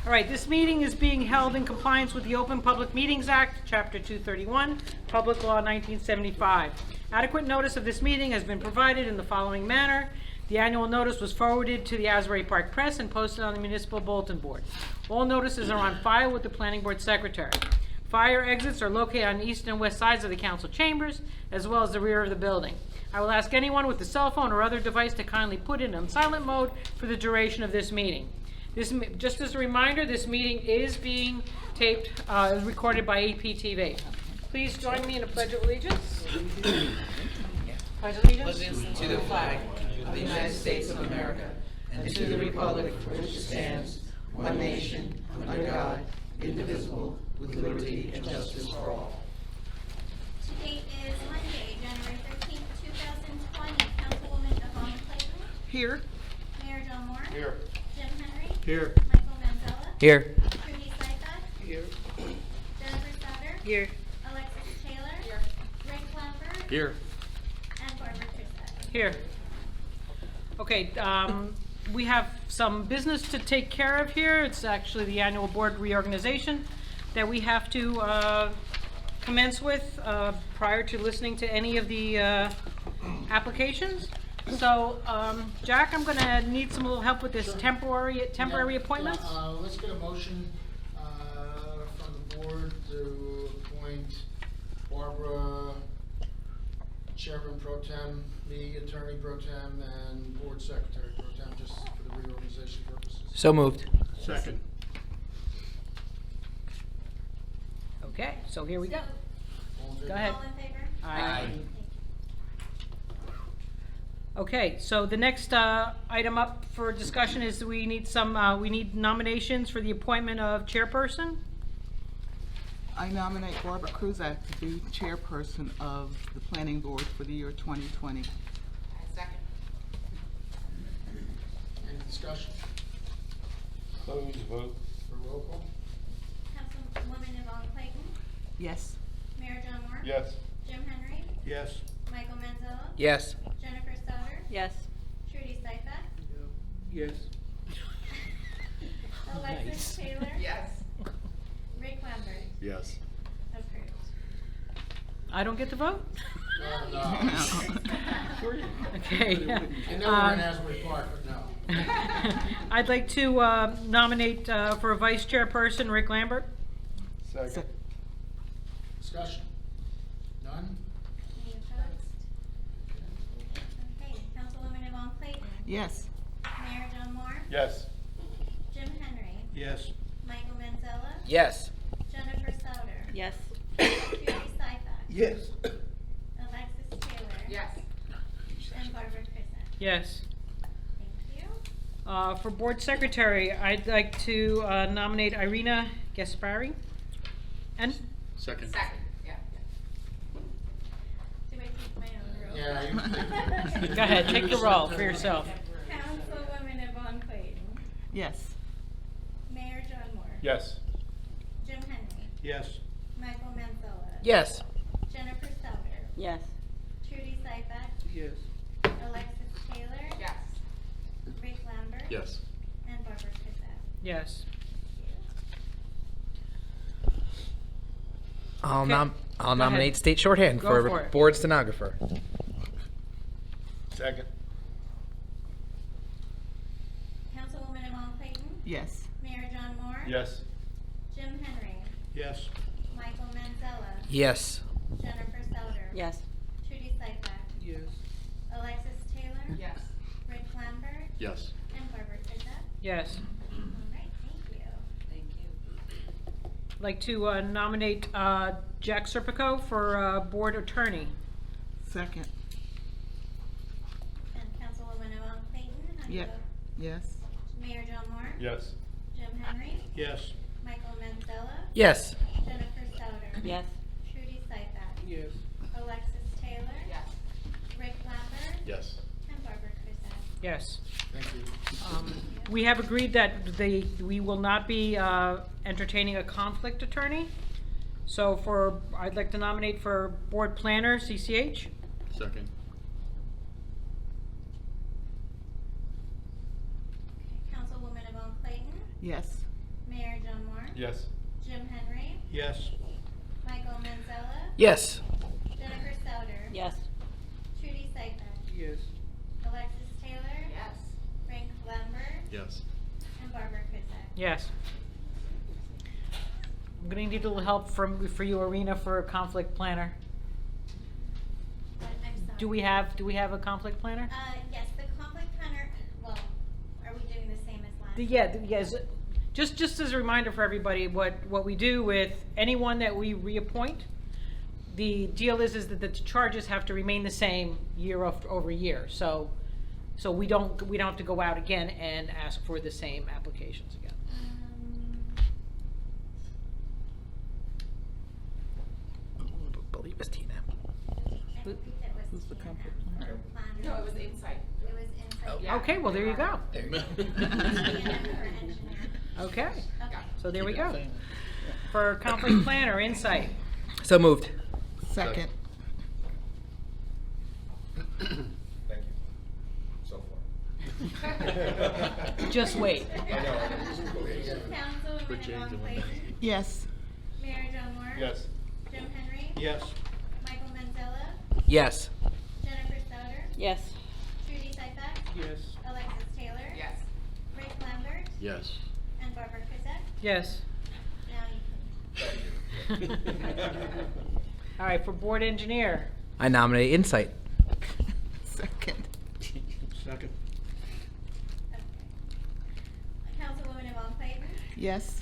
All right, this meeting is being held in compliance with the Open Public Meetings Act, Chapter 231, Public Law 1975. Adequate notice of this meeting has been provided in the following manner. The annual notice was forwarded to the Asbury Park Press and posted on the municipal bulletin board. All notices are on file with the planning board secretary. Fire exits are located on the east and west sides of the council chambers, as well as the rear of the building. I will ask anyone with a cell phone or other device to kindly put it on silent mode for the duration of this meeting. Just as a reminder, this meeting is being taped, recorded by APTV. Please join me in a pledge of allegiance. Pledge allegiance to the flag of the United States of America and to the republic for which it stands, one nation, under God, indivisible, with liberty and justice for all. Today is Monday, January 13th, 2020. Councilwoman Yvonne Clayton. Here. Mayor John Moore. Here. Jim Henry. Here. Michael Manzella. Here. Trudy Seifert. Here. Jennifer Sutter. here. Alexis Taylor. Here. Rick Lambert. Here. And Barbara Chrisette. Here. Okay, we have some business to take care of here. It's actually the annual board reorganization that we have to commence with prior to listening to any of the applications. So, Jack, I'm gonna need some little help with this temporary appointments. Let's get a motion from the board to appoint Barbara Chairman Pro Tem, me Attorney Pro Tem, and Board Secretary Pro Tem, just for the reorganization purposes. So moved. Second. Okay, so here we go. All in favor? Go ahead. All in favor? Aye. Okay, so the next item up for discussion is we need nominations for the appointment of chairperson. I nominate Barbara Kruzak to be chairperson of the planning board for the year 2020. Second. Any discussion Close vote. for roll call? Councilwoman Yvonne Clayton. Yes. Mayor John Moore. Yes. Jim Henry. Yes. Michael Manzella. Yes. Jennifer Sutter. Yes. Trudy Seifert. Yes. Alexis Taylor. Yes. Rick Lambert. Yes. Approved. I don't get to vote? No. Sure you. Okay. I know we're in Asbury Park, but no. I'd like to nominate for a vice chairperson Rick Lambert. Second. Discussion? None? Any opposed? Okay, Councilwoman Yvonne Clayton. Yes. Mayor John Moore. Yes. Jim Henry. Yes. Michael Manzella. Yes. Jennifer Sauter. Yes. Trudy Seifert. Yes. Alexis Taylor. Yes. And Barbara Chrisette. Yes. Thank you. For board secretary, I'd like to nominate Irina Gaspari. And Second. Yeah. Do I take my own role? Yeah. go ahead, take the roll for yourself. Councilwoman Yvonne Clayton. Yes. Mayor John Moore. Yes. Jim Henry. Yes. Michael Manzella. Yes. Jennifer Sauter. Yes. Trudy Seifert. Yes. Alexis Taylor. Yes. Rick Lambert. Yes. And Barbara Chrisette. Yes. I'll Okay. I'll Go nominate ahead. state shorthand Go for for it. board stenographer. Second. Councilwoman Yvonne Clayton. Yes. Mayor John Moore. Yes. Jim Henry. Yes. Michael Manzella. Yes. Jennifer Sauter. Yes. Trudy Seifert. Yes. Alexis Taylor. Yes. Rick Lambert. Yes. And Barbara Chrisette. Yes. All right, thank you. Thank you. I'd like to nominate Jack Serpico for board attorney. Second. And Councilwoman Yvonne Clayton. How do you Yeah. vote? Yes. Mayor John Moore. Yes. Jim Henry. Yes. Michael Manzella. Yes. Jennifer Sauter. Yes. Trudy Seifert. Yes. Alexis Taylor. Yes. Rick Lambert. Yes. And Barbara Chrisette. Yes. Thank you. We have agreed that we will not be entertaining a conflict attorney. So I'd like to nominate for board planner, CCH. Second. Councilwoman Yvonne Clayton. Yes. Mayor John Moore, Yes. Jim Henry, Yes. Michael Manzella, Yes. Jennifer Sauter, Yes. Trudy Seifert, Yes. Alexis Taylor, Frank Lambert, Yes. and Barbara Krizak. Yes. I'm gonna need a little help for you, Arena, for a conflict planner. I'm sorry. Do we have a conflict planner? Yes, the conflict planner, well, are we doing the same as last? Yes. Just as a reminder for everybody, what we do with anyone that we reappoint, the deal is that the charges have to remain the same year over year. So we don't have to go out again and ask for the same applications again. I believe it's Tina. I think it was Who's the Tina conflict or planner? planner. No, it was Insight. It was inside. Yeah. Okay, well there you go. There you go. Tina for engineer. Okay, Okay. so there we go. For conflict planner, Insight. So moved. Second. Thank you. So far. Just wait. Councilwoman Quit changing Yvonne them. Clayton, Yes. Mayor John Moore. Yes. Jim Henry. Yes. Michael Manzella, Yes. Jennifer Sauter, Yes. Trudy Seifert, Yes. Alexis Taylor. Yes. Rick Lambert, Yes. and Barbara Krizak. Yes. Now you can. All right, for board engineer. I nominate Insight. Second. Second. Okay. Councilwoman Yvonne Clayton, Yes.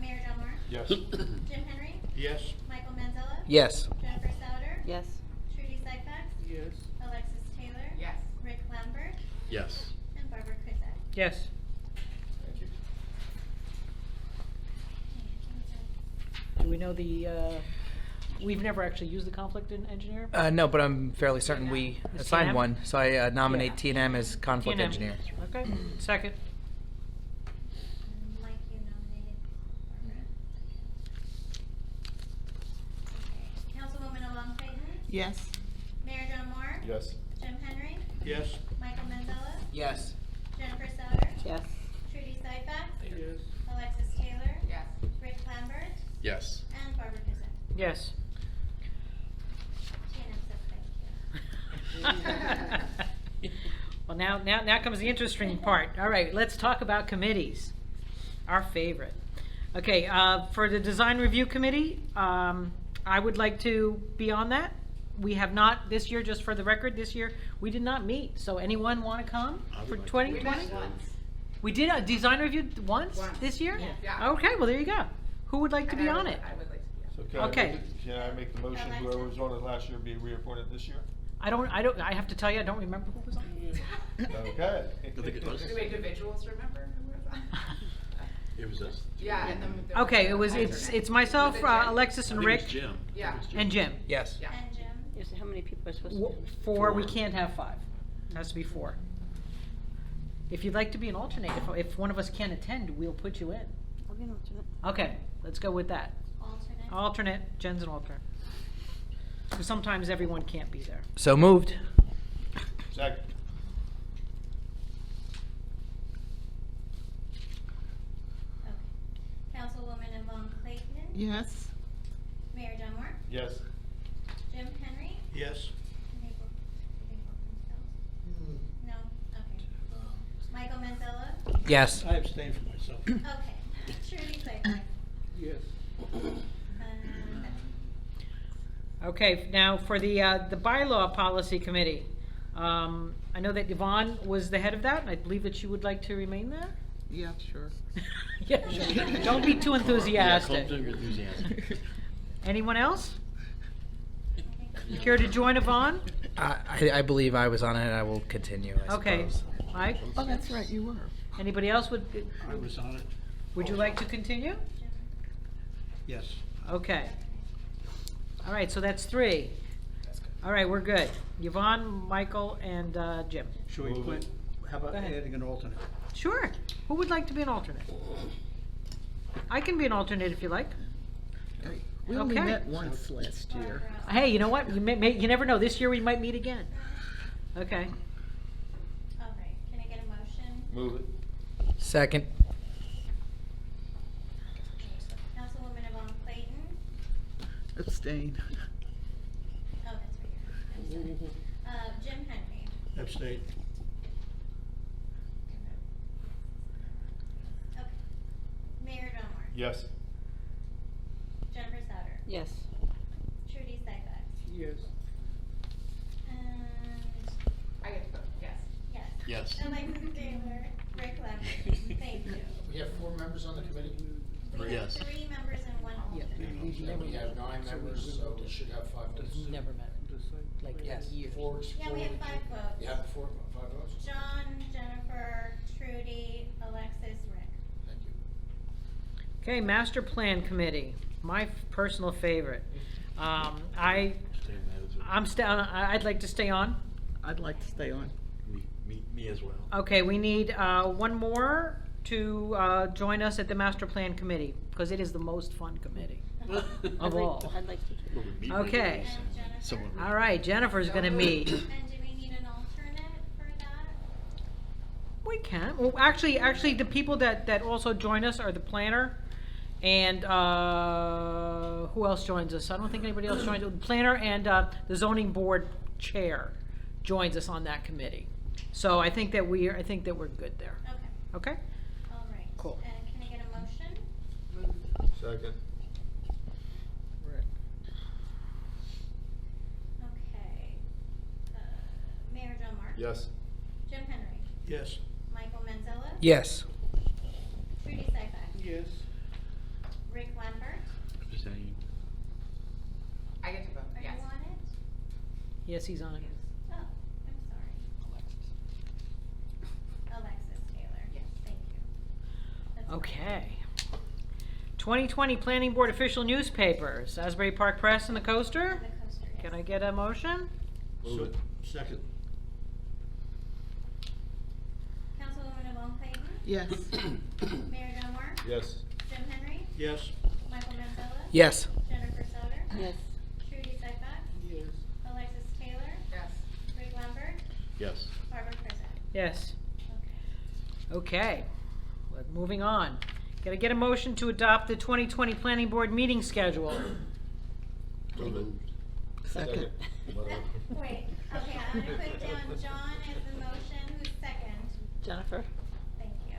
Mayor John Moore, Yes. Jim Henry, Yes. Michael Manzella, Yes. Jennifer Sauter, Yes. Trudy Seifert, Yes. Alexis Taylor, Yes. Rick Lambert, Yes. and Barbara Krizak. Yes. Thank you. Do we know we've never actually used the conflict engineer? No, but I'm fairly certain we Is assigned T&M? one, so I nominate Yeah. T&M as conflict T&M. engineer. Okay, second. Mike, you nominated Barbara. Okay. Councilwoman Yvonne Clayton, Yes. Mayor John Moore, Yes. Jim Henry, Yes. Michael Manzella, Yes. Jennifer Sauter, Yes. Trudy Seifert, Yes. Alexis Taylor, Yes. Rick Lambert, Yes. and Barbara Krizak. Yes. Tina says thank you. Well, now comes the interesting part. All right, let's talk about committees. Our favorite. Okay, for the design review committee, I would like to be on that. We have not this year, just for the record, this year, we did not meet. So anyone want to come I would for like to. 2020? We did a design review once this year? Yeah. Okay, well, there you go. Who would like to be on it? I would like to be on. So can Okay. Can I make the motion, Alexa? whoever was on it last year be reappointed this year? I have to tell you, I don't remember who was on it. Okay. I think it was. Do individuals remember who was on? It was us. Yeah, and then there Okay, alternate. it's myself, Was it Jim? Alexis I and think it Rick, was Jim. Yeah. I think it was Jim. and Jim. Yes. Yeah. And Jim. How many people are supposed to? Four, we can't have five. It has to be four. If you'd like to be an alternate, if one of us can't attend, we'll put you in. I'll be an alternate. Okay, let's go with that. Alternate. Alternate, Jen's an alternate. Because sometimes everyone can't be there. So moved. Second. Okay. Councilwoman Yvonne Clayton. Yes. Mayor John Moore. Yes. Jim Henry. Yes. Did they vote themselves? No? Okay. Michael Manzella. Yes. I abstain from myself. Okay. Trudy Seifert. Yes. Okay, now for the bylaw policy committee. I know that Yvonne was the head of that, and I believe that she would like to remain there? Yeah, sure. Yeah, don't be too enthusiastic. Yeah, enthusiastic. Anyone else? You care to join Yvonne? I believe I was on it, and I will continue, I Okay, suppose. Mike? Oh, that's right, you were. Anybody else would I was on it. you like to continue? Yes. Okay. All right, so that's three. All right, we're good. Yvonne, Michael, and Jim. Should we Move put, it. how about Go ahead. adding an alternate? Sure. Who would like to be an alternate? I can be an alternate if you like. We only Okay. met once last year. Barbara. Hey, you know what? You never know. This year we might meet again. Okay. All right. Can I get a motion? Move it. Second. Abstain. Oh, that's right. I'm sorry. Jim Henry. Abstain. Okay. Mayor Delmore. Yes. Jennifer Souter. Yes. Trudy Seifert. Yes. And, I get to vote, yes. yes. Yes. Alexis Taylor, Rick Lambert. Thank you. We have 4 members on the committee. We have Yes. 3 members and 1 alternate. And we have 9 members, so we should have 5 votes. Never met, like, Yes. years. 4. Yeah, we have 5 votes. You have 5 votes? John, Jennifer, Trudy, Alexis, Rick. Thank you. Okay, Master Plan Committee, my personal favorite. I'd like to stay on. I'd like to stay on. Me as well. Okay, we need one more to join us at the Master Plan Committee, because it is the most fun committee of all. I'd like to. Well, we meet Okay. And Jennifer. Someone- All right, Jennifer's gonna meet. And do we need an alternate for that? We can. Well, actually, the people that also join us are the planner, and who else joins us? I don't think anybody else joins. The planner and the zoning board chair joins us on that committee. So I think that we're good there. Okay, Okay. all right. Cool. And can I get a motion? Second. Okay. Mayor Delmore. Yes. Jim Henry. Yes. Michael Manzella. Yes. Trudy Seifert. Yes. Rick Lambert. Abstain. I get to vote, Are you yes. on it? Yes, he's on. Oh, I'm sorry. Alexis Taylor. Yes. Thank you. That's fine. Okay. 2020 Planning Board official newspapers, Asbury Park Press and the Coaster. The coaster, yes. Can I get a motion? Move it. Second. Councilwoman Yvonne Clayton. Yes. Mayor Delmore. Yes. Jim Henry. Yes. Michael Manzella. Yes. Jennifer Souter. Yes. Trudy Seifert. Yes. Alexis Taylor. Yes. Rick Lambert. Yes. Barbara Krizak. Yes. Okay. Okay. Moving on. Can I get a motion to adopt the 2020 Planning Board meeting schedule? Move it. Second. Wait, okay, I'm gonna put down John as the motion, who's second? Jennifer? Thank you.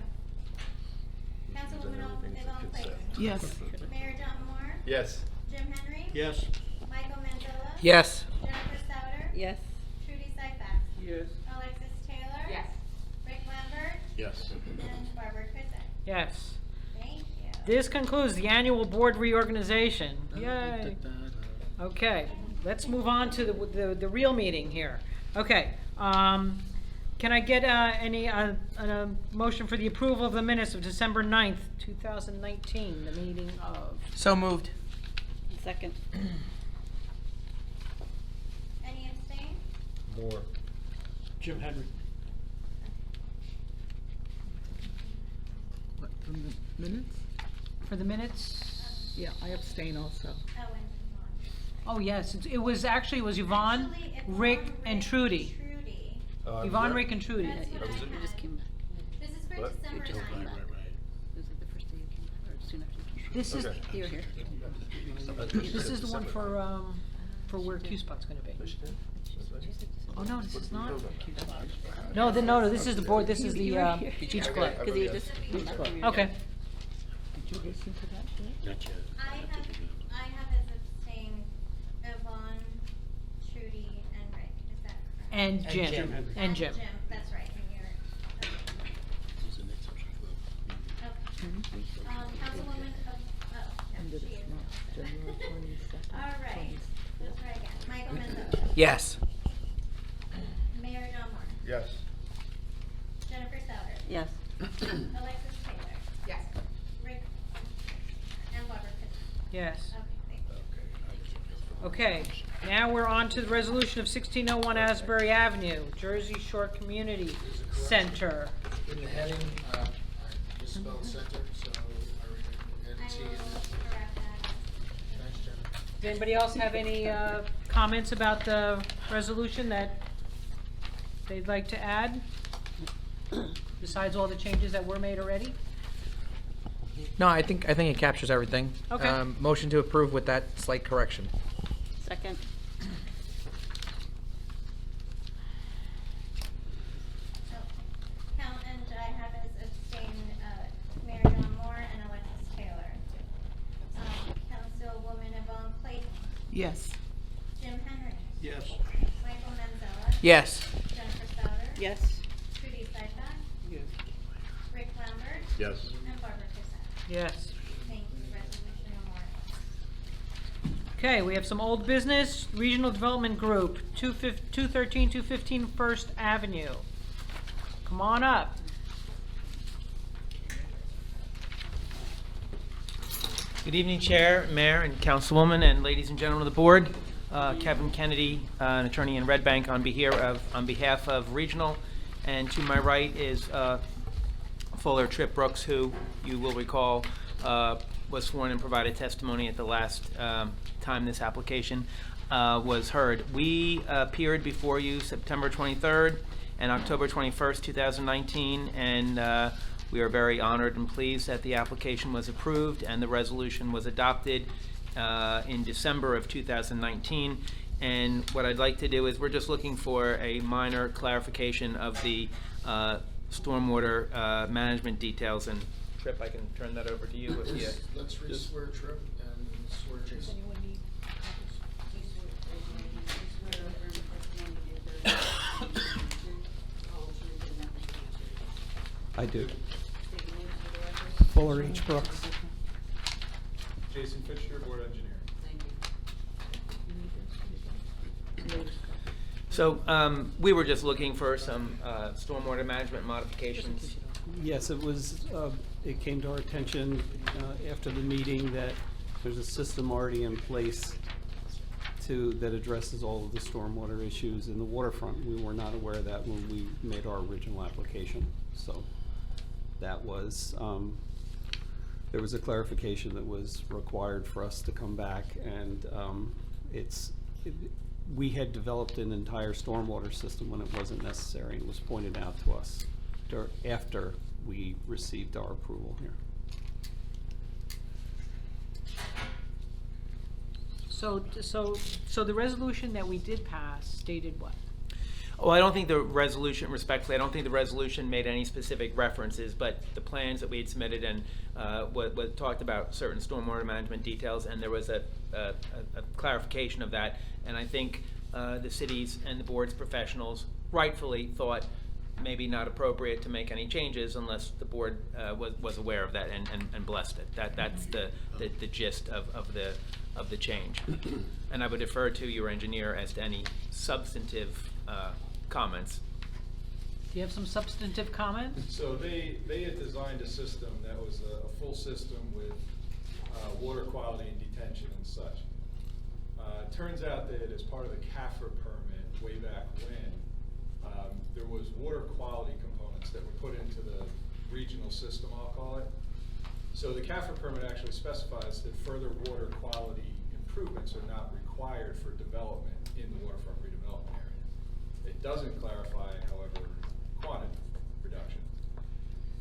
Councilwoman Yvonne Clayton. Yes. Mayor Delmore. Yes. Jim Henry. Yes. Michael Manzella. Yes. Jennifer Souter. Yes. Trudy Seifert. Yes. Alexis Taylor. Yes. Rick Lambert. Yes. And Barbara Krizak. Yes. Thank you. This concludes the annual board reorganization. Yay. Okay, let's move on to the real meeting here. Okay, can I get a motion for the approval of the minutes of December 9th, 2019, the meeting of? So moved. Second. Any abstain? More. Jim Henry. What, from the minutes? For the minutes? Yeah, I abstain also. Oh, and Yvonne. Oh, yes, it was Yvonne, Actually, Rick, and Trudy. Trudy. Yvonne, Rick, and Trudy. That's what I was it? had. You just came back. This is for What? December Right, 9th. right. Was it the first day you came back, or soon after you came back? This is, Okay. You were here. this is the one for where Q-Spot's gonna be. Oh, no, this is not. No, this is the board, this is the, Beach Club. Because you just. Beach Club, okay. Did you listen to that bit? Not yet. I have as abstained Yvonne, Trudy, and Rick, is that correct? And And Jim, Jim. and Jim. That's right, and you're, This is an exception for the meeting. okay. Councilwoman, End no, of she this is. month, January 22nd. All right, let's try again. Michael Mendoza. Yes. Mayor Delmore. Yes. Jennifer Souter. Yes. Alexis Taylor. Yes. Rick. And Barbara Krizak. Yes. Okay, thank you. Okay, now we're on to the resolution of 1601 Asbury Avenue, Jersey Shore Community Center. In the heading, I misspelled center, so I I added T in will it. correct that. Thanks, Jen. Does anybody else have any comments about the resolution that they'd like to add? Besides all the changes that were made already? No, I think it captures everything. Okay. Motion to approve with that slight correction. Second. Count, and I have as abstain, Mary Dawn Moore and Alexis Taylor. Councilwoman Yvonne Clayton, Yes. Jim Henry, Yes. Michael Manzella. Yes. Jennifer Sauter. Yes. Trudy Seifert, Yes. Rick Lambert, Yes. and Barbara Tussett. Yes. Thank you, resolution memorialized. Okay, we have some old business, Regional Development Group, 213, 215 First Avenue. Come on up. Good evening, Chair, Mayor, and Councilwoman, and ladies and gentlemen of the board. Kevin Kennedy, an attorney in Red Bank on behalf of Regional, and to my right is Fuller Tripp Brooks, who you will recall was sworn and provided testimony at the last time this application was heard. We appeared before you September 23rd and October 21st, 2019, and we are very honored and pleased that the application was approved and the resolution was adopted in December of 2019. And what I'd like to do is we're just looking for a minor clarification of the stormwater management details. And Tripp, I can turn that over to you if you. Let's re-swear Tripp and swear Jason. I do. Fuller H. Brooks. Jason Fisher, Board Engineer. So we were just looking for some stormwater management modifications. Yes, it came to our attention after the meeting that there's a system already in place that addresses all of the stormwater issues in the waterfront. We were not aware of that when we made our original application. So that was, there was a clarification that was required for us to come back, and we had developed an entire stormwater system when it wasn't necessary. It was pointed out to us after we received our approval here. So the resolution that we did pass stated what? Oh, I don't think the resolution, respectfully, I don't think the resolution made any specific references, but the plans that we had submitted and what talked about certain stormwater management details, and there was a clarification of that. And I think the city's and the board's professionals rightfully thought maybe not appropriate to make any changes unless the board was aware of that and blessed it. That's the gist of the change. And I would defer to your engineer as to any substantive comments. Do you have some substantive comments? So they had designed a system that was a full system with water quality and detention and such. Turns out that as part of the CAFRA permit way back when, there was water quality components that were put into the regional system, I'll call it. So the CAFRA permit actually specifies that further water quality improvements are not required for development in the waterfront redevelopment area. It doesn't clarify, however, quantity reduction.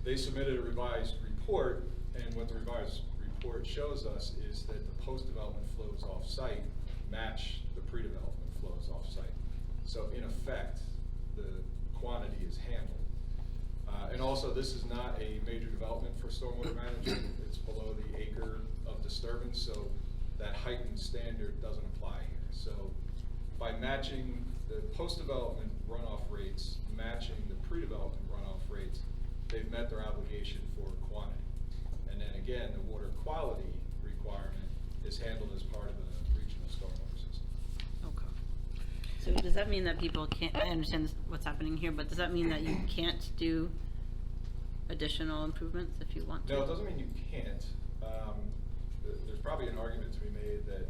They submitted a revised report, and what the revised report shows us is that the post-development flows off-site match the pre-development flows off-site. So in effect, the quantity is handled. And also, this is not a major development for stormwater management. It's below the acre of disturbance, so that heightened standard doesn't apply here. So by matching the post-development runoff rates, matching the pre-development runoff rates, they've met their obligation for quantity. And then again, the water quality requirement is handled as part of the regional stormwater system. Okay. So does that mean that people can't, I understand what's happening here, but does that mean that you can't do additional improvements if you want to? No, it doesn't mean you can't. There's probably an argument to be made that,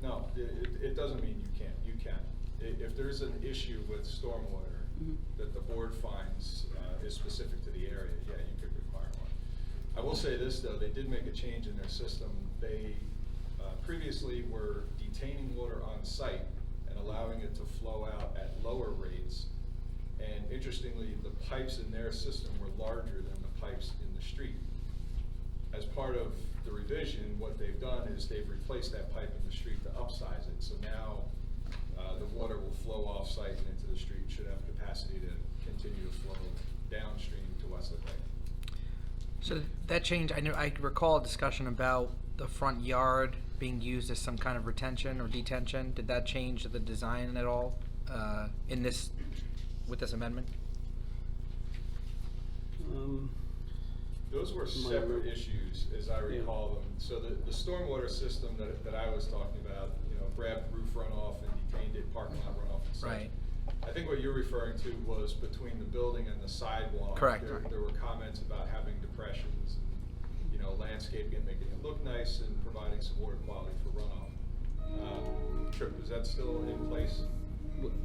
no, it doesn't mean you can't. You can. If there's an issue with stormwater that the board finds is specific to the area, yeah, you could require one. I will say this, though, they did make a change in their system. They previously were detaining water on site and allowing it to flow out at lower rates. And interestingly, the pipes in their system were larger than the pipes in the street. as part of the revision, what they've done is they've replaced that pipe in the street to upsize it. So now the water will flow off-site and into the street, should have capacity to continue to flow downstream to Westlake Lake. So that change, I recall a discussion about the front yard being used as some kind of retention or detention. Did that change the design at all with this amendment? Those were separate issues, as I recall them. So the stormwater system that I was talking about, grabbed roof runoff and detained it, parking lot runoff and such. Right. I think what you're referring to was between the building and the sidewalk. Correct. There were comments about having depressions and, landscaping and making it look nice and providing some water quality for runoff. Tripp, is that still in place?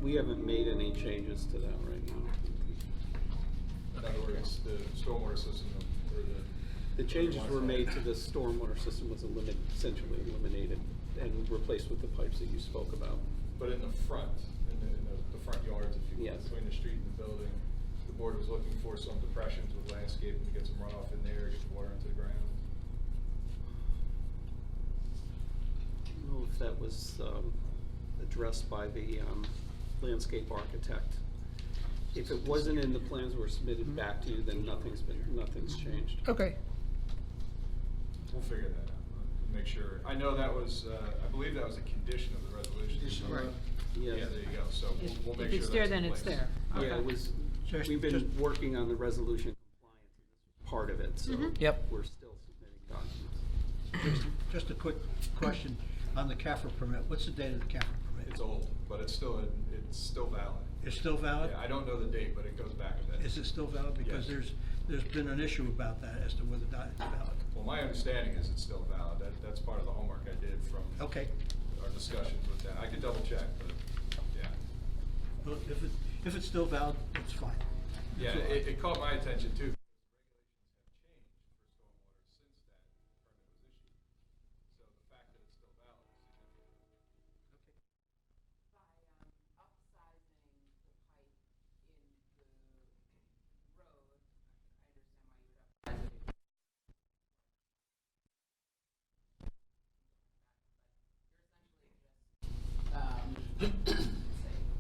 We haven't made any changes to that right now. In other words, the stormwater system or The changes were made to the stormwater system was essentially eliminated and replaced with the pipes that you spoke about. But in the front, in the front yards, if you will, Yes. between the street and the building, the board was looking for some depressions with landscaping to get some runoff in there, get the water into the ground. I don't know if that was addressed by the landscape architect. If it wasn't in the plans that were submitted back to you, then nothing's changed. Okay. We'll figure that out. Make sure. I know that was, I believe that was a condition of the resolution. Condition, right. Yeah, there you go. So we'll make sure If it's that's there, in then it's place. there. Yeah, Okay. it was, we've been working on the resolution compliance, part of it, so Yep. we're still submitting documents. Just a quick question on the CAFR permit. What's the date of the CAFR permit? It's old, but it's still valid. It's still valid? Yeah, I don't know the date, but it goes back a bit. Is it still valid? Because Yes. there's been an issue about that as to whether or not it's valid. Well, my understanding is it's still valid. That's part of the homework I did from Okay. our discussions with that. I could double check, but yeah. Well, if it's still valid, it's fine. Yeah, That's all right. it caught my attention too.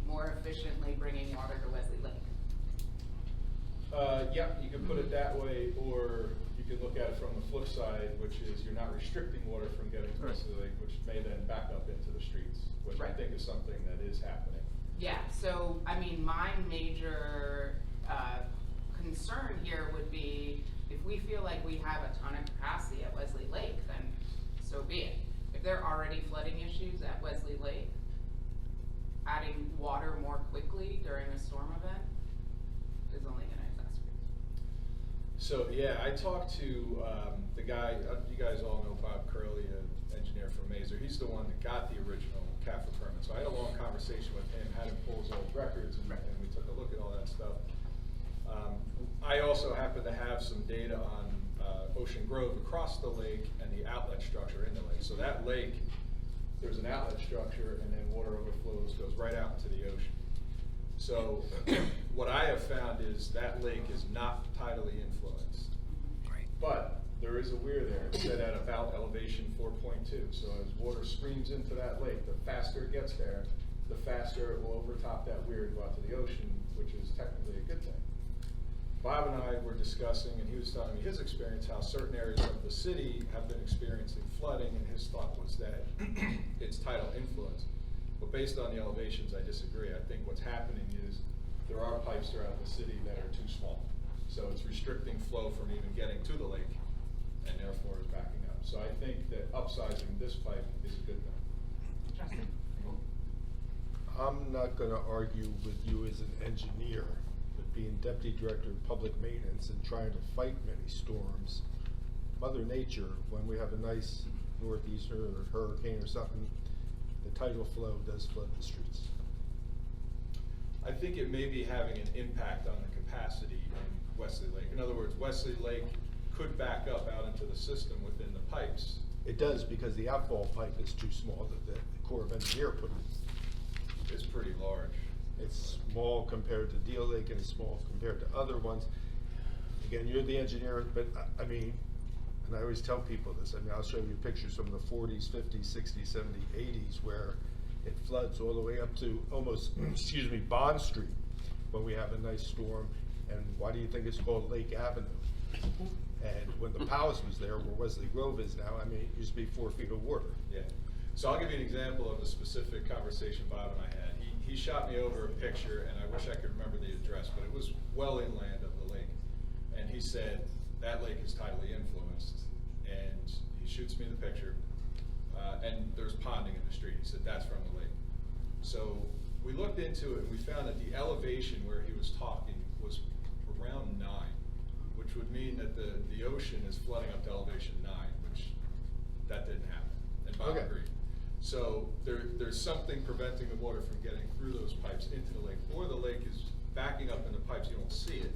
More efficiently bringing water to Wesley Lake. Yeah, you can put it that way, or you can look at it from the flip side, which is you're not restricting water from getting to the lake, which may then back up into the streets, which I Right. think is something that is happening. Yeah, so, my major, concern here would be, if we feel like we have a ton of capacity at Wesley Lake, then so be it. If there are already flooding issues at Wesley Lake, adding water more quickly during a storm event is only gonna exacerbate. So, yeah, I talked to the guy, you guys all know Bob Curley, an engineer from Mazer. He's the one that got the original CAFR permit. So I had a long conversation with him, had him pull his old records, and we took a look at all that stuff. I also happen to have some data on Ocean Grove across the lake and the outlet structure in the lake. So that lake, there's an outlet structure, and then water overflows, goes right out into the ocean. So what I have found is that lake is not tidally influenced. Right. But there is a weir there, it's set at about elevation 4.2. So as water streams into that lake, the faster it gets there, the faster it will overtop that weir and go out to the ocean, which is technically a good thing. Bob and I were discussing, and he was telling me his experience, how certain areas of the city have been experiencing flooding, and his thought was that it's tidal influence. But based on the elevations, I disagree. I think what's happening is there are pipes throughout the city that are too small. So it's restricting flow from even getting to the lake, and therefore is backing up. So I think that upsizing this pipe is a good thing. Justin? I'm not gonna argue with you as an engineer, but being deputy director of public maintenance and trying to fight many storms, Mother Nature, when we have a nice northeaster or hurricane or something, the tidal flow does flood the streets. I think it may be having an impact on the capacity in Wesley Lake. In other words, Wesley Lake could back up out into the system within the pipes. It does, because the outfall pipe is too small that the Corps of Engineer put in. It's pretty large. It's small compared to Deal Lake and it's small compared to other ones. Again, you're the engineer, but I mean, and I always tell people this, I mean, I'll show you pictures from the 40s, 50s, 60s, 70s, 80s, where it floods all the way up to almost, excuse me, Bond Street when we have a nice storm. And why do you think it's called Lake Avenue? And when the palace was there, where Wesley Grove is now, I mean, it used to be 4 feet of water. Yeah. So I'll give you an example of a specific conversation Bob and I had. He shot me over a picture, and I wish I could remember the address, but it was well inland of the lake. And he said, that lake is tidally influenced. And he shoots me the picture, and there's ponding in the street. He said, that's from the lake. So we looked into it, and we found that the elevation where he was talking was around 9, which would mean that the ocean is flooding up to elevation 9, which that didn't happen. And Bob Okay. agreed. So there's something preventing the water from getting through those pipes into the lake, or the lake is backing up in the pipes. You don't see it,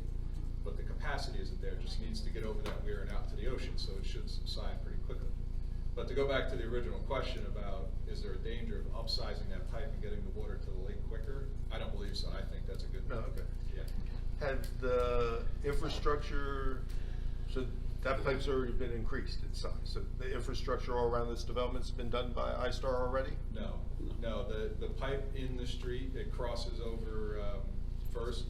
but the capacity isn't there. It just needs to get over that weir and out to the ocean, so it should subside pretty quickly. But to go back to the original question about, is there a danger of upsizing that pipe and getting the water to the lake quicker? I don't believe so. I think that's a good thing. No, okay. Yeah. Had the infrastructure, so that pipe's already been increased in size, so the infrastructure all around this development's been done by iStar already? No, the pipe in the street, it crosses over First.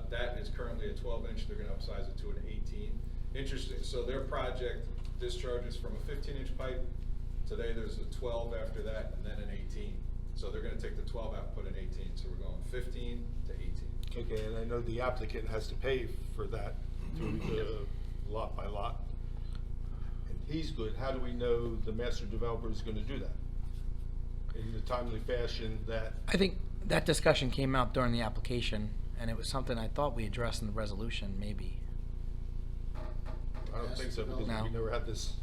That is currently a 12-inch, they're gonna upsize it to an 18. Interesting, so their project discharges from a 15-inch pipe. Today there's a 12 after that, and then an 18. So they're gonna take the 12 out and put an 18, so we're going 15 to 18. Okay, and I know the applicant has to pay for that through the lot by lot. And he's good, how do we know the master developer is gonna do that? In the timely fashion that, I think that discussion came out during the application, and it was something I thought we addressed in the resolution, maybe. I don't think so, because No. we never had this,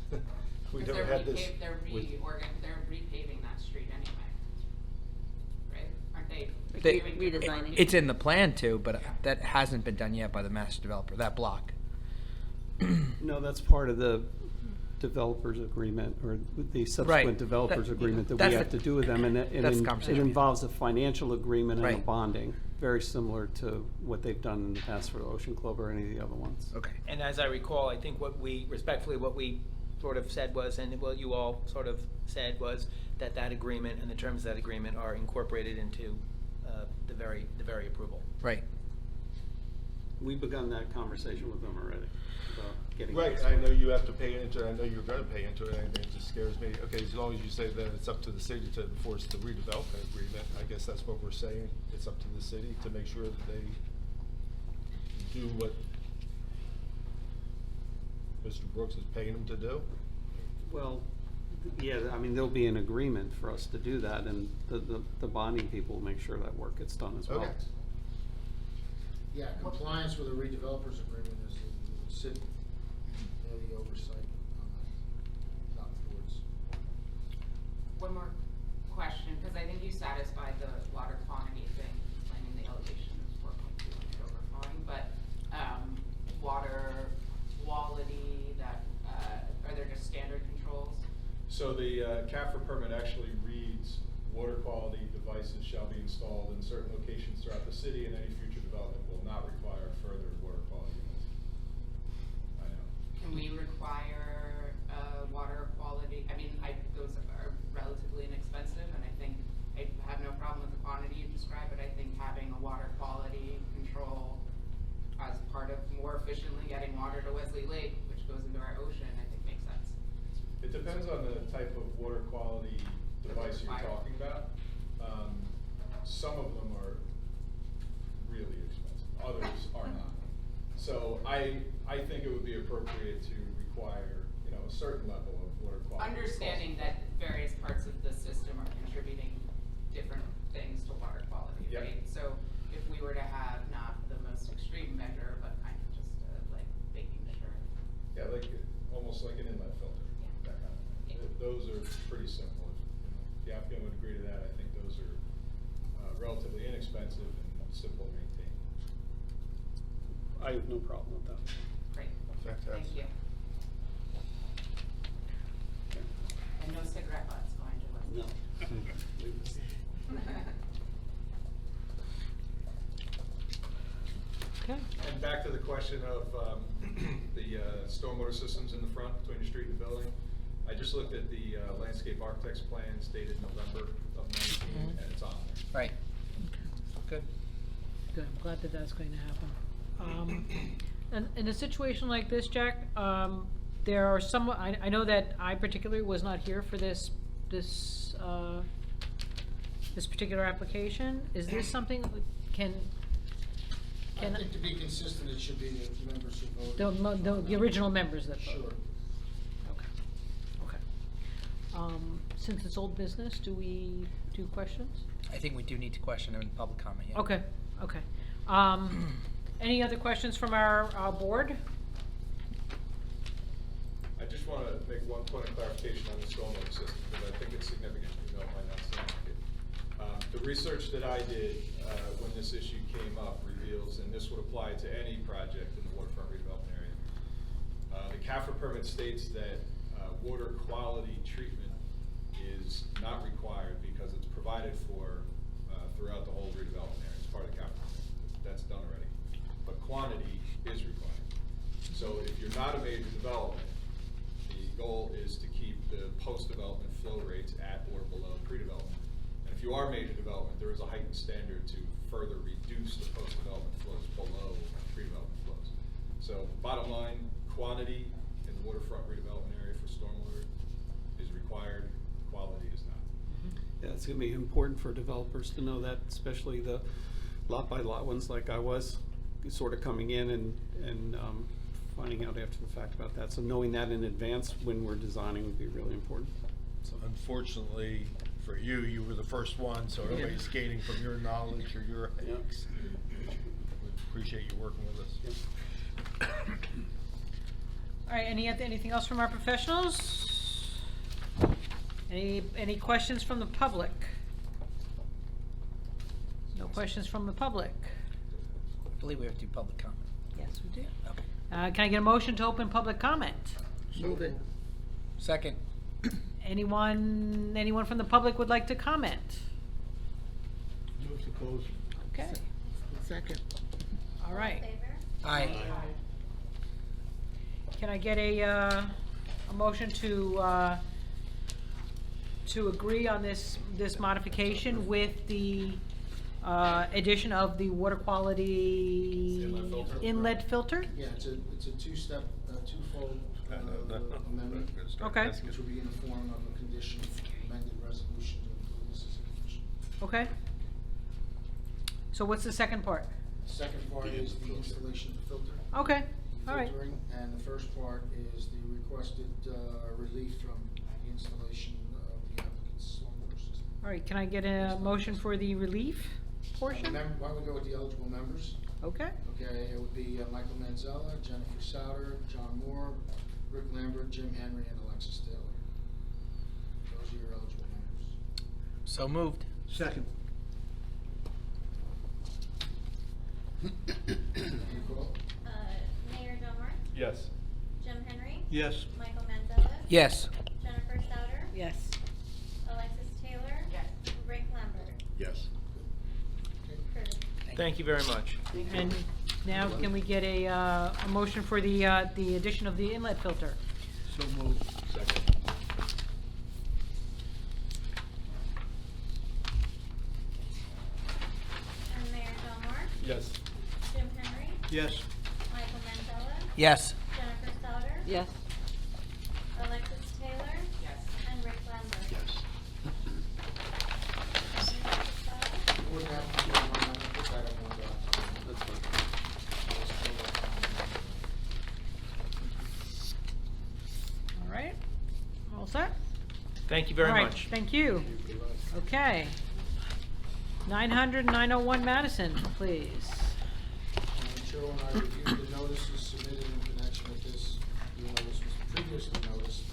we Because never had this. they're repaving that street anyway, right? Aren't they? They- repaving different redesigning. It's in the plan too, but that hasn't been done yet by the master developer, that block. No, that's part of the developers agreement, or the subsequent developers That- agreement that that's we have the- to do with them, and that's the it conversation. involves a financial agreement and a Right. bonding, very similar to what they've done in the past for Ocean Club or any of the other ones. Okay. And as I recall, I think what we sort of said was, and what you all sort of said was, that that agreement and the terms of that agreement are incorporated into the very approval. Right. We've begun that conversation with them already, about getting. Right, this I one. know you have to pay into it, I know you're gonna pay into it, and it just scares me. Okay, as long as you say that it's up to the city to enforce the redevelopment agreement, I guess that's what we're saying. It's up to the city to make sure that they do what Mr. Brooks is paying them to do. Well, yeah, I mean, there'll be an agreement for us to do that, and the bonding people will make sure that work gets done as well. Okay. Yeah, compliance with the redevelopers agreement is the city, the oversight on that, not the boards. One more question, because I think you satisfied the water quantity thing, explaining the elevation is 4.2 overflowing, but water quality, that are there just standard controls? So the CAFR permit actually reads, water quality devices shall be installed in certain locations throughout the city, and any future development will not require further water quality units. I know. Can we require water quality? I mean, those are relatively inexpensive, and I think I have no problem with the quantity you described, but I think having a water quality control as part of more efficiently getting water to Wesley Lake, which goes into our ocean, I think makes sense. It depends on the type of water quality device you're talking about. Some of them are really expensive, others are not. So I think it would be appropriate to require, a certain level of water quality. Understanding that various parts of the system are contributing different things to water quality, Yep. right? So if we were to have not the most extreme measure, but kind of just like making sure. Yeah, almost like an inlet filter, that kind of thing. Those are pretty simple. If the applicant would agree to that, I think those are relatively inexpensive and simple to maintain. I have no problem with that. Great, Fantastic. thank you. And no cigarette butts going to Wesley. No. Okay. And back to the question of the stormwater systems in the front between the street and the building. I just looked at the landscape architect's plans dated November of 19, and it's on there. Right. Good. Good, I'm glad that that's going to happen. And in a situation like this, Jack, there are some, I know that I particularly was not here for this particular application. Is this something, I think to be consistent, it should be the members who voted. the original members that Sure. voted? Okay. Since it's old business, do we do questions? I think we do need to question it in public comment, yeah. Okay, okay. Any other questions from our board? I just want to make one point of clarification on the stormwater system, because I think it's significant, you know, it might not sound like it. The research that I did when this issue came up reveals, and this would apply to any project in the waterfront redevelopment area, the CAFRA permit states that water quality treatment is not required because it's provided for throughout the whole redevelopment area. It's part of the CAFRA permit. That's done already. But quantity is required. So if you're not a major development, the goal is to keep the post-development flow rates at or below pre-development. And if you are a major development, there is a heightened standard to further reduce the post-development flows below pre-development flows. So bottom line, quantity in the waterfront redevelopment area for stormwater is required, quality is not. Yeah, it's gonna be important for developers to know that, especially the lot-by-lot ones like I was, sort of coming in and finding out after the fact about that. So knowing that in advance when we're designing would be really important. So Unfortunately for you, you were the first one, so everybody's skating from your knowledge or your headaches. We appreciate you working with us. All right, anything else from our professionals? Any questions from the public? No questions from the public? I believe we have to do public comment. Yes, we do. Okay. Can I get a motion to open public comment? Move it. Second. Anyone from the public would like to comment? Move to close. Okay, Second. all right. Favor? Aye. Can I get a motion to agree on this modification with the addition of the water quality inlet filter? Yeah, it's a two-step, twofold amendment. Okay. Which will be in the form of a condition, amended resolution to include this as a condition. Okay. So what's the second part? Second part is the installation of the filter. Okay, all right. Filtering, and the first part is the requested relief from the installation of the applicant's stormwater system. All right, can I get a motion for the relief portion? Why don't we go with the eligible members? Okay, Okay, it would be Michael Manzella, Jennifer Souter, John Moore, Rick Lambert, Jim Henry, and Alexis Taylor. Those are your eligible members. So moved. Second. Any call? Mayor Delmar? Yes. Jim Henry? Yes. Michael Manzella? Yes. Jennifer Souter? Yes. Alexis Taylor? Yes. Rick Lambert? Yes. Approved. Thank you very much. and now can we get a motion for the addition of the inlet filter? So moved. Second. And Mayor Delmar? Yes. Jim Henry? Yes. Michael Manzella? Yes. Jennifer Souter? Yes. Alexis Taylor? Yes. And Rick Lambert? Yes. Wouldn't have to do one, I'm gonna put that in one document. that's fine. All right, all set? Thank you very All right, much. thank you. Okay. 901 Madison, please. Chair, when I reviewed the notices submitted in connection with this, the notice was previously noticed,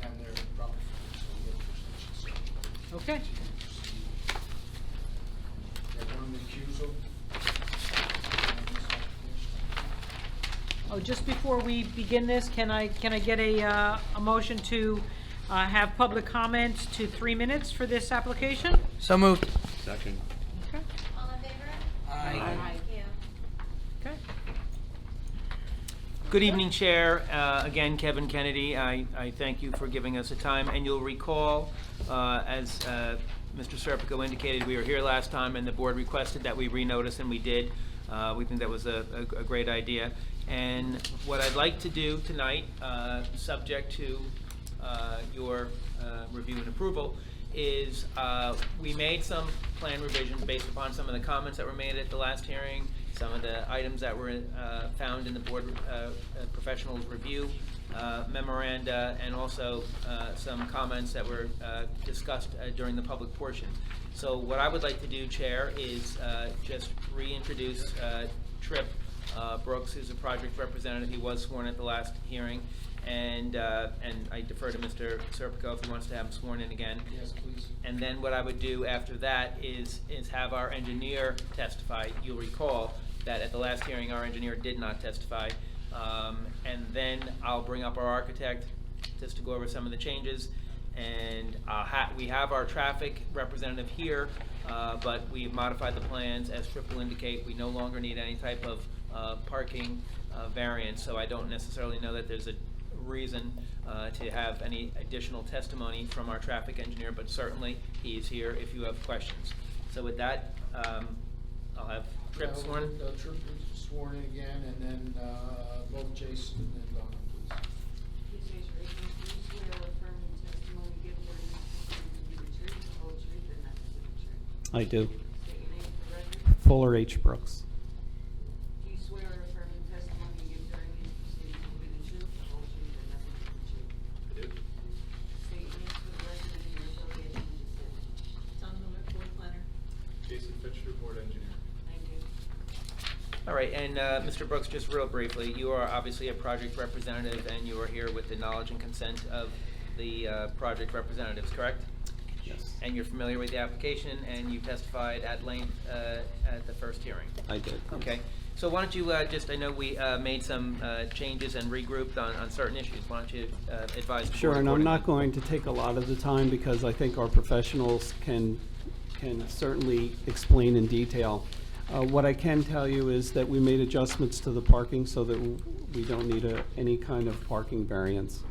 and they're proper, so we have jurisdiction, so. Okay. We have one recusal. Oh, just before we begin this, can I get a motion to have public comment to 3 minutes for this application? So moved. Second. Okay. All in favor? Aye. Thank you. Good evening, Chair. Again, Kevin Kennedy. I thank you for giving us a time. And you'll recall, as Mr. Serpico indicated, we were here last time and the board requested that we renotice, and we did. We think that was a great idea. And what I'd like to do tonight, subject to your review and approval, is we made some plan revisions based upon some of the comments that were made at the last hearing, some of the items that were found in the board professionals review memoranda, and also some comments that were discussed during the public portion. So what I would like to do, Chair, is just reintroduce Trip Brooks, who's a project representative. He was sworn at the last hearing. And I defer to Mr. Serpico if he wants to have him sworn in again. Yes, please. And then what I would do after that is have our engineer testify. You'll recall that at the last hearing, our engineer did not testify. And then I'll bring up our architect just to go over some of the changes. And we have our traffic representative here, but we've modified the plans. As Trip will indicate, we no longer need any type of parking variance, so I don't necessarily know that there's a reason to have any additional testimony from our traffic engineer, but certainly he is here if you have questions. So with that, I'll have Trip sworn. Trip is sworn in again, and then both Jason and Donna, please. Please raise your right hand. Do you swear or affirm the testimony given during this testimony to be the truth, the whole truth, and nothing but the truth? I do. State your name for the record. Fuller H. Brooks. Do you swear or affirm the testimony given during these proceedings to be the truth, the whole truth, and nothing but the truth? I do. State your name for the record and your affiliation with the city. Tom Miller, board planner. Jason Fitcher, board engineer. Thank you. All right, and Mr. Brooks, just real briefly, you are obviously a project representative, and you are here with the knowledge and consent of the project representatives, correct? Yes. And you're familiar with the application, and you testified at length at the first hearing? I did. Okay, so why don't you I know we made some changes and regrouped on certain issues. Why don't you advise the board Sure, and I'm not accordingly? going to take a lot of the time because I think our professionals can certainly explain in detail. What I can tell you is that we made adjustments to the parking so that we don't need any kind of parking variance.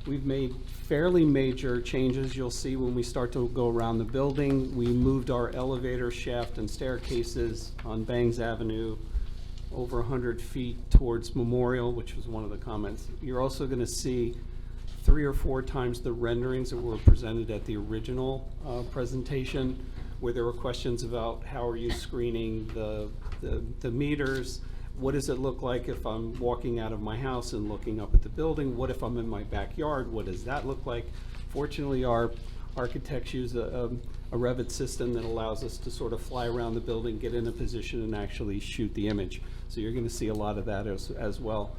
We've made fairly major changes. You'll see when we start to go around the building. We moved our elevator shaft and staircases on Bangs Avenue over 100 feet towards Memorial, which was one of the comments. You're also going to see 3 or 4 times the renderings that were presented at the original presentation, where there were questions about how are you screening the meters, what does it look like if I'm walking out of my house and looking up at the building, what if I'm in my backyard, what does that look like? Fortunately, our architects use a Revit system that allows us to sort of fly around the building, get in a position, and actually shoot the image. So you're going to see a lot of that as well.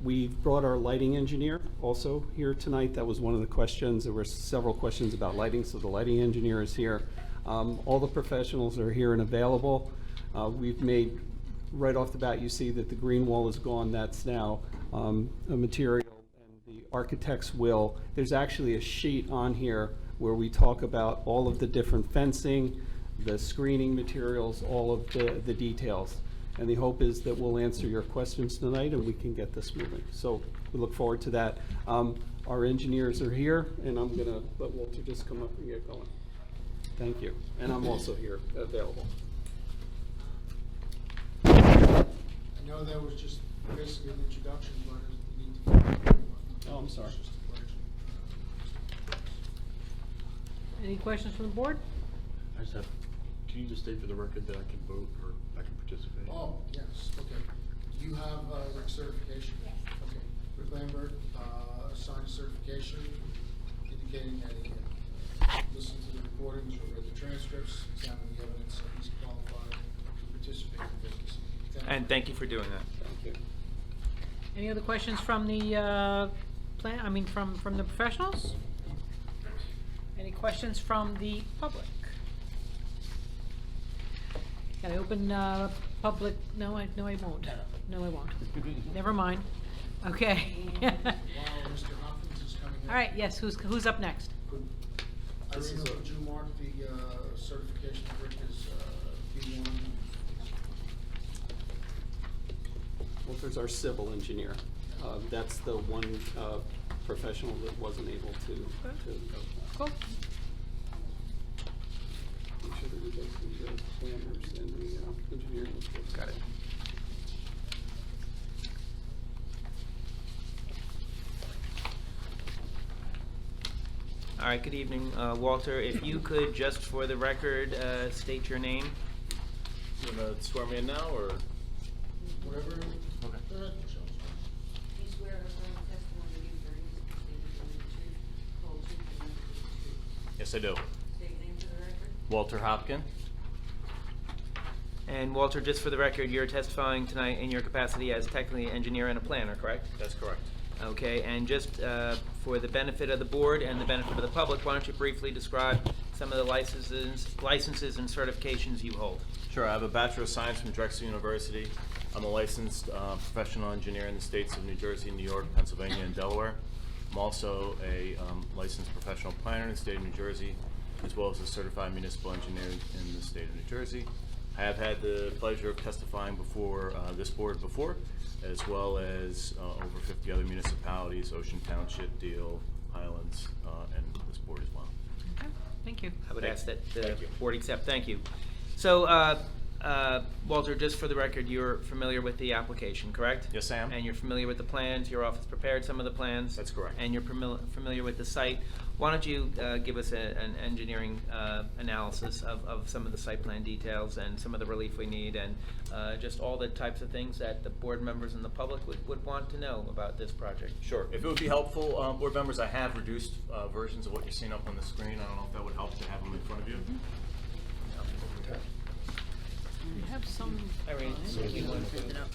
We brought our lighting engineer also here tonight. That was one of the questions. There were several questions about lighting, so the lighting engineer is here. All the professionals are here and available. We've made, right off the bat, you see that the green wall is gone. That's now a material, and the architects will. There's actually a sheet on here where we talk about all of the different fencing, the screening materials, all of the details. And the hope is that we'll answer your questions tonight and we can get this moving. So we look forward to that. Our engineers are here, and I'm going to let Walter just come up and get going. Thank you. And I'm also here, available. I know that was just basically an introduction, but we need to. Oh, I'm sorry. It's just a pledge. Any questions from the board? I just have, can you just state for the record that I can vote or I can participate? Oh, yes, okay. Do you have Rick certification? Yes. Okay. Rick Lambert signed certification indicating that he had listened to the recordings or read the transcripts, examined the evidence, and he's qualified to participate in business. And thank you for doing that. Thank you. Any other questions from the from the professionals? Any questions from the public? Can I open public? No, I won't. No, I won't. Never mind. Okay. While Mr. Hopkins is coming in. All right. Yes. Who's up next? Irina, would you mark the certification of Rick as B1? Well, Walter's our civil engineer. That's the one professional that wasn't able to. Cool. Make sure that we get the planners and the engineering reports. Got it. All right, good evening, Walter. If you could, just for the record, state your name. You wanna swear me in now, or? Whatever. Okay. Go ahead, Michelle. You swear or affirm the testimony you give during this proceeding will be the truth, whole truth, and nothing but the truth. Yes, I do. State your name for the record. Walter Hopkin. And Walter, just for the record, you're testifying tonight in your capacity as technically an engineer and a planner, correct? That's correct. Okay, and just for the benefit of the board and the benefit of the public, why don't you briefly describe some of the licenses and certifications you hold? Sure, I have a Bachelor of Science from Drexel University. I'm a licensed professional engineer in the states of New Jersey, New York, Pennsylvania, and Delaware. I'm also a licensed professional planner in the state of New Jersey, as well as a certified municipal engineer in the state of New Jersey. I have had the pleasure of testifying before this board before, as well as over 50 other municipalities, Ocean Township, Deal, Highlands, and this board as well. Okay, thank you. I would ask that the Thank you. board accept. Thank you. So, Walter, just for the record, you're familiar with the application, correct? Yes, I am. And you're familiar with the plans. Your office prepared some of the plans. That's correct. And you're familiar with the site. Why don't you give us an engineering analysis of some of the site plan details and some of the relief we need, and just all the types of things that the board members and the public would want to know about this project. Sure. If it would be helpful, board members, I have reduced versions of what you're seeing up on the screen. I don't know if that would help to have them in front of you. We have some. Irene, you want to print it out?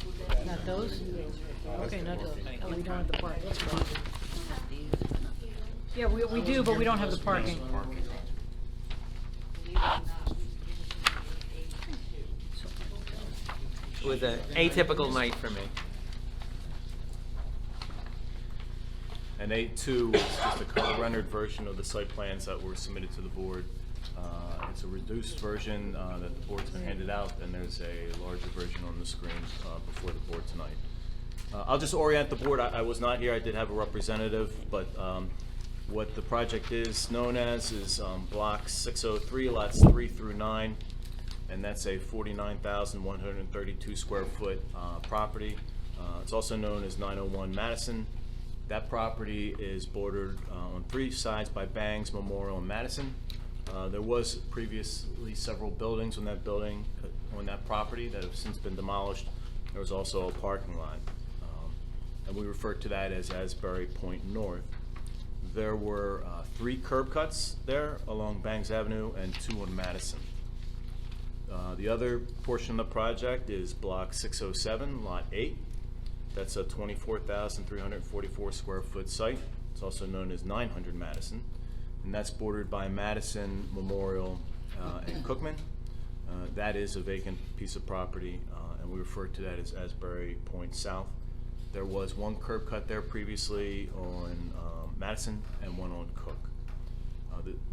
Not those? Okay, not those. Oh, we don't have the parking. Yeah, we do, but we don't have the parking. Believe it or not, we give it to It was an atypical night for me. And A2 is just a color rendered version of the site plans that were submitted to the board. It's a reduced version that the board's been handed out, and there's a larger version on the screen before the board tonight. I'll just orient the board. I was not here. I did have a representative, but what the project is known as is Block 603, lots 3 through 9, and that's a 49,132 square foot property. It's also known as 901 Madison. That property is bordered on 3 sides by Bangs, Memorial, and Madison. There was previously several buildings on that property that have since been demolished. There was also a parking lot, and we refer to that as Asbury Point North. There were 3 curb cuts there along Bangs Avenue and 2 on Madison. The other portion of the project is Block 607, Lot 8. That's a 24,344 square foot site. It's also known as 900 Madison. And that's bordered by Madison, Memorial, and Cookman. That is a vacant piece of property, and we refer to that as Asbury Point South. There was 1 curb cut there previously on Madison and 1 on Cook.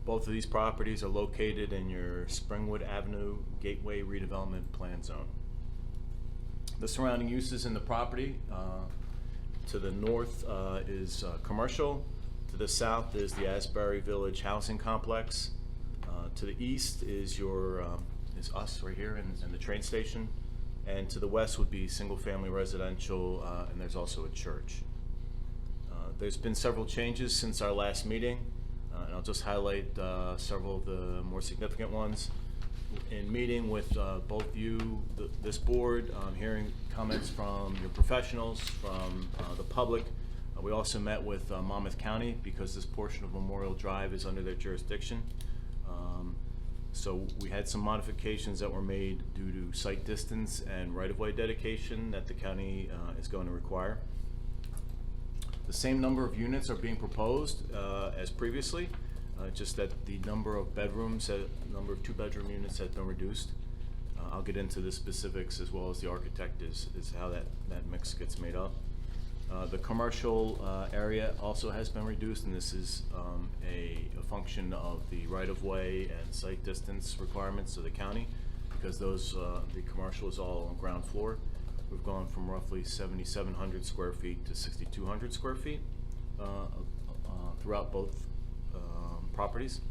Both of these properties are located in your Springwood Avenue Gateway redevelopment plan zone. The surrounding uses in the property, to the north is commercial. To the south is the Asbury Village Housing Complex. To the east is is us right here and the train station. And to the west would be single-family residential, and there's also a church. There's been several changes since our last meeting, and I'll just highlight several of the more significant ones. In meeting with both you, this board, hearing comments from your professionals, from the public, we also met with Monmouth County because this portion of Memorial Drive is under their jurisdiction. So we had some modifications that were made due to site distance and right-of-way dedication that the county is going to require. The same number of units are being proposed as previously, just that the number of bedrooms, number of 2-bedroom units has been reduced. I'll get into the specifics as well as the architect is how that mix gets made up. The commercial area also has been reduced, and this is a function of the right-of-way and site distance requirements of the county, because the commercial is all on ground floor. We've gone from roughly 7,700 square feet to 6,200 square feet throughout both properties.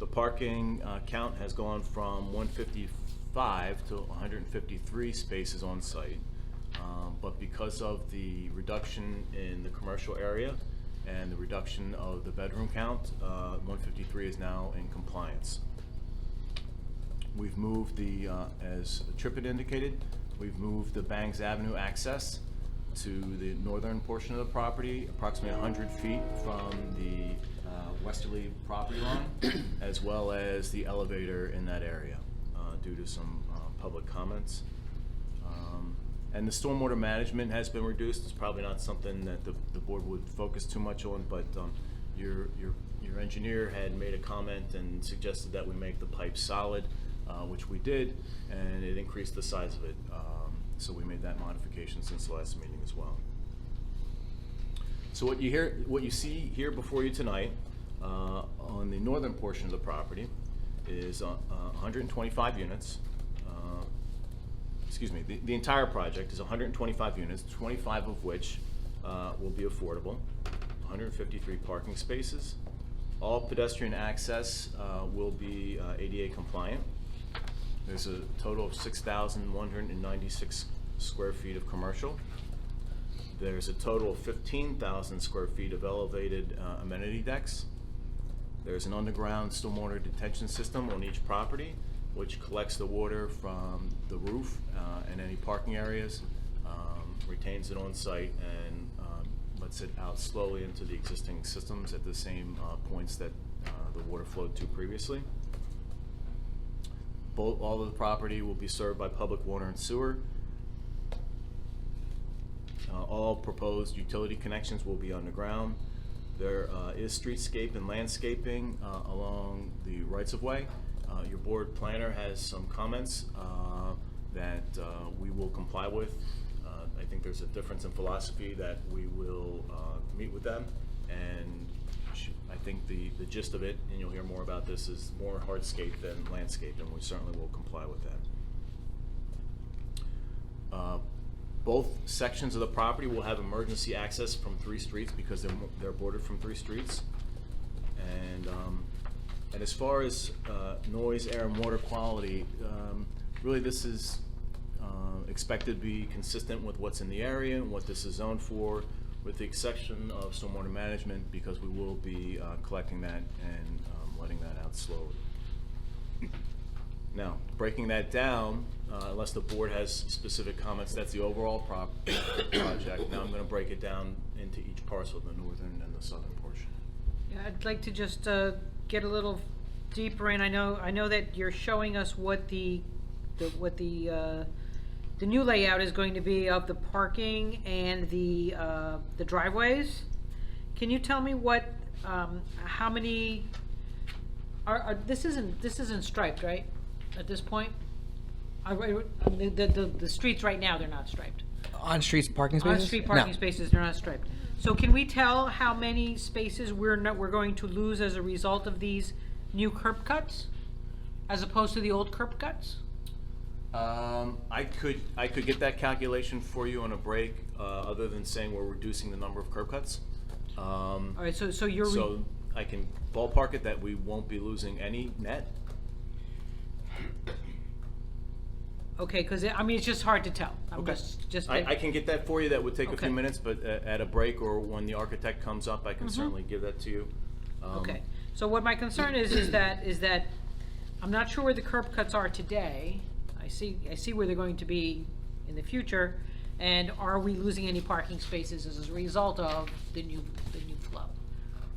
The parking count has gone from 155 to 153 spaces on site. But because of the reduction in the commercial area and the reduction of the bedroom count, 153 is now in compliance. We've moved the, as Tripp had indicated, we've moved the Bangs Avenue access to the northern portion of the property, approximately 100 feet from the westerly property line, as well as the elevator in that area, due to some public comments. And the stormwater management has been reduced. It's probably not something that the board would focus too much on, but your engineer had made a comment and suggested that we make the pipe solid, which we did, and it increased the size of it. So we made that modification since the last meeting as well. So what you see here before you tonight, on the northern portion of the property, is 125 units. Excuse me, the entire project is 125 units, 25 of which will be affordable, 153 parking spaces. All pedestrian access will be ADA compliant. There's a total of 6,196 square feet of commercial. There's a total of 15,000 square feet of elevated amenity decks. There's an underground stormwater detention system on each property, which collects the water from the roof and any parking areas, retains it on site, and lets it out slowly into the existing systems at the same points that the water flowed to previously. All of the property will be served by public water and sewer. All proposed utility connections will be underground. There is streetscape and landscaping along the rights-of-way. Your board planner has some comments that we will comply with. I think there's a difference in philosophy that we will meet with them, and I think the gist of it, and you'll hear more about this, is more hardscape than landscape, and we certainly will comply with that. Both sections of the property will have emergency access from 3 streets because they're bordered from 3 streets. And as far as noise, air, and water quality, really this is expected to be consistent with what's in the area and what this is zoned for, with the exception of stormwater management, because we will be collecting that and letting that out slowly. Now, breaking that down, unless the board has specific comments, that's the overall project. Now I'm going to break it down into each parcel, the northern and the southern portion. Yeah, I'd like to just get a little deeper in. I know that you're showing us what the new layout is going to be of the parking and the driveways. Can you tell me what how many are this isn't striped, right? At this point, the streets right now, they're not striped. On-street parking spaces? On-street parking spaces, they're not striped. So can we tell how many spaces we're going to lose as a result of these new curb cuts, as opposed to the old curb cuts? I could get that calculation for you on a break, other than saying we're reducing the number of curb cuts. All right, so you're so I can ballpark it that we won't be losing any net. okay, because I mean it's just hard to tell. Okay. I can get that for you. That would take a Okay. few minutes, but at a break or when the architect comes up, I can certainly give that to you. Okay, so what my concern is that I'm not sure where the curb cuts are today. I see where they're going to be in the future, and are we losing any parking spaces as a result of the new flow?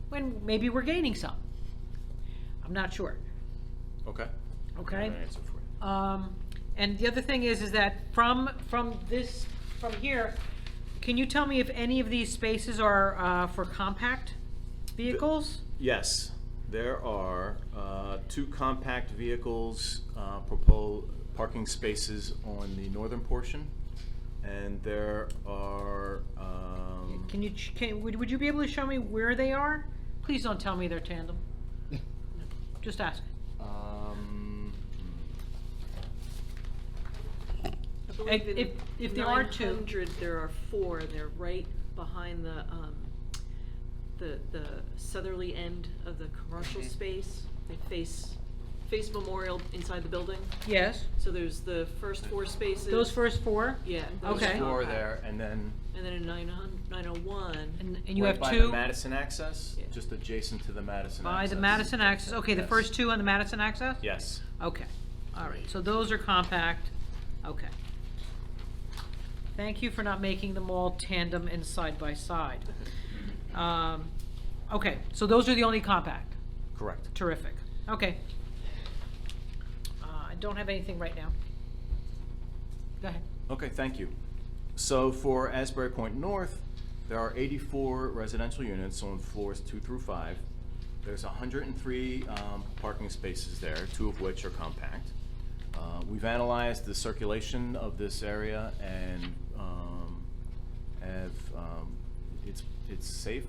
When maybe we're gaining some. I'm not sure. Okay. Okay. I have an answer for you. And the other thing is that from here, can you tell me if any of these spaces are for compact vehicles? Yes, there are 2 compact vehicles parking spaces on the northern portion, and there are. Would you be able to show me where they are? Please don't tell me they're tandem. Just ask. believe in if there are two. 900, there are 4. They're right behind the southerly end of the commercial space. They face Memorial inside the building. Yes, So there's the first 4 spaces. those first 4? Yeah. There's those Okay. are 4 compact. there, and then And then in 901. And you right have by 2? the Madison access, Yeah. just adjacent to the Madison By access. the Madison access, okay, the Yes. first 2 on the Madison access? Yes. Okay, all right, so those are compact, okay. Thank you for not making them all tandem and side by side. Okay, so those are the only compact, Correct. terrific, okay. I don't have anything right now. Go ahead. Okay, thank you. So for Asbury Point North, there are 84 residential units on floors 2 through 5. There's 103 parking spaces there, 2 of which are compact. We've analyzed the circulation of this area and it's safe.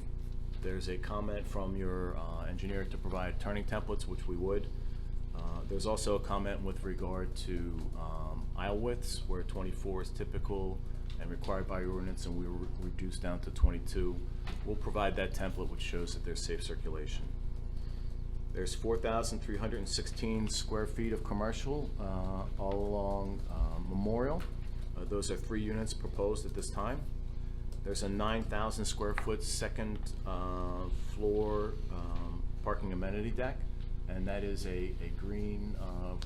There's a comment from your engineer to provide turning templates, which we would. There's also a comment with regard to aisle widths, where 24 is typical and required by your ordinance, and we were reduced down to 22. We'll provide that template which shows that there's safe circulation. There's 4,316 square feet of commercial all along Memorial. Those are 3 units proposed at this time. There's a 9,000 square foot second floor parking amenity deck, and that is a green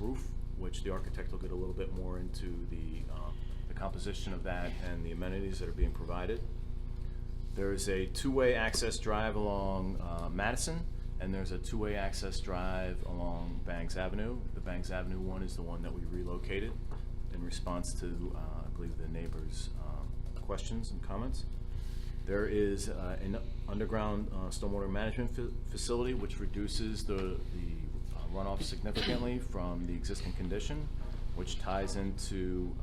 roof, which the architect will get a little bit more into the composition of that and the amenities that are being provided. There's a 2-way access drive along Madison, and there's a 2-way access drive along Bangs Avenue. The Bangs Avenue one is the one that we relocated in response to, I believe, the neighbors' questions and comments. There is an underground stormwater management facility which reduces the runoff significantly from the existing condition, which ties into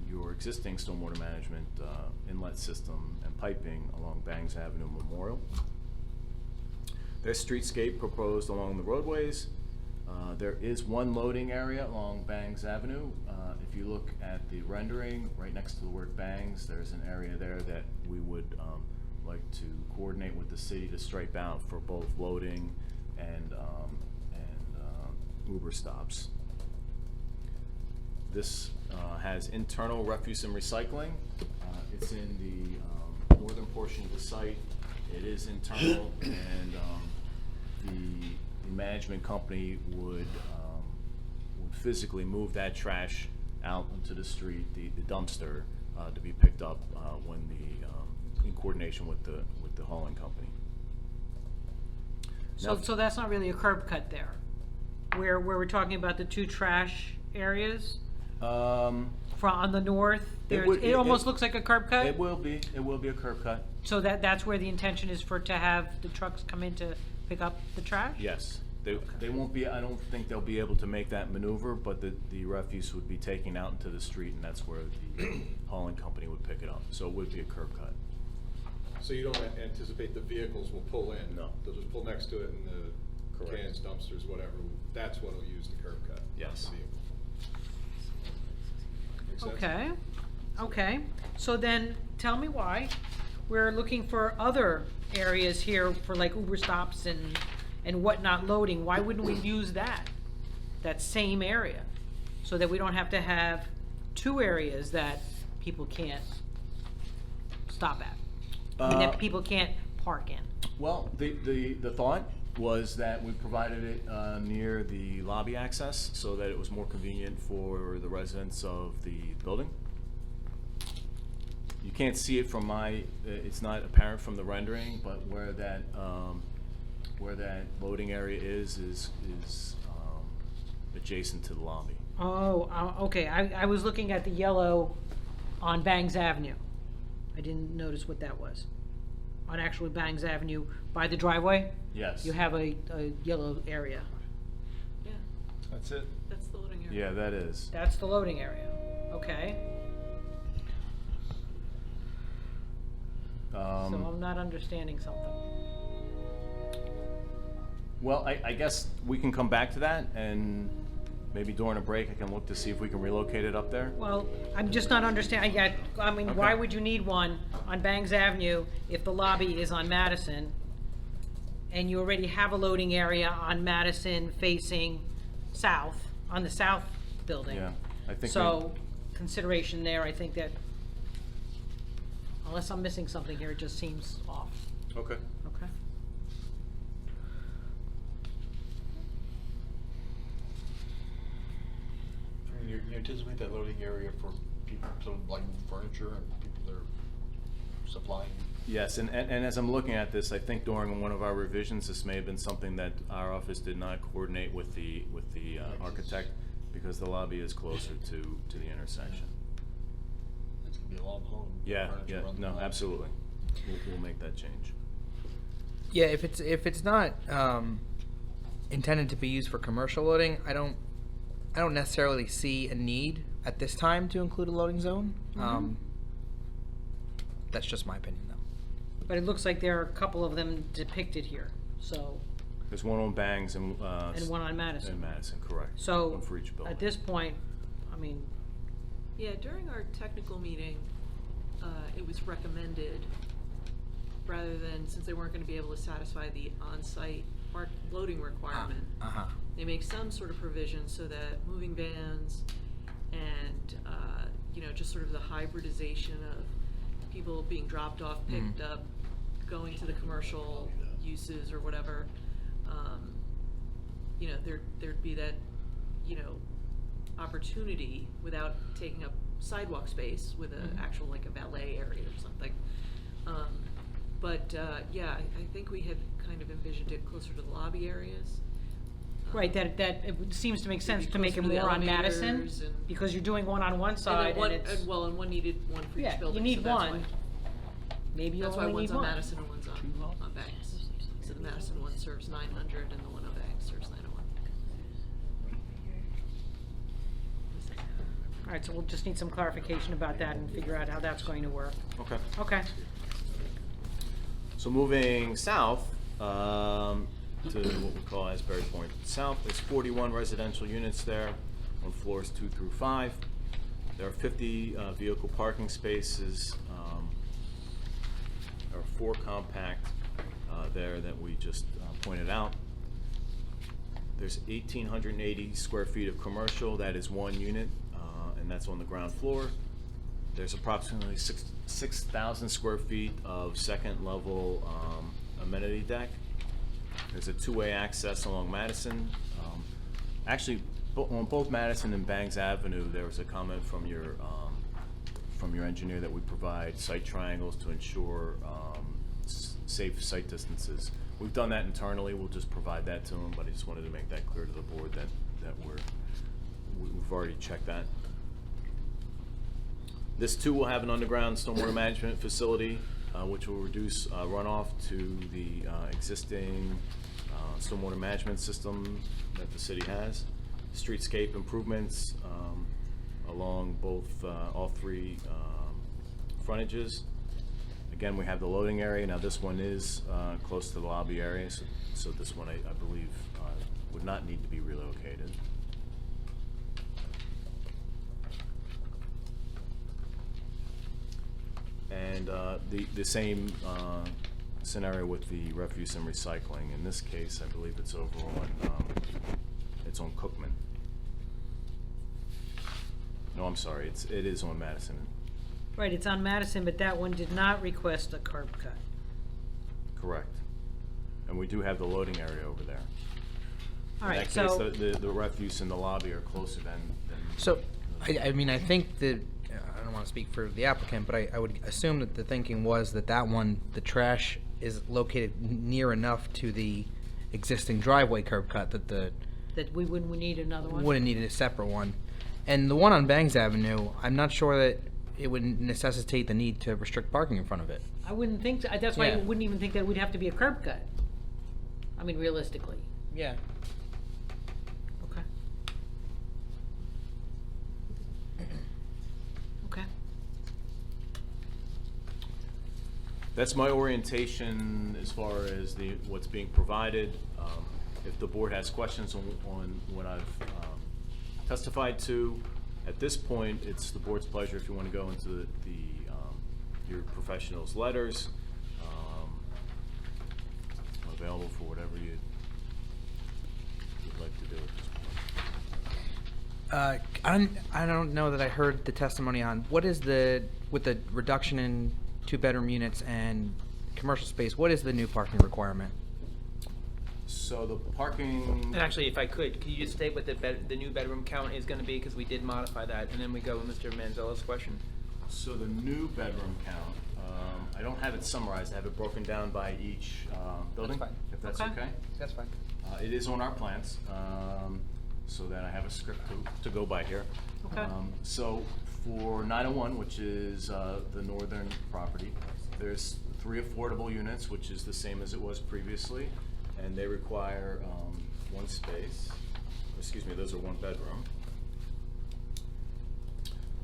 your existing stormwater management inlet system and piping along Bangs Avenue Memorial. There's streetscape proposed along the roadways. There is one loading area along Bangs Avenue. If you look at the rendering, right next to the word Bangs, there's an area there that we would like to coordinate with the city to stripe out for both loading and Uber stops. This has internal refuse and recycling. It's in the northern portion of the site. It is internal, and the management company would physically move that trash out into the street, the dumpster, to be picked up when in coordination with the hauling company. So, Now- so that's not really a curb cut there, where we're talking about the 2 trash areas? On the north, it almost looks like a curb cut? It will be a curb cut. So that's where the intention is to have the trucks come in to pick up the trash? Yes, they won't be, I don't think they'll be able to make that maneuver, but the refuse would be taken out into the street, and that's where the hauling company would pick it up. So it would be a curb cut. So you don't anticipate the vehicles will pull in? No. They'll just pull next to it and the Correct. cans, dumpsters, whatever, that's what'll use the curb cut? not Yes. the vehicle. Make sense? Okay, okay. So then, tell me why we're looking for other areas here for like Uber stops and whatnot loading. Why wouldn't we use that same area? So that we don't have to have 2 areas that people can't stop at. I mean, that people can't park in. Well, the thought was that we provided it near the lobby access so that it was more convenient for the residents of the building. You can't see it from it's not apparent from the rendering, but where that loading area is adjacent to the lobby. Oh, okay. I was looking at the yellow on Bangs Avenue. I didn't notice what that was. On actually Bangs Avenue by the driveway? Yes. You have a yellow area. Yeah, That's it? that's the loading area. Yeah, that is. That's the loading area. Okay. So I'm not understanding something. Well, I guess we can come back to that, and maybe during a break, I can look to see if we can relocate it up there. Well, I'm just not understanding, I mean, why Okay. would you need one on Bangs Avenue if the lobby is on Madison? And you already have a loading area on Madison facing south, on the south building. Yeah, I think So, consideration there, I think that, unless I'm missing something here, it just seems off. Okay. Okay. You anticipate that loading area for people to like move furniture and people that are supplying? Yes, and as I'm looking at this, I think during one of our revisions, this may have been something that our office did not coordinate with the architect, because the lobby is closer to the intersection. It's gonna be a long haul. Yeah, furniture yeah, around the no, block. absolutely. We'll make that change. Yeah, if it's not intended to be used for commercial loading, I don't necessarily see a need at this time to include a loading zone. That's just my opinion, though. But it looks like there are a couple of them depicted here, so, There's one on Bangs and one on Madison. And Madison, correct. So, One for each building. at this point, I mean, Yeah, during our technical meeting, it was recommended, rather than, since they weren't gonna be able to satisfy the on-site loading requirement, they make some sort of provision so that moving vans and, just sort of the hybridization of people being dropped off, picked up, going to the commercial uses or whatever, there'd be that, opportunity without taking up sidewalk space with an actual, like a valet area or something. I think we had kind of envisioned it closer to the lobby areas. right, that it seems to make sense maybe to make it closer to the more on Madison, elevators and- because you're doing one on one And side, then one, and it's, and one needed one for each yeah, building. you so need that's one. why- Maybe you That's why only one's need on one. Madison and one's on Banks. So the Madison one serves 900 and the one on Banks serves 901. All right, so we'll just need some clarification about that and figure out how that's going to work. Okay. Okay. So moving south to what we call Asbury Point South, there's 41 residential units there on floors 2 through 5. There are 50 vehicle parking spaces. There are 4 compact there that we just pointed out. There's 1,880 square feet of commercial. That is one unit, and that's on the ground floor. There's approximately 6,000 square feet of second level amenity deck. There's a 2-way access along Madison. Actually, on both Madison and Bangs Avenue, there was a comment from your engineer that we provide site triangles to ensure safe site distances. We've done that internally. We'll just provide that to them, but I just wanted to make that clear to the board that we've already checked that. This too will have an underground stormwater management facility, which will reduce runoff to the existing stormwater management system that the city has. Streetscape improvements along both all 3 frontages. Again, we have the loading area. Now this one is close to the lobby area, so this one I believe would not need to be relocated. And the same scenario with the refuse and recycling. In this case, I believe it's over on, it's on Cookman. No, I'm sorry, it is on Madison. Right, it's on Madison, but that one did not request a curb cut. Correct. And we do have the loading area over there. All right, In that so, case, the refuse and the lobby are closer than. So, I mean, I think that, I don't want to speak for the applicant, but I would assume that the thinking was that one, the trash is located near enough to the existing driveway curb cut that we wouldn't need another one? wouldn't need a separate one. And the one on Bangs Avenue, I'm not sure that it would necessitate the need to restrict parking in front of it. I wouldn't think, that's why I Yeah. wouldn't even think that would have to be a curb cut. I mean, realistically. Yeah. Okay. Okay. That's my orientation as far as what's being provided. If the board has questions on what I've testified to. At this point, it's the board's pleasure if you want to go into your professional's letters. I'm available for whatever you'd like to do at this point. I don't know that I heard the testimony on, what is with the reduction in 2-bedroom units and commercial space, what is the new parking requirement? So the parking. And actually, if I could you just state what the new bedroom count is gonna be, because we did modify that, and then we go with Mr. Manzella's question. So the new bedroom count, I don't have it summarized. I have it broken down by each building. That's fine. If that's Okay. okay. That's fine. It is on our plans, so that I have a script to go by here. Okay. So for 901, which is the northern property, there's 3 affordable units, which is the same as it was previously, and they require 1 space. Excuse me, those are 1 bedroom.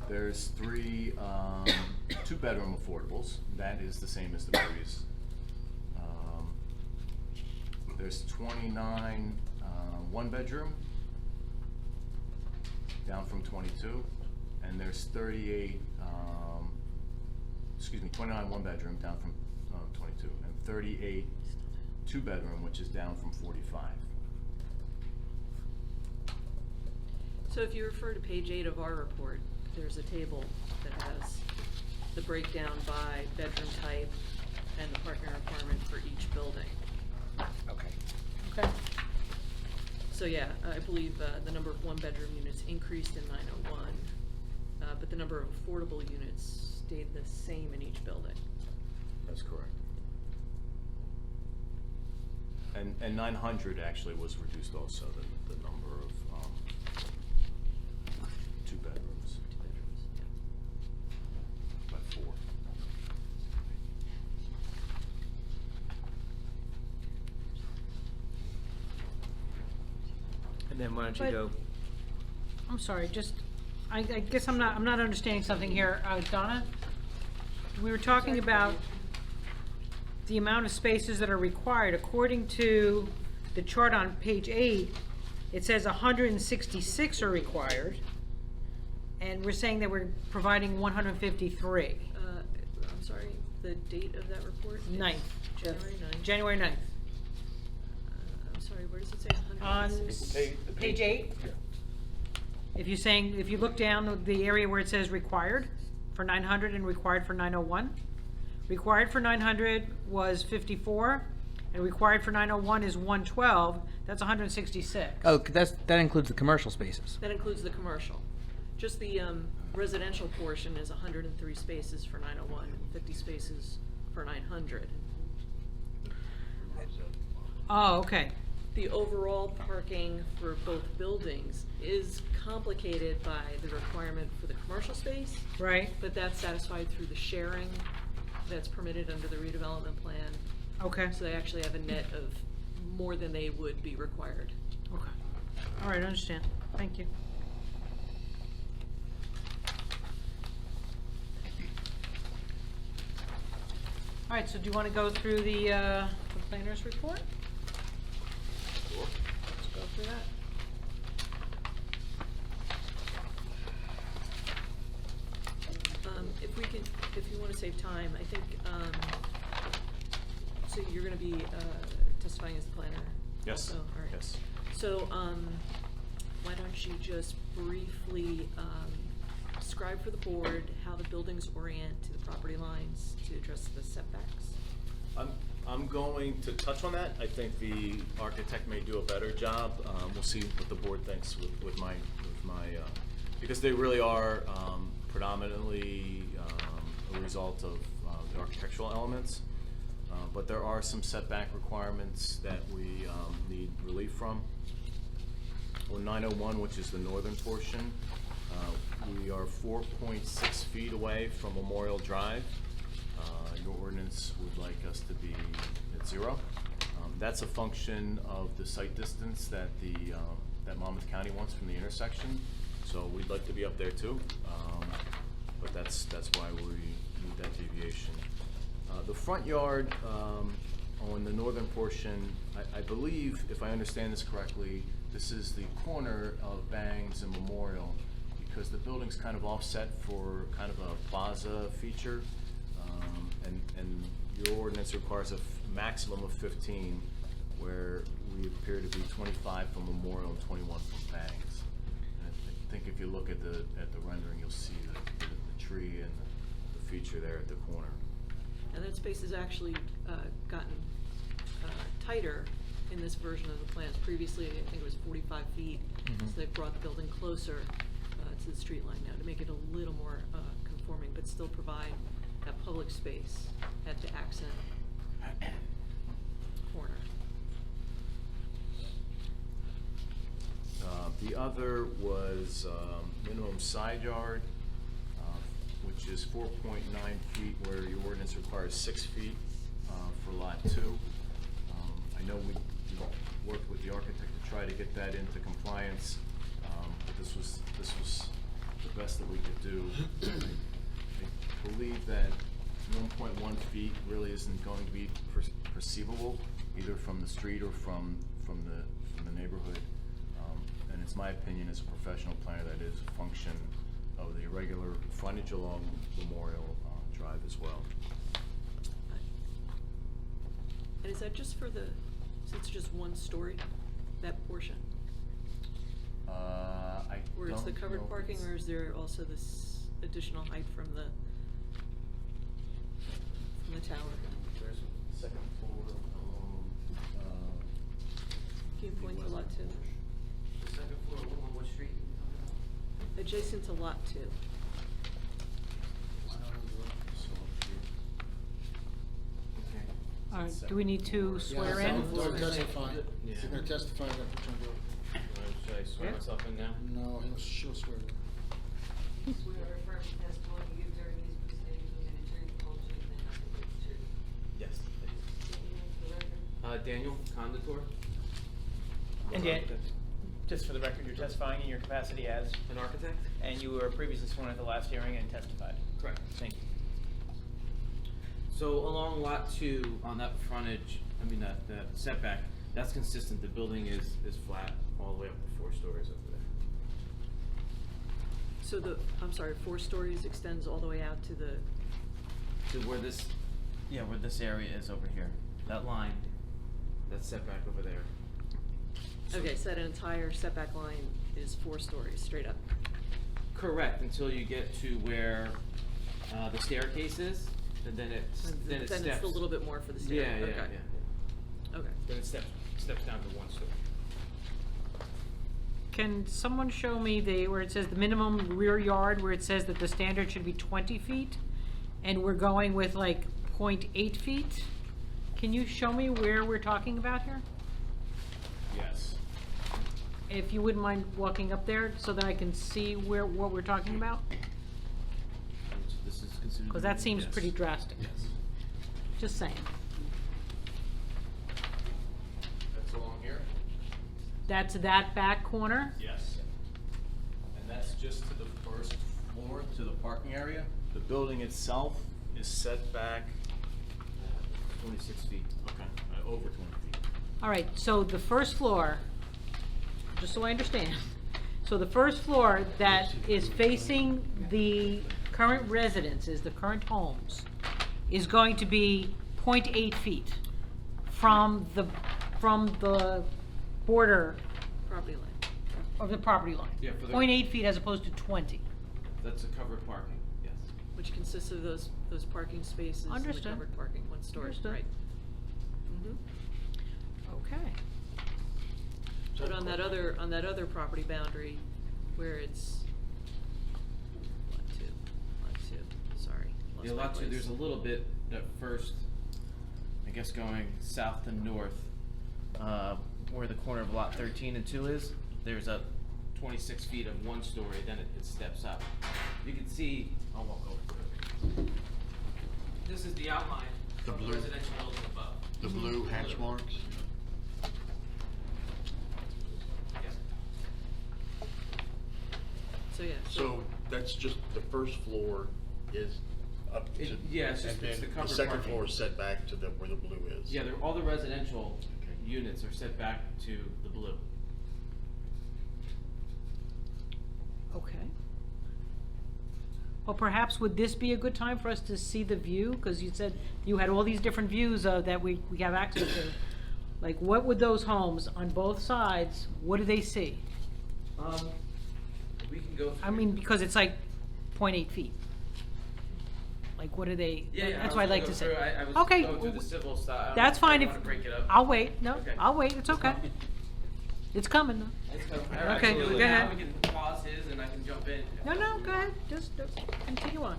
There's 3 2-bedroom affordables. That is the same as the previous. There's 29 1-bedroom, down from 22, and there's 38. 29 1-bedroom, down from 22, and 38 2-bedroom, which is down from 45. So if you refer to page 8 of our report, there's a table that has the breakdown by bedroom type and the parking requirement for each building. Okay. Okay. So yeah, I believe the number of 1-bedroom units increased in 901, but the number of affordable units stayed the same in each building. That's correct. And 900 actually was reduced also, the number of 2 bedrooms. 2 bedrooms, yeah. By 4. And then why don't you But- go? I'm sorry, I guess I'm not understanding something here. Donna, we were talking about the amount of spaces that are required. According to the chart on page 8, it says 166 are required, and we're saying that we're providing 153. I'm sorry, the date of that report? is 9th. January 9th. January 9th. I'm sorry, where does it say On 166? page 8, if you look down the area where it says required for 900 and required for 901, required for 900 was 54, and required for 901 is 112, that's 166. Oh, that includes the commercial spaces. That includes the commercial. Just the residential portion is 103 spaces for 901 and 50 spaces for 900. Oh, okay. The overall parking for both buildings is complicated by the requirement for the commercial space. Right. But that's satisfied through the sharing that's permitted under the redevelopment plan. Okay. So they actually have a net of more than they would be required. Okay. All right, I understand. Thank you. All right, so do you want to go through the planner's report? Sure. Let's go through that. If you want to save time, I think, so you're going to be testifying as the planner? Yes. Also? All right. Yes. So, why don't you just briefly describe for the board how the buildings orient to the property lines to address the setbacks? I'm going to touch on that. I think the architect may do a better job. We'll see what the board thinks with my because they really are predominantly a result of the architectural elements. But there are some setback requirements that we need relief from. On 901, which is the northern portion, we are 4.6 feet away from Memorial Drive. Your ordinance would like us to be at 0. That's a function of the site distance that that Monmouth County wants from the intersection. So we'd like to be up there too, but that's why we need that deviation. The front yard on the northern portion, I believe, if I understand this correctly, this is the corner of Bangs and Memorial, because the building's kind of offset for kind of a plaza feature. And your ordinance requires a maximum of 15, where we appear to be 25 from Memorial and 21 from Bangs. And I think if you look at the rendering, you'll see the tree and the feature there at the corner. And that space has actually gotten tighter in this version of the plans. Previously, I think it was 45 feet, so they've brought the building closer to the street line now to make it a little more conforming, but still provide that public space at the accent corner. The other was minimum side yard, which is 4.9 feet, where your ordinance requires 6 feet for lot 2. I know we worked with the architect to try to get that into compliance, but this was the best that we could do. I believe that 1.1 feet really isn't going to be perceivable, either from the street or from the neighborhood. And it's my opinion as a professional planner that is a function of the irregular frontage along Memorial Drive as well. And is that just for since it's just one story, that portion? I Or is the don't covered know if parking, it's- or is there also this additional height from the tower? There's a second floor. Can you point to lot 2? The second floor, on what street? Adjacent to lot 2. All right, do we need to swear Yeah, in? Don't testify. Yeah. You're gonna testify in that return vote. Should I swear Yeah. myself in now? No, she'll swear. Swear or affirm the testimony you give during these proceedings will be the truth, the whole truth, and nothing but the truth. Yes. State your name for the record. Daniel Conditor. And Dan, just for the record, you're testifying in your capacity as, An architect? and you were previously sworn at the last hearing and testified. Correct. Thank you. So along lot 2, on that frontage, that setback, that's consistent, the building is flat all the way up to 4 stories over there. So I'm sorry, 4 stories extends all the way out to the, To where this area is over here, that line, that setback over there. okay, so that entire setback line is 4 stories, straight up. Correct, until you get to where the staircase is, and then it steps. Then it's a little bit more for the stair. Yeah, Okay. yeah. Okay. Then it steps down to 1 story. Can someone show me where it says the minimum rear yard, where it says that the standard should be 20 feet, and we're going with like 0.8 feet? Can you show me where we're talking about here? Yes. If you wouldn't mind walking up there so that I can see what we're talking about? This is considered. Because that seems yes. pretty drastic. Yes. Just saying. That's along here? That's that back corner? Yes. And that's just to the first floor, to the parking area. The building itself is set back 26 feet. okay, over 20 feet. All right, so the first floor, just so I understand, so the first floor that is facing the current residences, the current homes, is going to be 0.8 feet from the border Property line. of the property line. Yeah, for the- 0.8 feet as opposed to 20. That's a covered parking, yes. Which consists of those parking spaces and the Understood. covered parking, 1 story, Understood. right? Mm-hmm. Okay. But on that other property boundary, where it's lot two, sorry. lost Yeah, my lot 2, place. there's a little bit at first, I guess going south to north, where the corner of lot 13 and 2 is, there's a 26 feet of 1 story, then it steps up. You can see, I'll walk over to it. This is the outline The of the blue- residential building above. The blue hatch marks? Yes. So, yeah. So that's just, the first floor is up to. Yeah, it's just- and it's then the covered second parking. floor is set back to where the blue is. Yeah, all the residential units are set back to the blue. Or perhaps would this be a good time for us to see the view? Because you said you had all these different views that we have access to. Like, what would those homes on both sides, what do they see? We can go through. I mean, because it's like 0.8 feet. Like, what are they, Yeah, that's what I'd like to say. I was Okay, going through the civil stuff. that's fine if, I don't wanna break it up. I'll wait, no, Okay. I'll wait, it's okay. It's coming though. Let's go. Okay, Absolutely. go ahead. Now we can pause his and I can jump in. No, no, go ahead, just continue on.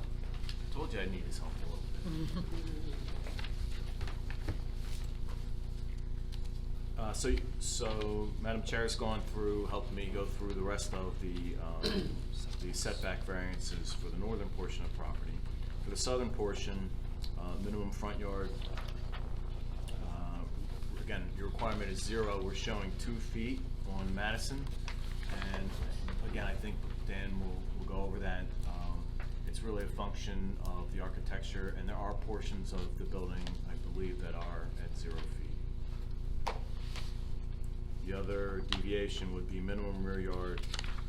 Told you I need his help a little bit. So Madam Chair has gone through, helped me go through the rest of the setback variances for the northern portion of property. For the southern portion, minimum front yard, again, your requirement is 0. We're showing 2 feet on Madison. And again, I think Dan will go over that. It's really a function of the architecture, and there are portions of the building, I believe, that are at 0 feet. The other deviation would be minimum rear yard,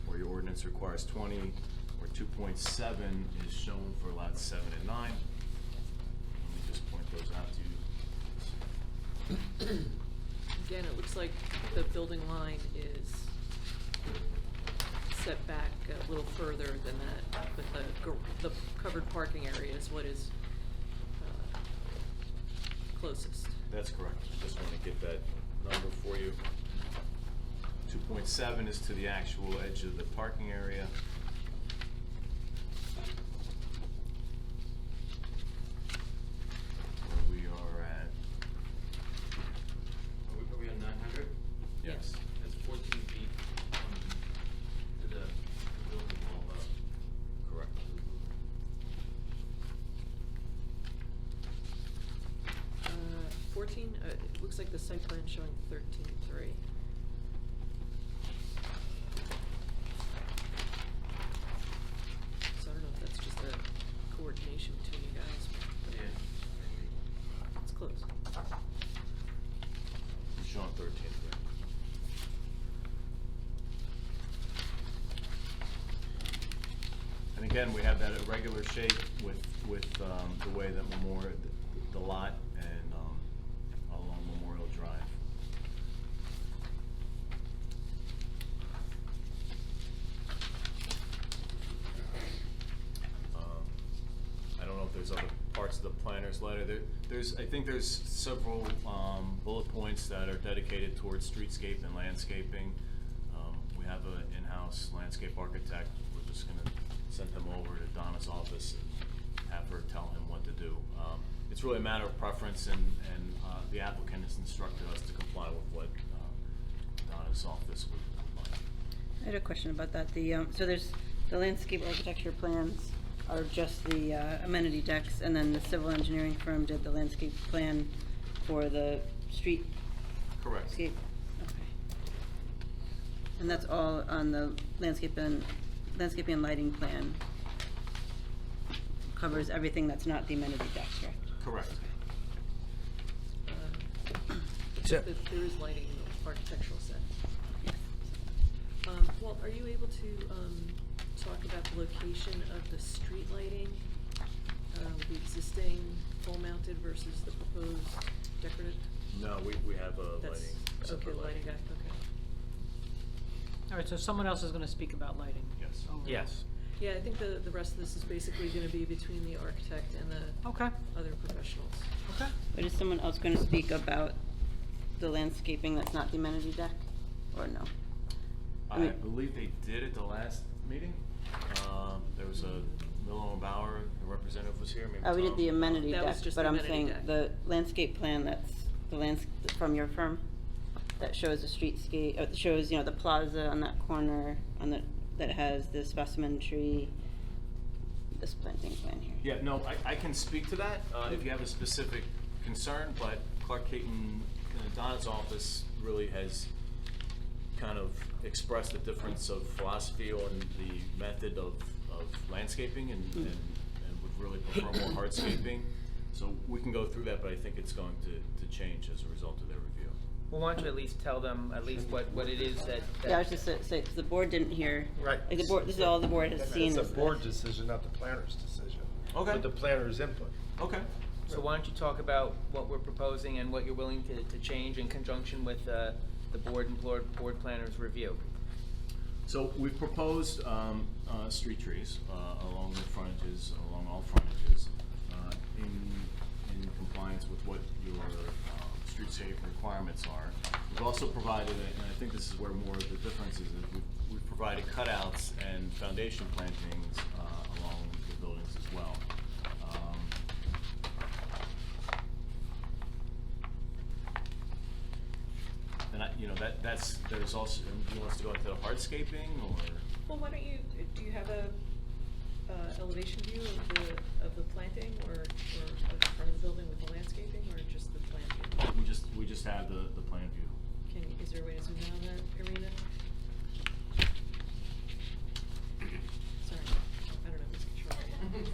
where your ordinance requires 20, or 2.7 is shown for lots 7 and 9. Let me just point those out to you. Again, it looks like the building line is set back a little further than that, but the covered parking area is what is closest. That's correct. I just want to get that number for you. 2.7 is to the actual edge of the parking area. Where we are at. Are we on 900? Yes. That's 14 feet to the building wall up. Correct. 14, it looks like the site plan showing 13.3. So I don't know if that's just a coordination between you guys, but Yeah. it's close. It's showing 13. And again, we have that irregular shape with the way that the lot and along Memorial Drive. I don't know if there's other parts of the planner's letter. I think there's several bullet points that are dedicated towards streetscape and landscaping. We have an in-house landscape architect. We're just gonna send him over to Donna's office and have her tell him what to do. It's really a matter of preference, and the applicant has instructed us to comply with what Donna's office would like. I had a question about that. So there's the landscape architecture plans are just the amenity decks, and then the civil engineering firm did the landscape plan for the street. Correct. Scape. Okay. And that's all on the landscaping and lighting plan. Covers everything that's not the amenity deck, correct? Correct. Except that there is lighting in the architectural set. Walt, are you able to talk about the location of the street lighting, the existing pole-mounted versus the proposed decorative? No, we have a That's, lighting. okay, separate the lighting guy, okay. All right, so someone else is gonna speak about lighting. Yes. Over. Yes. Yeah, I think the rest of this is basically gonna be between the architect and the Okay. other professionals. Okay. But is someone else gonna speak about the landscaping that's not the amenity deck, or no? I believe they did at the last meeting. There was a Miller and Bauer, the representative was here, maybe We did Tom. the amenity That deck, was just but the I'm amenity saying deck. the landscape plan that's from your firm, that shows the streetscape, shows, the plaza on that corner, that has the specimen tree, this planting plan here. Yeah, no, I can speak to that, if you have a specific concern, but Clark Caton, Donna's office really has kind of expressed a difference of philosophy on the method of landscaping and would really prefer more hardscaping. So we can go through that, but I think it's going to change as a result of their review. Well, why don't you at least tell them at least what it is that. Yeah, I was just saying, because the board didn't hear. Right. Like the board, this is all the board has seen. It's a is board this. decision, not the planner's decision. Okay. With the planner's input. Okay. So why don't you talk about what we're proposing and what you're willing to change in conjunction with the board and board planner's review? So we've proposed street trees along the frontages, along all frontages, in compliance with what your streetscape requirements are. We've also provided, and I think this is where more of the difference is, we've provided cutouts and foundation plantings along the buildings as well. And there's also, do you want us to go into hardscaping, or? Well, why don't you, do you have a elevation view of the planting or of the front of the building with the landscaping, or just the planting? We just have the plan view. Is there a way to zoom in on that, Irina? Sorry, I don't know who's controlling it.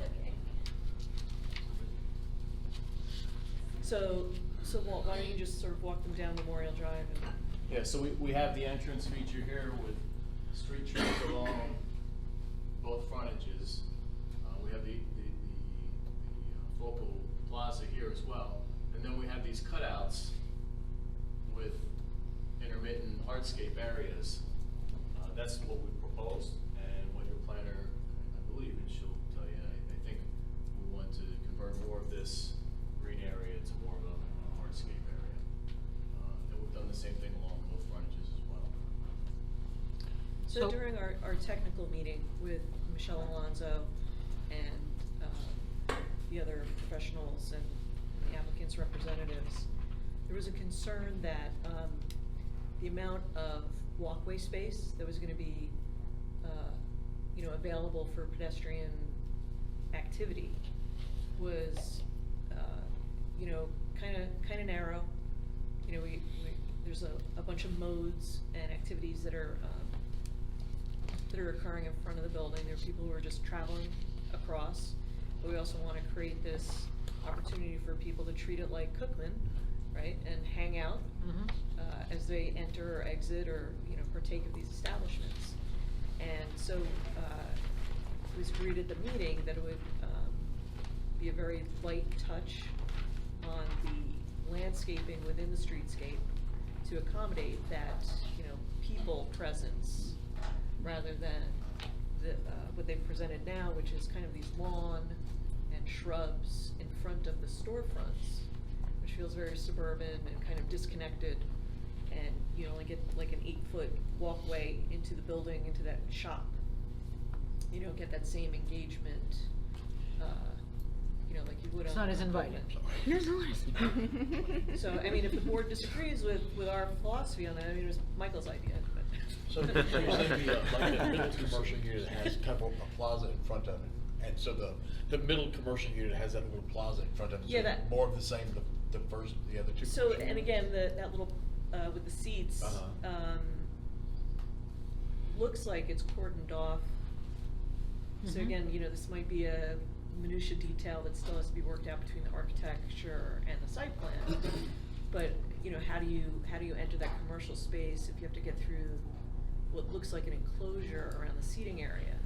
So why don't you just sort of walk them down Memorial Drive and? Yeah, so we have the entrance feature here with street trees along both frontages. We have the focal plaza here as well. And then we have these cutouts with intermittent hardscape areas. That's what we proposed, and what your planner, I believe, and she'll tell you, I think we want to convert more of this green area to more of a hardscape area. And we've done the same thing along both frontages as well. So during our technical meeting with Michelle Alonso and the other professionals and the applicant's representatives, there was a concern that the amount of walkway space that was going to be available for pedestrian activity was kind of narrow. There's a bunch of modes and activities that are occurring in front of the building. There are people who are just traveling across, but we also want to create this opportunity for people to treat it like Cookman, right, and hang out as they enter or exit or partake of these establishments. And so it was agreed at the meeting that it would be a very light touch on the landscaping within the streetscape to accommodate that people presence, rather than what they've presented now, which is kind of these lawn and shrubs in front of the storefronts, which feels very suburban and kind of disconnected, and you only get like an 8-foot walkway into the building, into that shop. You don't get that same engagement, like you would on. It's not as inviting. So, I mean, if the board disagrees with our philosophy on that, I mean, it was Michael's idea, but. So there's going to be like a middle commercial unit that has kind of a plaza in front of it. And so the middle commercial unit has that little plaza in front of it. Yeah, So that- more of the same, the other two. So, commercial and units. again, that little, with the seats, looks like it's cordoned off. So Mhm. again, this might be a minutia detail that still has to be worked out between the architecture and the site plan. But, how do you enter that commercial space if you have to get through what looks like an enclosure around the seating area?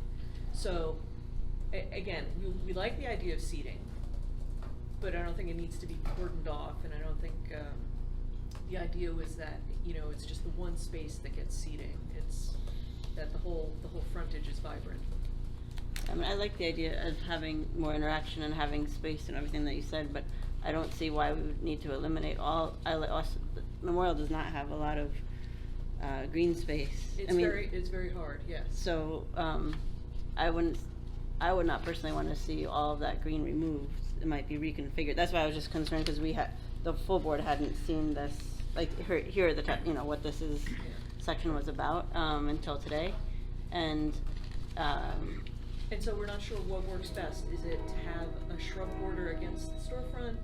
So, again, we like the idea of seating, but I don't think it needs to be cordoned off, and I don't think, the idea was that, it's just the one space that gets seating. It's that the whole frontage is vibrant. I mean, I like the idea of having more interaction and having space and everything that you said, but I don't see why we would need to eliminate all. Memorial does not have a lot of green space. It's I mean, it's very hard, yes. So I would not personally want to see all of that green removed. It might be reconfigured. That's why I was just concerned, because the full board hadn't seen this, like here at the top, what this section was about until today, and. And so we're not sure what works best. Is it to have a shrub border against the storefront?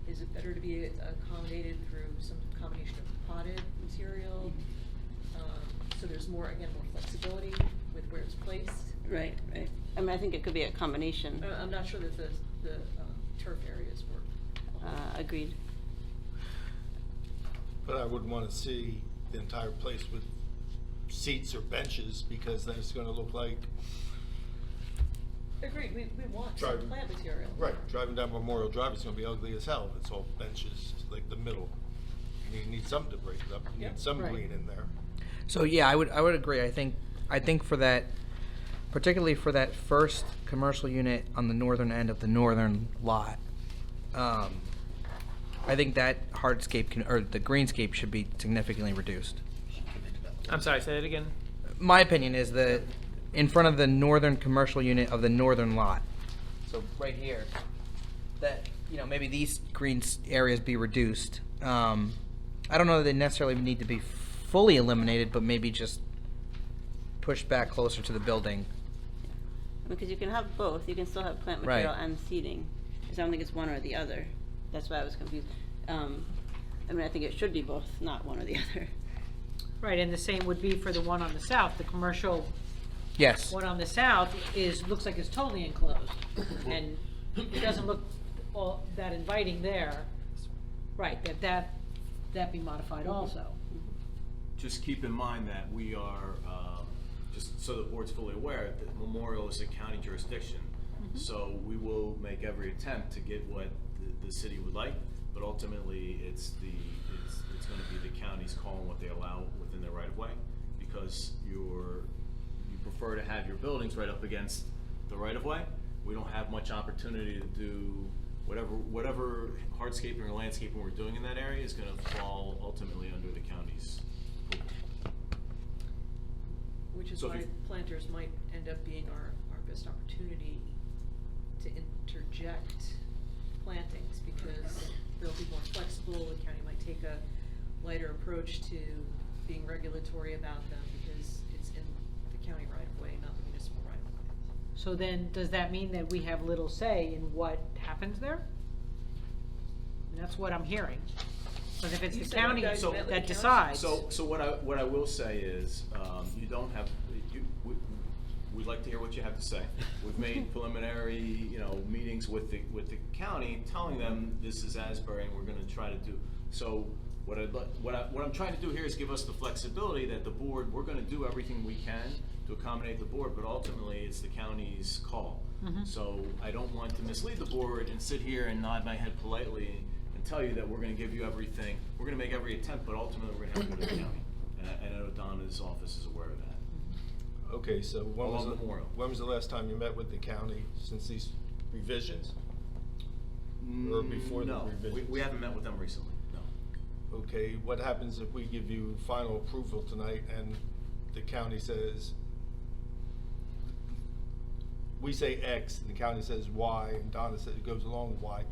Is it better to be accommodated through some combination of potted material? So there's more flexibility with where it's placed. Right. I mean, I think it could be a combination. I'm not sure that the turf areas work. Agreed. But I wouldn't want to see the entire place with seats or benches, because then it's gonna look like, Agreed, we want some Driving- plant material. right, driving down Memorial Drive is gonna be ugly as hell. It's all benches, like the middle. You need something to break it up. You Yep. need some Right. green in there. So yeah, I would agree. I think for that, particularly for that first commercial unit on the northern end of the northern lot, I think that hardscape or the greenscape should be significantly reduced. I'm sorry, say that again? My opinion is that in front of the northern commercial unit of the northern lot, so right here, that, maybe these green areas be reduced. I don't know that they necessarily need to be fully eliminated, but maybe just pushed back closer to the building. Because you can have both, you can still have plant Right. material and seating. Because I don't think it's one or the other. That's why I was confused. I think it should be both, not one or the other. Right, and the same would be for the one on the south, the commercial Yes. one on the south looks like it's totally enclosed, and it doesn't look all that inviting there. Right, that be modified also. Just keep in mind that we are, just so the board's fully aware, that Memorial is a county jurisdiction. So we will make every attempt to get what the city would like, but ultimately it's gonna be the county's call on what they allow within their right of way, because you prefer to have your buildings right up against the right of way. We don't have much opportunity to do whatever hardscaping or landscaping we're doing in that area is gonna fall ultimately under the county's approval. Which is So if why you- planters might end up being our best opportunity to interject plantings, because they'll be more flexible, the county might take a lighter approach to being regulatory about them, because it's in the county right of way, not the municipal right of way. So then, does that mean that we have little say in what happens there? And that's what I'm hearing. But if it's You the said you county guys met with the that county? decides. So what I will say is, you don't have, we'd like to hear what you have to say. We've made preliminary, meetings with the county, telling them this is Asbury and we're gonna try to do. So what I'm trying to do here is give us the flexibility that the board, we're gonna do everything we can to accommodate the board, but ultimately it's the county's call. So I don't want to mislead the board and sit here and nod my head politely and tell you that we're gonna give you everything. We're gonna make every attempt, but ultimately we're gonna have to go to the county. And I know Donna's office is aware of that. Okay, so Along Memorial. when was the last time you met with the county since these revisions? Or before the No, revisions? we haven't met with them recently, no. Okay, what happens if we give you final approval tonight and the county says, we say X and the county says Y and Donna says it goes along with Y?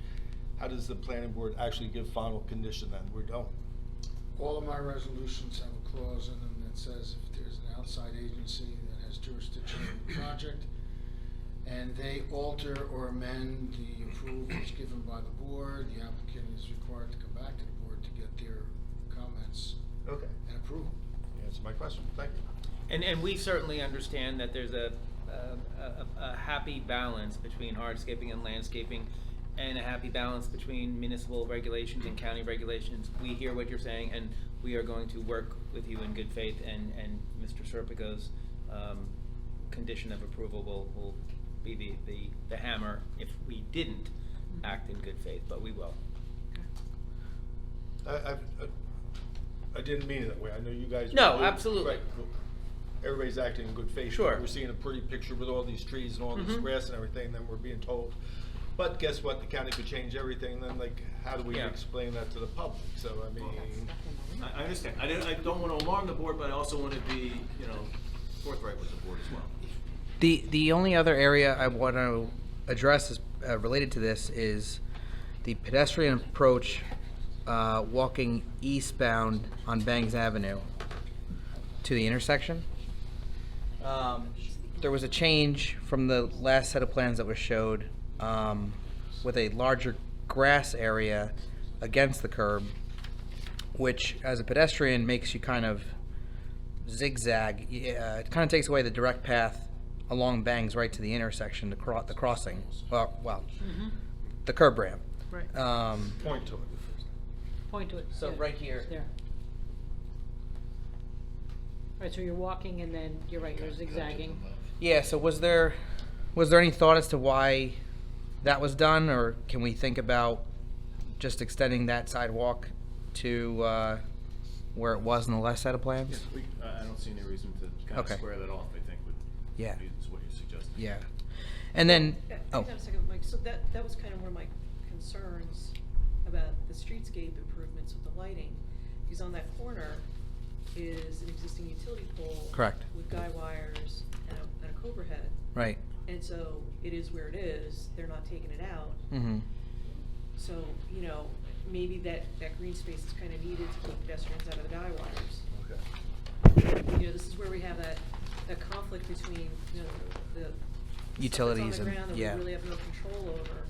How does the planning board actually give final condition then? We don't. All of my resolutions have a clause in them that says if there's an outside agency that has jurisdiction over the project, and they alter or amend the approvals given by the board, the applicant is required to come back to the board to get their comments Okay. and approval. Answer my question, thank you. And we certainly understand that there's a happy balance between hardscaping and landscaping, and a happy balance between municipal regulations and county regulations. We hear what you're saying, and we are going to work with you in good faith, and Mr. Serpico's condition of approval will be the hammer if we didn't act in good faith, but we will. I didn't mean it that way. I know you guys. No, do. absolutely. Right. Everybody's acting in good faith. Sure. We're seeing a pretty picture with all these trees and all this grass and everything, then we're being told. But guess what? The county could change everything, then like, how do we Yeah. explain that to the public? So, I mean, I understand. I don't want to alarm the board, but I also want to be, forthright with the board as well. The only other area I want to address is related to this is the pedestrian approach walking eastbound on Bangs Avenue to the intersection. There was a change from the last set of plans that was showed with a larger grass area against the curb, which as a pedestrian makes you kind of zigzag. It kind of takes away the direct path along Bangs right to the intersection, the crossing, the curb ramp. Right. point to it. Point to it. So Yeah. right here. There. Right, so you're walking and then, you're right, you're zigzagging. Yeah, so was there any thought as to why that was done, or can we think about just extending that sidewalk to where it was in the last set of plans? Yes, I don't see any reason to kind of Okay. square that off, I think, Yeah. is what you're suggesting. Yeah. And then, Hang on a second, Mike, so that was kind of one of my concerns about the streetscape improvements with the lighting, because on that corner is an existing utility pole. Correct. With guy wires and a cobra head. right. And so it is where it is, they're not taking it out. Mm-hmm. So, you know, maybe that green space is kind of needed to keep pedestrians out of the guy wires. Okay. You know, this is where we have that conflict between, you know, the Utilities stuff that's on the and- ground that yeah. we really have no control over.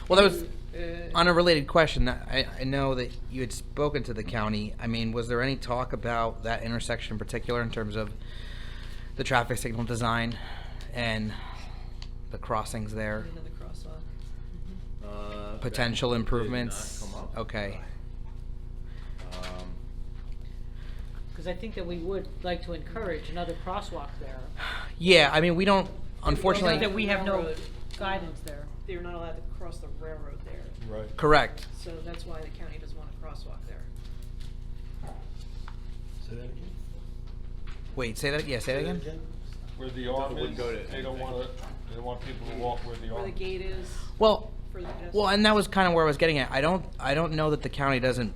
Well, that was Uh, on a related question. I know that you had spoken to the county. I mean, was there any talk about that intersection in particular in terms of the traffic signal design and the crossings there? Another crosswalk. Potential that did not improvements? come up. Okay. Because I think that we would like to encourage another crosswalk there. Yeah, I mean, we don't, unfortunately. That we have no Railroad, guidance there. They're not allowed to cross the railroad there. Right. Correct. So that's why the county doesn't want a crosswalk there. Say that again? Wait, say that again? Where the arm wouldn't is, go to they don't want people to walk where the Where arm. the gate is. Well, For the pedestrians. well, and that was kind of where I was getting at. I don't know that the county doesn't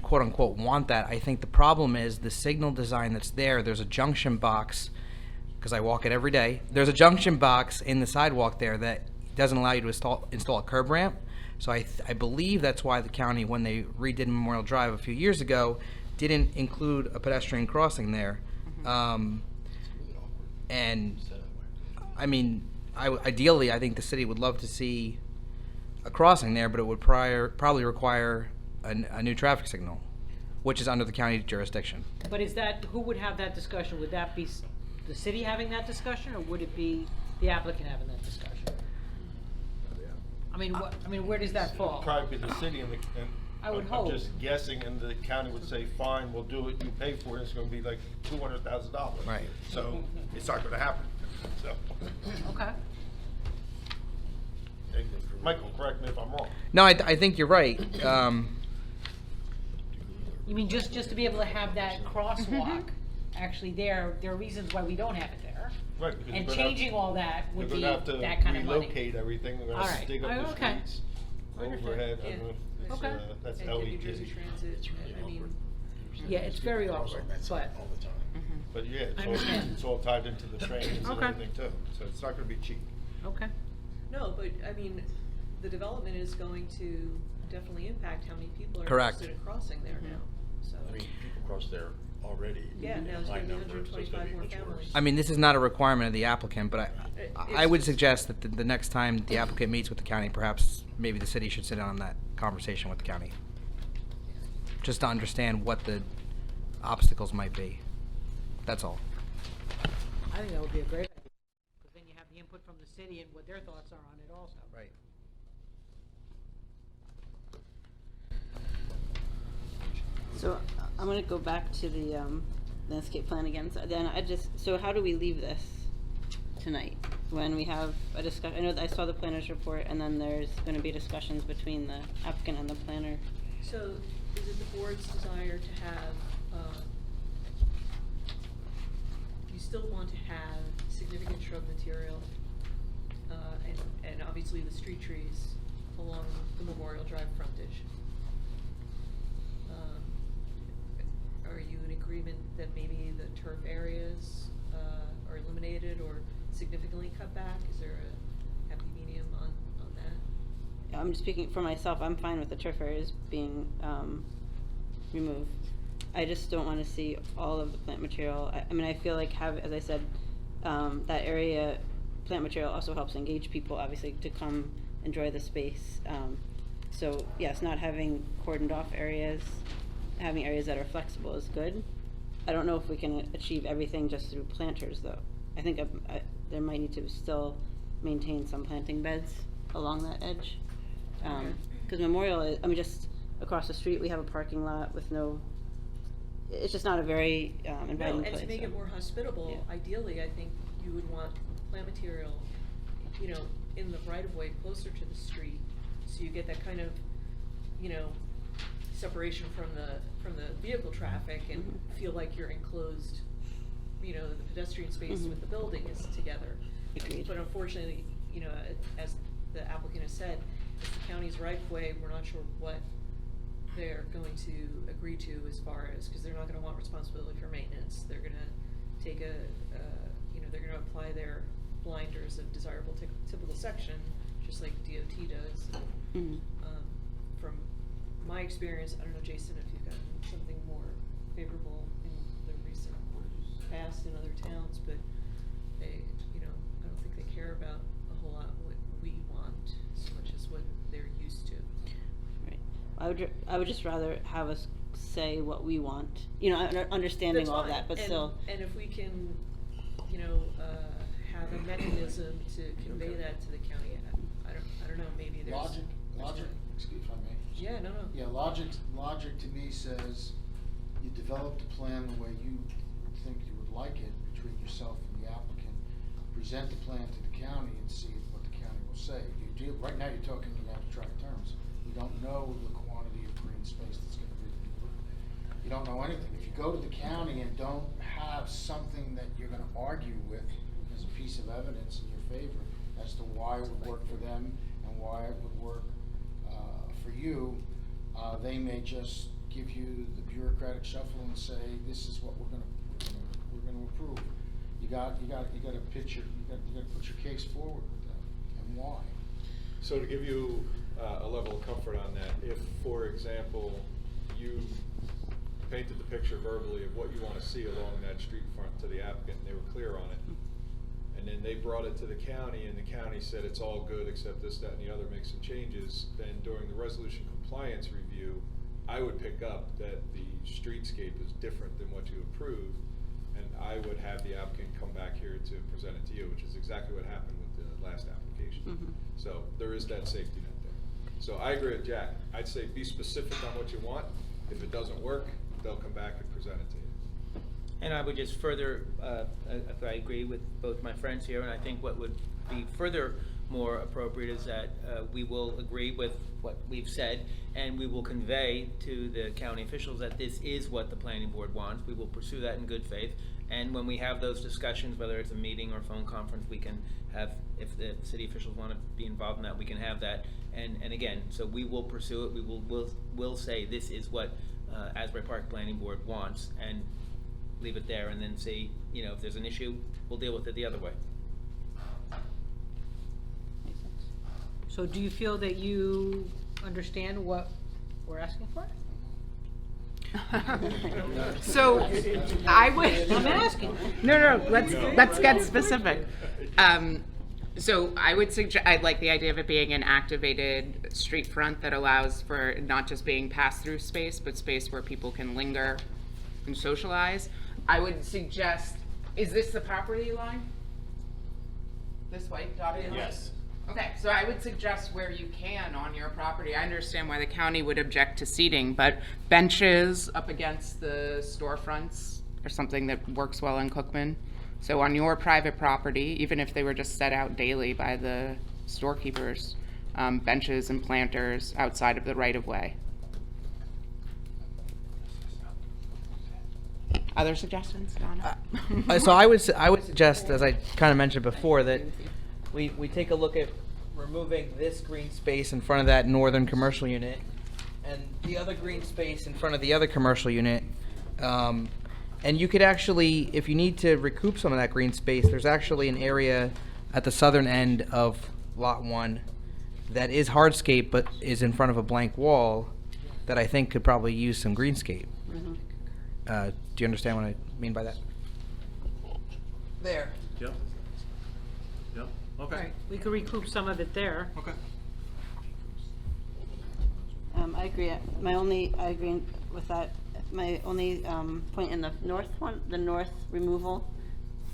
quote unquote want that. I think the problem is the signal design that's there. There's a junction box, because I walk it every day. There's a junction box in the sidewalk there that doesn't allow you to install a curb ramp. So I believe that's why the county, when they redid Memorial Drive a few years ago, didn't include a pedestrian crossing there. And I mean, ideally, I think the city would love to see a crossing there, but it would probably require a new traffic signal, which is under the county jurisdiction. But is that, who would have that discussion? Would that be the city having that discussion, or would it be the applicant having that discussion? I mean, where does that fall? Probably the city and I would I'm hope. just guessing, and the county would say, fine, we'll do it, you pay for it, it's gonna be like $200,000. Right. So, it's not gonna happen, so. Okay. Michael, correct me if I'm wrong. No, I think you're right. You mean just to be able to have that crosswalk actually there, there are reasons why we don't have it there. Right, because And they're gonna have- changing all that would be They're gonna have that kind to of money. relocate everything, they're gonna have Alright. to dig up the Okay. streets, I understand. overhead, I Yeah. don't know, it's, Okay. that's And New LED. Jersey Transit, I mean. Yeah, it's very awkward, but, But yeah, I understand. it's all tied into the trains and Okay. everything too, so it's not gonna be cheap. okay. No, but I mean, the development is going to definitely impact how many people are Correct. interested in crossing there now, so. I mean, people cross there already. Yeah, now there's High gonna be numbers, so it's 125 gonna be more much families. worse. I mean, this is not a requirement of the applicant, but I would It's- suggest that the next time the applicant meets with the county, perhaps maybe the city should sit down on that conversation with the county, just to understand what the obstacles might be. That's all. I think that would be a great idea, because then you have the input from the city and what their thoughts are on it also. Right. So I'm gonna go back to the landscape plan again. So then so how do we leave this tonight? When we have a discussion, I know that I saw the planner's report, and then there's gonna be discussions between the applicant and the planner. So is it the board's desire to have, you still want to have significant shrub material, and obviously the street trees along the Memorial Drive frontage? Are you in agreement that maybe the turf areas, are eliminated or significantly cut back? Is there a happy medium on that? I'm just speaking for myself. I'm fine with the turf areas being removed. I just don't want to see all of the plant material. I mean, I feel like as I said, that area plant material also helps engage people, obviously, to come enjoy the space. So yes, not having cordoned off areas, having areas that are flexible is good. I don't know if we can achieve everything just through planters, though. I think there might need to still maintain some planting beds along that edge. Because Memorial is, I mean, just across the street, we have a parking lot with no it's just not a very No, inviting and place. to make it more hospitable, Yeah. ideally, I think you would want plant material, you know, in the right of way closer to the street, so you get that kind of, you know, separation from the vehicle traffic and feel like you're enclosed, you know, the pedestrian space with the building is together. Agreed. But unfortunately, you know, as the applicant has said, it's the county's right of way, we're not sure what they're going to agree to as far as, because they're not gonna want responsibility for maintenance, they're gonna take you know, they're gonna apply their blinders of desirable typical section, just like DOT does. From my experience, I don't know, Jason, if you've gotten something more favorable in the recent past in other towns, but they, you know, I don't think they care about a whole lot what we want so much as what they're used to. Right. I would just rather have us say what we want, you know, understanding That's all of fine. that, but And- still. And if we can, you know, have a mechanism to convey that to the county, I don't know, maybe there's. Logic, excuse me if I may. Yeah, no. Yeah, logic to me says you develop the plan the way you think you would like it between yourself and the applicant. Present the plan to the county and see what the county will say. Right now, you're talking in abstract terms. You don't know the quantity of green space that's gonna be. You don't know anything. If you go to the county and don't have something that you're gonna argue with as a piece of evidence in your favor as to why it would work for them and why it would work for you, they may just give you the bureaucratic shuffle and say, this is what we're gonna approve. You gotta put your case forward with them, and why. So to give you a level of comfort on that, if, for example, you painted the picture verbally of what you want to see along that street front to the applicant, and they were clear on it, and then they brought it to the county, and the county said it's all good except this, that, and the other, make some changes, then during the resolution compliance review, I would pick up that the streetscape is different than what you approved, and I would have the applicant come back here to present it to you, which is exactly what happened with the last application. So there is that safety net there. So I agree with Jack. I'd say be specific on what you want. If it doesn't work, they'll come back and present it to you. And I would just further, I agree with both my friends here, and I think what would be further more appropriate is that we will agree with what we've said, and we will convey to the county officials that this is what the planning board wants. We will pursue that in good faith, and when we have those discussions, whether it's a meeting or phone conference, we can have, if the city officials want to be involved in that, we can have that. And again, so we will pursue it. We'll say this is what Asbury Park Planning Board wants, and leave it there, and then see, you know, if there's an issue, we'll deal with it the other way. So do you feel that you understand what we're asking for? So I would. I'm asking. No, let's get specific. So I would suggest, I like the idea of it being an activated street front that allows for not just being pass-through space, but space where people can linger and socialize. I would suggest, is this the property line? This white dotted line? Yes. Okay, so I would suggest where you can on your property, I understand why the county would object to seating, but benches up against the storefronts are something that works well in Cookman. So on your private property, even if they were just set out daily by the storekeepers, benches and planters outside of the right-of-way. Other suggestions, Donna? So I would suggest, as I kind of mentioned before, that we take a look at removing this green space in front of that northern commercial unit and the other green space in front of the other commercial unit. And you could actually, if you need to recoup some of that green space, there's actually an area at the southern end of Lot 1 that is hardscape but is in front of a blank wall that I think could probably use some greenscape. Do you understand what I mean by that? There. Yep. Okay. Right, we could recoup some of it there. Okay. I agree. I agree with that. My only point in the north one, the north removal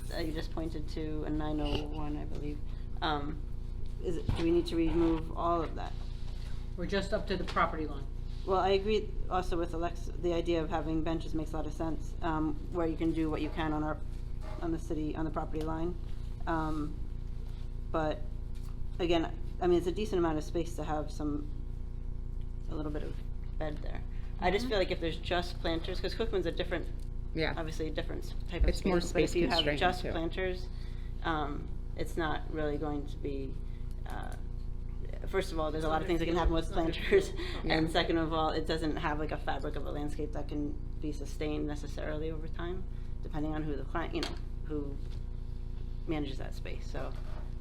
that you just pointed to in 901, I believe, do we need to remove all of that? We're just up to the property line. Well, I agree also with Alexa, the idea of having benches makes a lot of sense, where you can do what you can on the property line. But again, I mean, it's a decent amount of space to have a little bit of bed there. I just feel like if there's just planters, because Cookman's a different, obviously a different type of It's more space, but if space you have constrained, just too. planters, it's not really going to be, first of all, there's a lot of things that can happen with planters, and second of all, it doesn't have like a fabric of a landscape that can be sustained necessarily over time, depending on who the client, who manages that space. So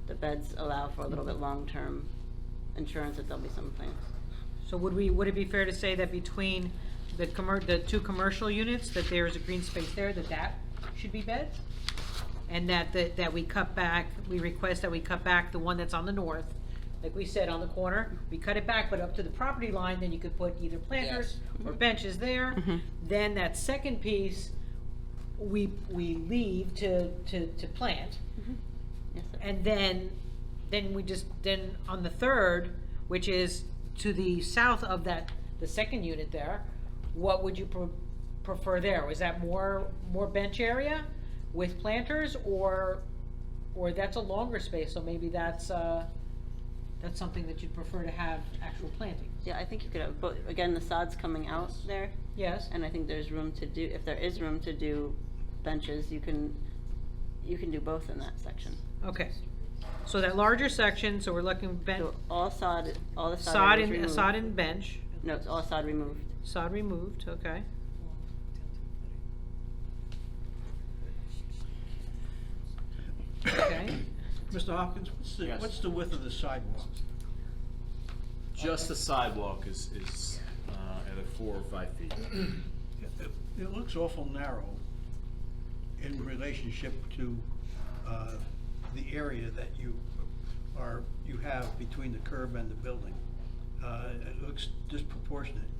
the beds allow for a little bit long-term insurance that there'll be some plants. So would it be fair to say that between the two commercial units, that there is a green space there, that should be beds? And that we cut back, we request that we cut back the one that's on the north, like we said, on the corner, we cut it back, but up to the property line, then you could put either planters or benches there. Then that second piece, we leave to plant. Yes, sir. And then on the third, which is to the south of the second unit there, what would you prefer there? Was that more bench area with planters, or that's a longer space, so maybe that's something that you'd prefer to have actual plantings? Yeah, I think you could have both. Again, the sod's coming out there. Yes. And I think there's room to do, if there is room to do benches, you can do both in that section. Okay. So that larger section, so we're looking So all the sod sod is removed. sod and bench. No, it's all sod removed. Sod removed, okay. Okay. Mr. Hopkins, Yes. what's the width of the sidewalk? Just the sidewalk is either 4 or 5 feet. It looks awful narrow in relationship to the area that you have between the curb and the building. It looks disproportionate.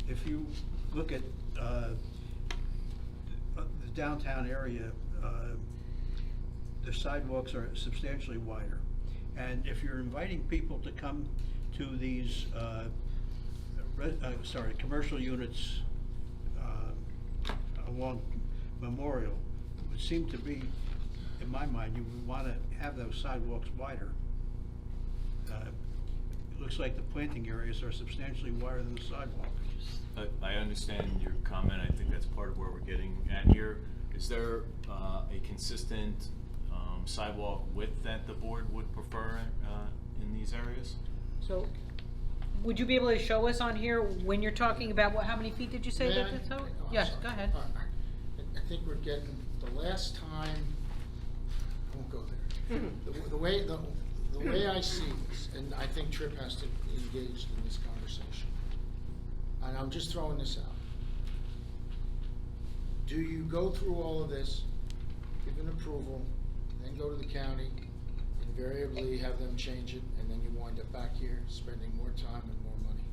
If you look at the downtown area, the sidewalks are substantially wider. And if you're inviting people to come to these commercial units along Memorial, it would seem to be, in my mind, you would want to have those sidewalks wider. It looks like the planting areas are substantially wider than the sidewalk. I understand your comment. I think that's part of where we're getting at here. Is there a consistent sidewalk width that the board would prefer in these areas? So, would you be able to show us on here when you're talking about how many feet did you say May that I? that's out? Oh, I'm Yes, sorry. go ahead. I think we're getting, the last time, I won't go there. The way I see this, and I think Tripp has to engage in this conversation, and I'm just throwing this out. Do you go through all of this, give an approval, then go to the county, invariably have them change it, and then you wind up back here spending more time and more money?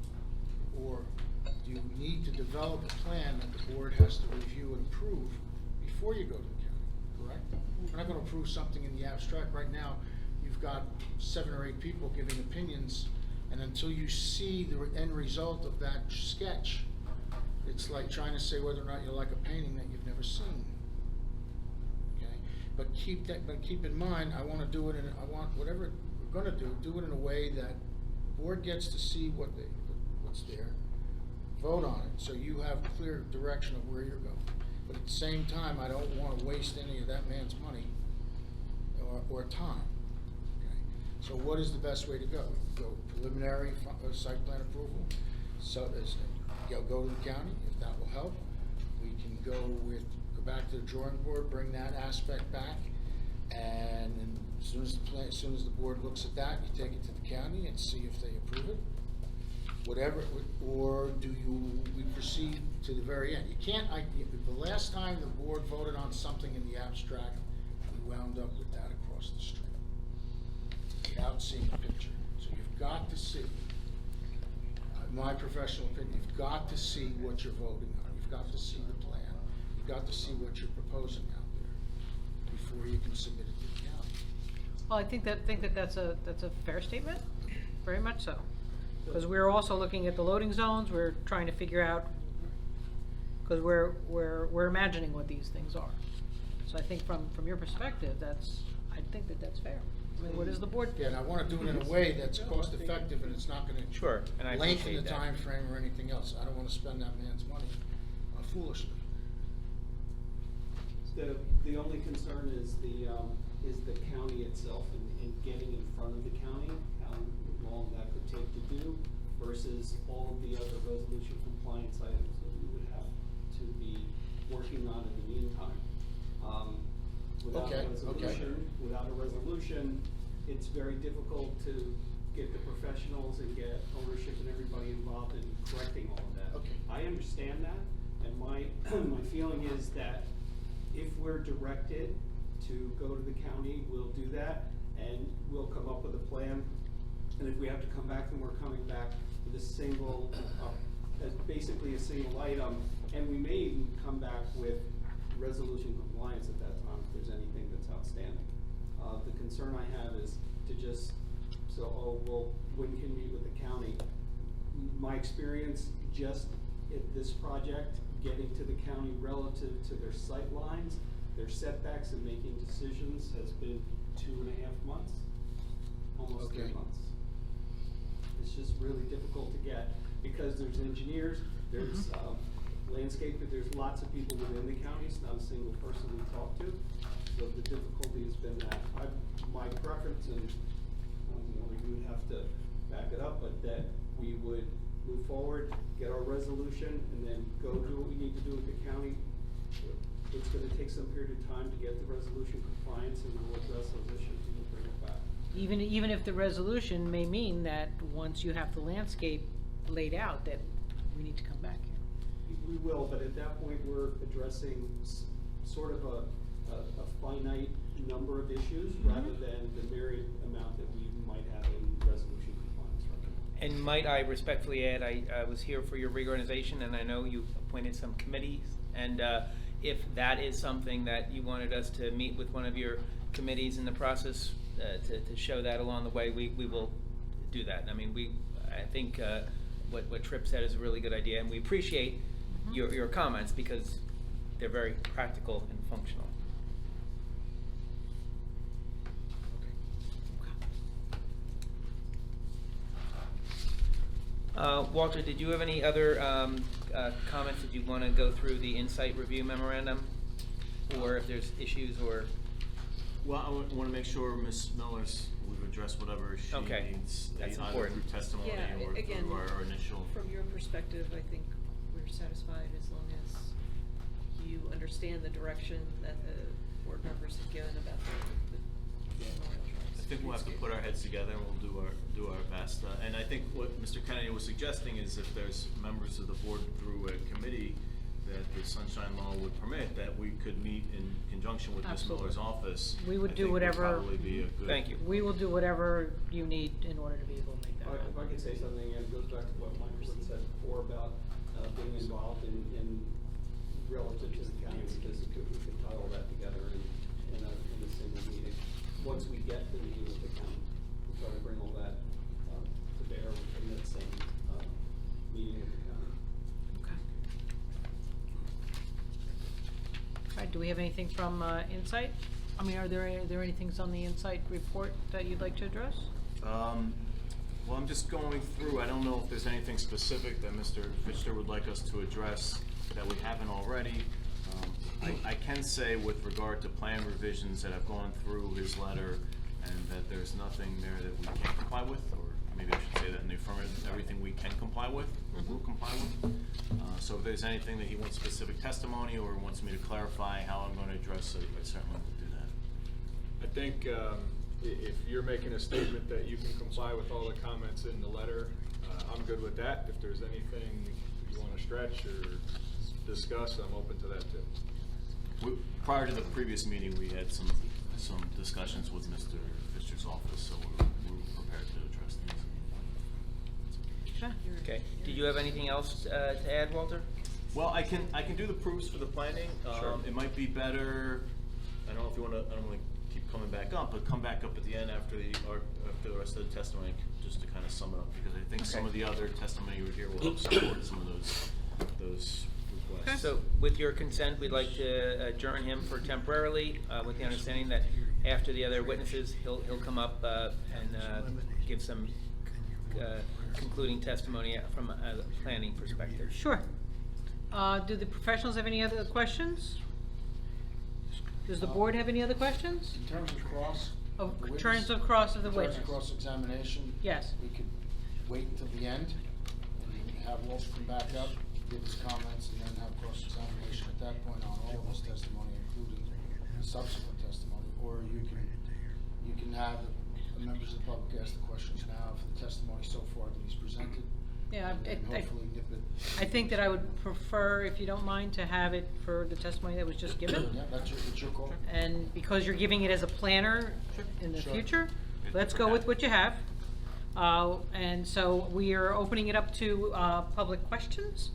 Or do you need to develop a plan that the board has to review and approve before you go to the county, correct? We're not gonna approve something in the abstract. Right now, you've got 7 or 8 people giving opinions, and until you see the end result of that sketch, it's like trying to say whether or not you like a painting that you've never seen. Okay, but keep in mind, I want whatever we're gonna do it in a way that the board gets to see what's there, vote on it, so you have clear direction of where you're going. But at the same time, I don't wanna waste any of that man's money or time. Okay, so what is the best way to go? Go preliminary site plan approval, so go to the county, if that will help. We can go back to the drawing board, bring that aspect back, and then as soon as the board looks at that, you take it to the county and see if they approve it. Whatever, or we proceed to the very end? You can't, the last time the board voted on something in the abstract, we wound up with that across the street without seeing the picture. So you've got to see, my professional opinion, you've got to see what you're voting on. You've got to see the plan. You've got to see what you're proposing out there before you can submit it to the county. Well, I think that's a fair statement, very much so. Because we're also looking at the loading zones, we're trying to figure out, because we're imagining what these things are. So I think from your perspective, I think that's fair. I mean, what is the board? Yeah, and I wanna do it in a way that's cost effective and it's not gonna Sure, and I lengthen appreciate the that. time frame or anything else. I don't wanna spend that man's money foolishly. The only concern is the county itself and getting in front of the county, how long that could take to do versus all of the other resolution compliance items that we would have to be working on in the meantime. Without Okay, a resolution, it's very difficult to get the professionals and get ownership and everybody involved in correcting all of that. Okay. I understand that, and my feeling is that if we're directed to go to the county, we'll do that, and we'll come up with a plan. And if we have to come back, then we're coming back with a single, as basically a single item, and we may even come back with resolution compliance at that time if there's anything that's outstanding. The concern I have is to just, when can we meet with the county? My experience just at this project, getting to the county relative to their sight lines, their setbacks and making decisions has been 2.5 months, almost 3 Okay. months. It's just really difficult to get, because there's engineers, there's landscape, there's lots of people within the county, it's not a single person we talk to. So the difficulty has been that. My preference, and we would have to back it up, but that we would move forward, get our resolution, and then go do what we need to do with the county. It's gonna take some period of time to get the resolution compliance, and we'll address those issues and we'll bring it back. Even if the resolution may mean that once you have the landscape laid out, that we need to come back here. We will, but at that point, we're addressing sort of a finite number of issues rather than the myriad amount that we might have in resolution compliance right now. And might I respectfully add, I was here for your reorganization, and I know you appointed some committees, and if that is something that you wanted us to meet with one of your committees in the process, to show that along the way, we will do that. I mean, I think what Tripp said is a really good idea, and we appreciate your comments because they're very practical and functional. Walter, did you have any other comments that you want to go through the insight review memorandum? Or if there's issues or? Well, I want to make sure Ms. we've addressed whatever she Okay, needs, that's either important. through testimony Yeah, or again, through our initial. from your perspective, I think we're satisfied as long as you understand the direction that the board members have given about the memorial trust. I think we'll have to put our heads together and we'll do our best. And I think what Mr. Kennedy was suggesting is if there's members of the board through a committee that the sunshine law would permit, that we could meet in conjunction with Ms. Absolutely. Miller's office. We would I do think whatever. probably be a good. Thank you. We will do whatever you need in order to be able to make that If I happen. could say something, and it goes back to what Michael had said before about being involved in relative to the county, because we could tie all that together in a single meeting. Once we get the meeting with the county, we'll try to bring all that to bear in that same meeting with the county. Okay. All right, do we have anything from Insight? I mean, are there any things on the Insight report that you'd like to address? Well, I'm just going through, I don't know if there's anything specific that Mr. Fisher would like us to address that we haven't already. I can say with regard to plan revisions that I've gone through his letter and that there's nothing there that we can't comply with, or maybe I should say that in the affirmative, everything we can comply with, or will comply with. So if there's anything that he wants specific testimony or wants me to clarify how I'm going to address it, I certainly will do that. I think if you're making a statement that you can comply with all the comments in the letter, I'm good with that. If there's anything you want to stretch or discuss, I'm open to that too. Prior to the previous meeting, we had some discussions with Mr. Fisher's office, so we're prepared to address these. Sure. Okay, did you have anything else to add, Walter? Well, I can do the proofs for the planning. Sure. It might be better, I don't know if you want to, I don't want to keep coming back up, but come back up at the end after the rest of the testimony, just to kind of sum it up, because I think some of the other testimony you would hear will help support some of those requests. So with your consent, we'd like to adjourn him for temporarily, with the understanding that after the other witnesses, he'll come up and give some concluding testimony from a planning perspective. Sure. Do the professionals have any other questions? Does the board have any other questions? In terms of cross. Of the witness- terms of cross of the in terms witness. of cross-examination. Yes. We could wait until the end and have Walsh come back up, give his comments, and then have cross-examination at that point on all of his testimony, including subsequent testimony. Or you can have the members of the public ask the questions now for the testimony so far that he's presented. Yeah, And hopefully nip it. I think that I would prefer, if you don't mind, to have it for the testimony that was just given. Yeah, that's your call. And because you're giving it as a planner in the Sure. future, let's go with what you have. And so we are opening it up to public questions.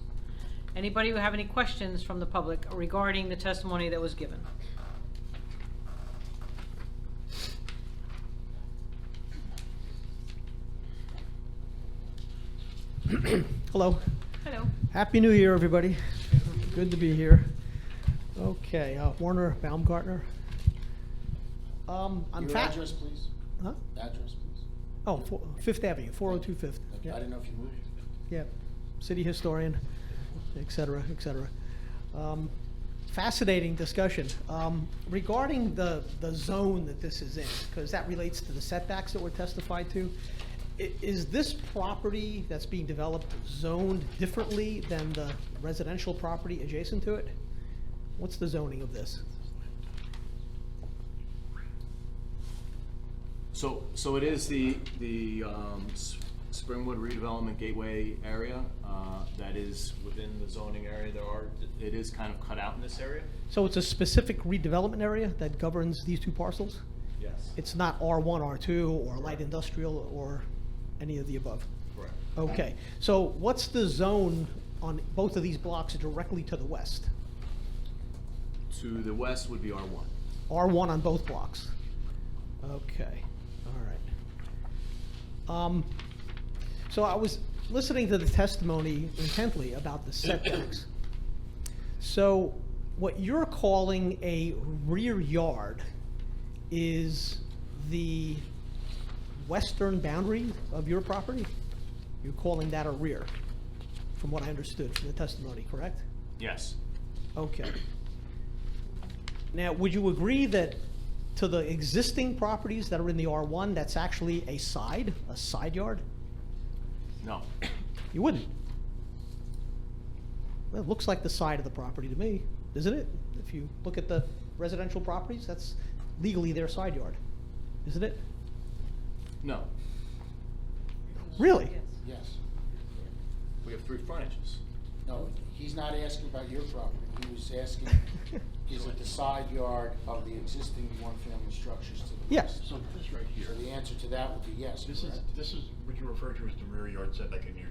Anybody who have any questions from the public regarding the testimony that was given? Hello. Hello. Happy New Year, everybody. Good to be here. Okay, Warner Baumgartner. I'm Your fat. address, please. Huh? Address, please. Oh, Fifth Avenue, 402 Fifth. I didn't know if you moved. Yeah, city historian, et cetera, et cetera. Fascinating discussion. Regarding the zone that this is in, because that relates to the setbacks that were testified to, is this property that's being developed zoned differently than the residential property adjacent to it? What's the zoning of this? So it is the Springwood redevelopment gateway area that is within the zoning area. It is kind of cut out in this area. So it's a specific redevelopment area that governs these two parcels? Yes. It's not R1, R2, or light industrial, or any of the above? Correct. Okay, so what's the zone on both of these blocks directly to the west? To the west would be R1. R1 on both blocks? Okay, all right. So I was listening to the testimony intently about the setbacks. So what you're calling a rear yard is the western boundary of your property? You're calling that a rear, from what I understood from the testimony, correct? Yes. Okay. Now, would you agree that to the existing properties that are in the R1, that's actually a side yard? No. You wouldn't? Well, it looks like the side of the property to me, isn't it? If you look at the residential properties, that's legally their side yard, isn't it? No. Really? Yes. We have 3 frontages. No, he's not asking about your property. He was asking, is it the side yard of the existing one-family structures to the west? Yes. So this right here. So the answer to that would be yes, This is correct? what you refer to as the rear yard setback in your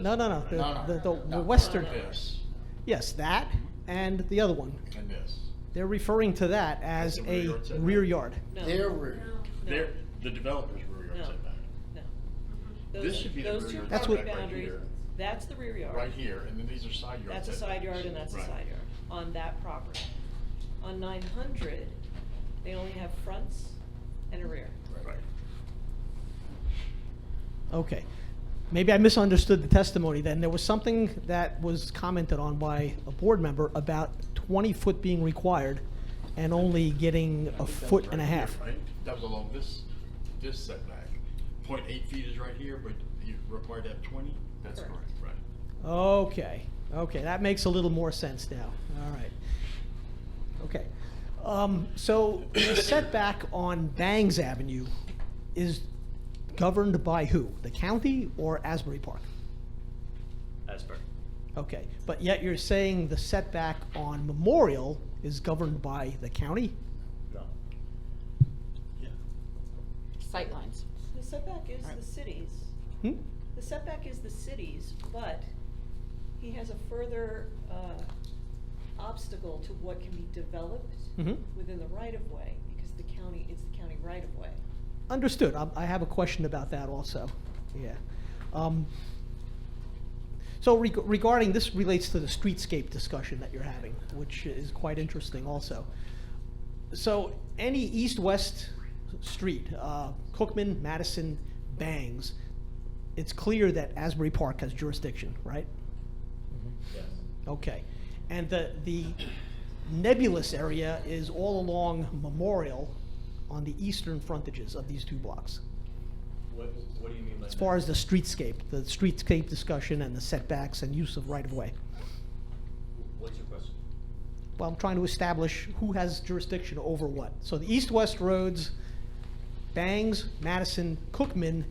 No, testimony. no, no, right? the No. western, This yes, that and the other one. and this. They're referring to that as That's the rear a yard setback. rear yard. No. Their rear. They're, the developer's rear yard No. setback. No. This should be the Those rear two yard That's property what- setback right boundaries, here. that's the rear yard. Right here, and then these are side yard That's a setbacks. side yard and that's a Right. side yard on that property. On 900, they only have fronts and a rear. Right. Okay. Maybe I misunderstood the testimony then. There was something that was commented on by a board member about 20 foot being required and only getting And I a think that foot was and a right here, half. right? That was along this setback. 0.8 feet is right here, but you're required to have 20? That's Correct. correct. Right. Okay, okay, that makes a little more sense now. All right. Okay. So the setback on Bangs Avenue is governed by who? The county or Asbury Park? Asbury. Okay, but yet you're saying the setback on Memorial is governed by the county? No. Sightlines. The setback is Right. the city's. Hmm? The setback is the city's, but he has a further obstacle to what can be developed Mhm. within the right-of-way, because it's the county right of way. Understood. I have a question about that also. Yeah. So regarding, this relates to the streetscape discussion that you're having, which is quite interesting also. So any east-west street, Cookman, Madison, Bangs, it's clear that Asbury Park has jurisdiction, right? Yes. Okay. And the nebulous area is all along Memorial on the eastern frontages of these two blocks. What do you mean by that? As far as the streetscape discussion and the setbacks and use of right-of-way. What's your question? Well, I'm trying to establish who has jurisdiction over what. So the east-west roads, Bangs, Madison, Cookman,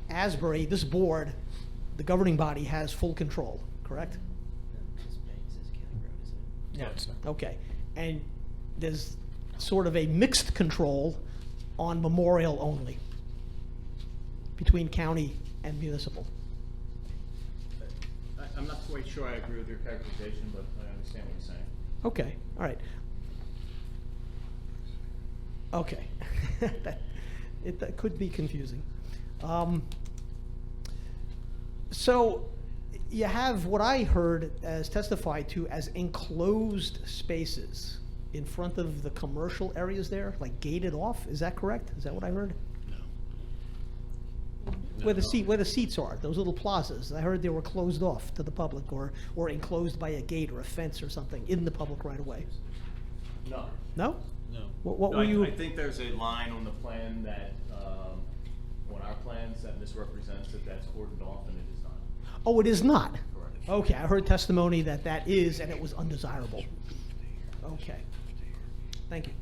Asbury, this board, the governing body has full control, correct? No, it's not. Okay. And there's sort of a mixed control on Memorial only, between county and municipal. I'm not quite sure I agree with your characterization, but I understand what you're saying. Okay, all right. Okay. that could be confusing. So you have what I heard as testified to as enclosed spaces in front of the commercial areas there, like gated off. Is that correct? Is that what I heard? Where the seats are, those little plazas. I heard they were closed off to the public or enclosed by a gate or a fence or something in the public right away. No. No? No. What No, were you? I think there's a line on the plan that, on our plans that misrepresents that that's cordoned off, and it is not. Oh, it is not? Correct. Okay, I heard testimony that that is, and it was undesirable. Okay. Thank you.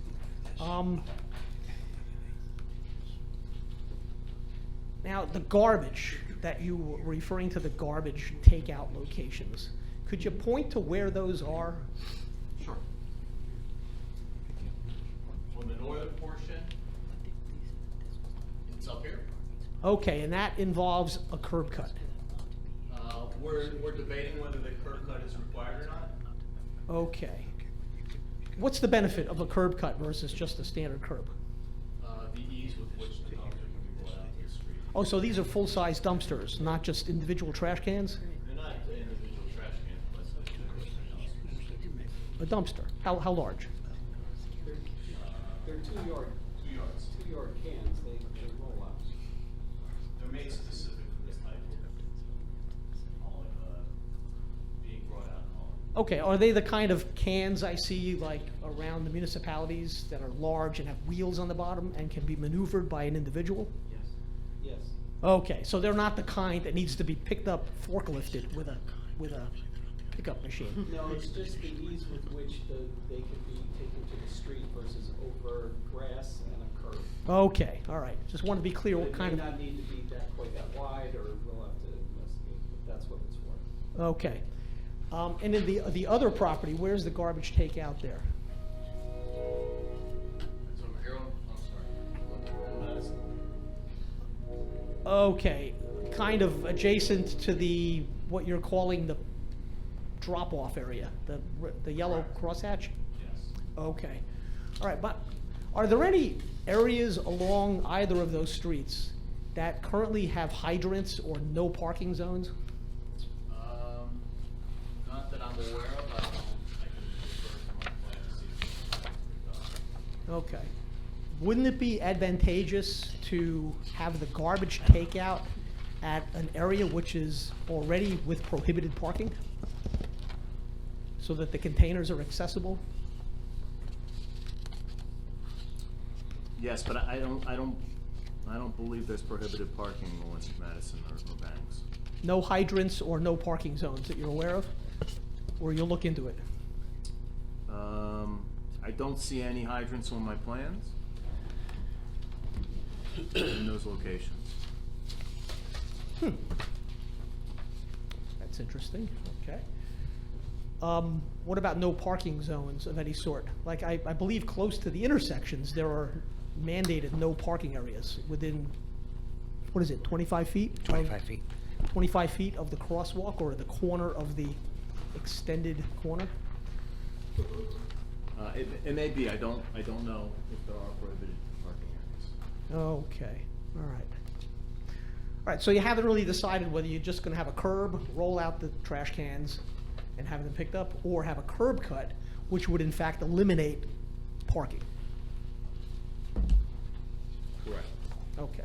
Now, the garbage that you were referring to, the garbage takeout locations, could you point to where those are? Sure. On the northern portion, it's up here. Okay, and that involves a curb cut. We're debating whether the curb cut is required or not. Okay. What's the benefit of a curb cut versus just a standard curb? The ease with which the dumpster can be brought out to the street. Oh, so these are full-size dumpsters, not just individual trash cans? They're not individual trash cans, but A dumpster. How large? They're 2 yard. 2 yards. 2 yard cans, they roll out. They're made specific for this type of being brought out and hauling. Okay, are they the kind of cans I see like around the municipalities that are large and have wheels on the bottom and can be maneuvered by an individual? Yes. Okay, so they're not the kind that needs to be picked up, forklifted with a pickup machine. No, it's just the ease with which they can be taken to the street versus over grass and a curb. Okay, all right. Just want to be clear what kind It of. may not need to be quite that wide, or we'll have to investigate, but that's what it's for. Okay. And in the other property, where's the garbage takeout there? It's over here on, Madison. Okay, kind of adjacent to what you're calling the drop-off area, the yellow crosshatch? Yes. Okay. All right, but are there any areas along either of those streets that currently have hydrants or no parking zones? Not that I'm aware of. I can refer to my plan to see if it's Okay. Wouldn't it be advantageous to have the garbage takeout at an area which is already with prohibited parking? So that the containers are accessible? Yes, but I don't believe there's prohibited parking on Madison or Banks. No hydrants or no parking zones that you're aware of? Or you'll look into it? I don't see any hydrants on my plans in those locations. That's interesting, okay. What about no parking zones of any sort? Like, I believe close to the intersections, there are mandated no parking areas within, what is it, 25 feet? 25 feet. 25 feet of the crosswalk or the corner of the extended corner? It may be, I don't know if there are prohibited parking areas. Okay, all right. All right, so you haven't really decided whether you're just gonna have a curb, roll out the trash cans and have them picked up, or have a curb cut, which would in fact eliminate parking. Correct. Okay,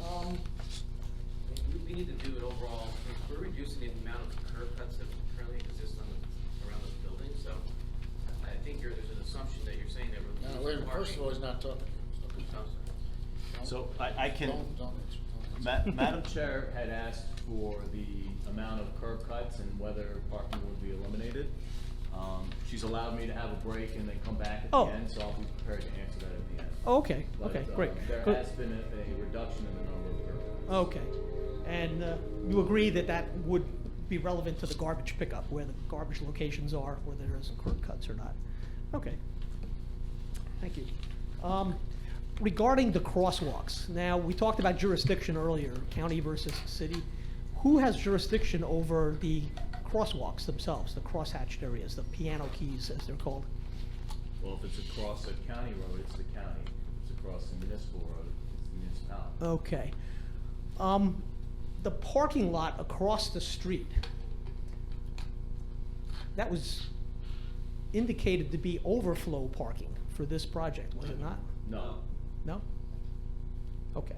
all right. We need to do it overall, we're reducing the amount of curb cuts that currently exist around the building, so I think there's an assumption that you're saying that we're. No, wait, a minute. First of all, he's not talking. So I can, Madam Chair had asked for the amount of curb cuts and whether parking would be eliminated. She's allowed me to have a break and then come back at the end, so I'll be prepared to answer that at the end. Okay, But, okay, great. There Good. has been a reduction in the number of curb cuts. Okay, and you agree that that would be relevant to the garbage pickup, where the garbage locations are, whether there's curb cuts or not? Okay, thank you. Regarding the crosswalks, now, we talked about jurisdiction earlier, county versus city. Who has jurisdiction over the crosswalks themselves, the crosshatched areas, the piano keys, as they're called? Well, if it's across a county road, it's the county. If it's across a municipal road, it's the municipality. Okay. The parking lot across the street, that was indicated to be overflow parking for this project, was it not? No. No? Okay.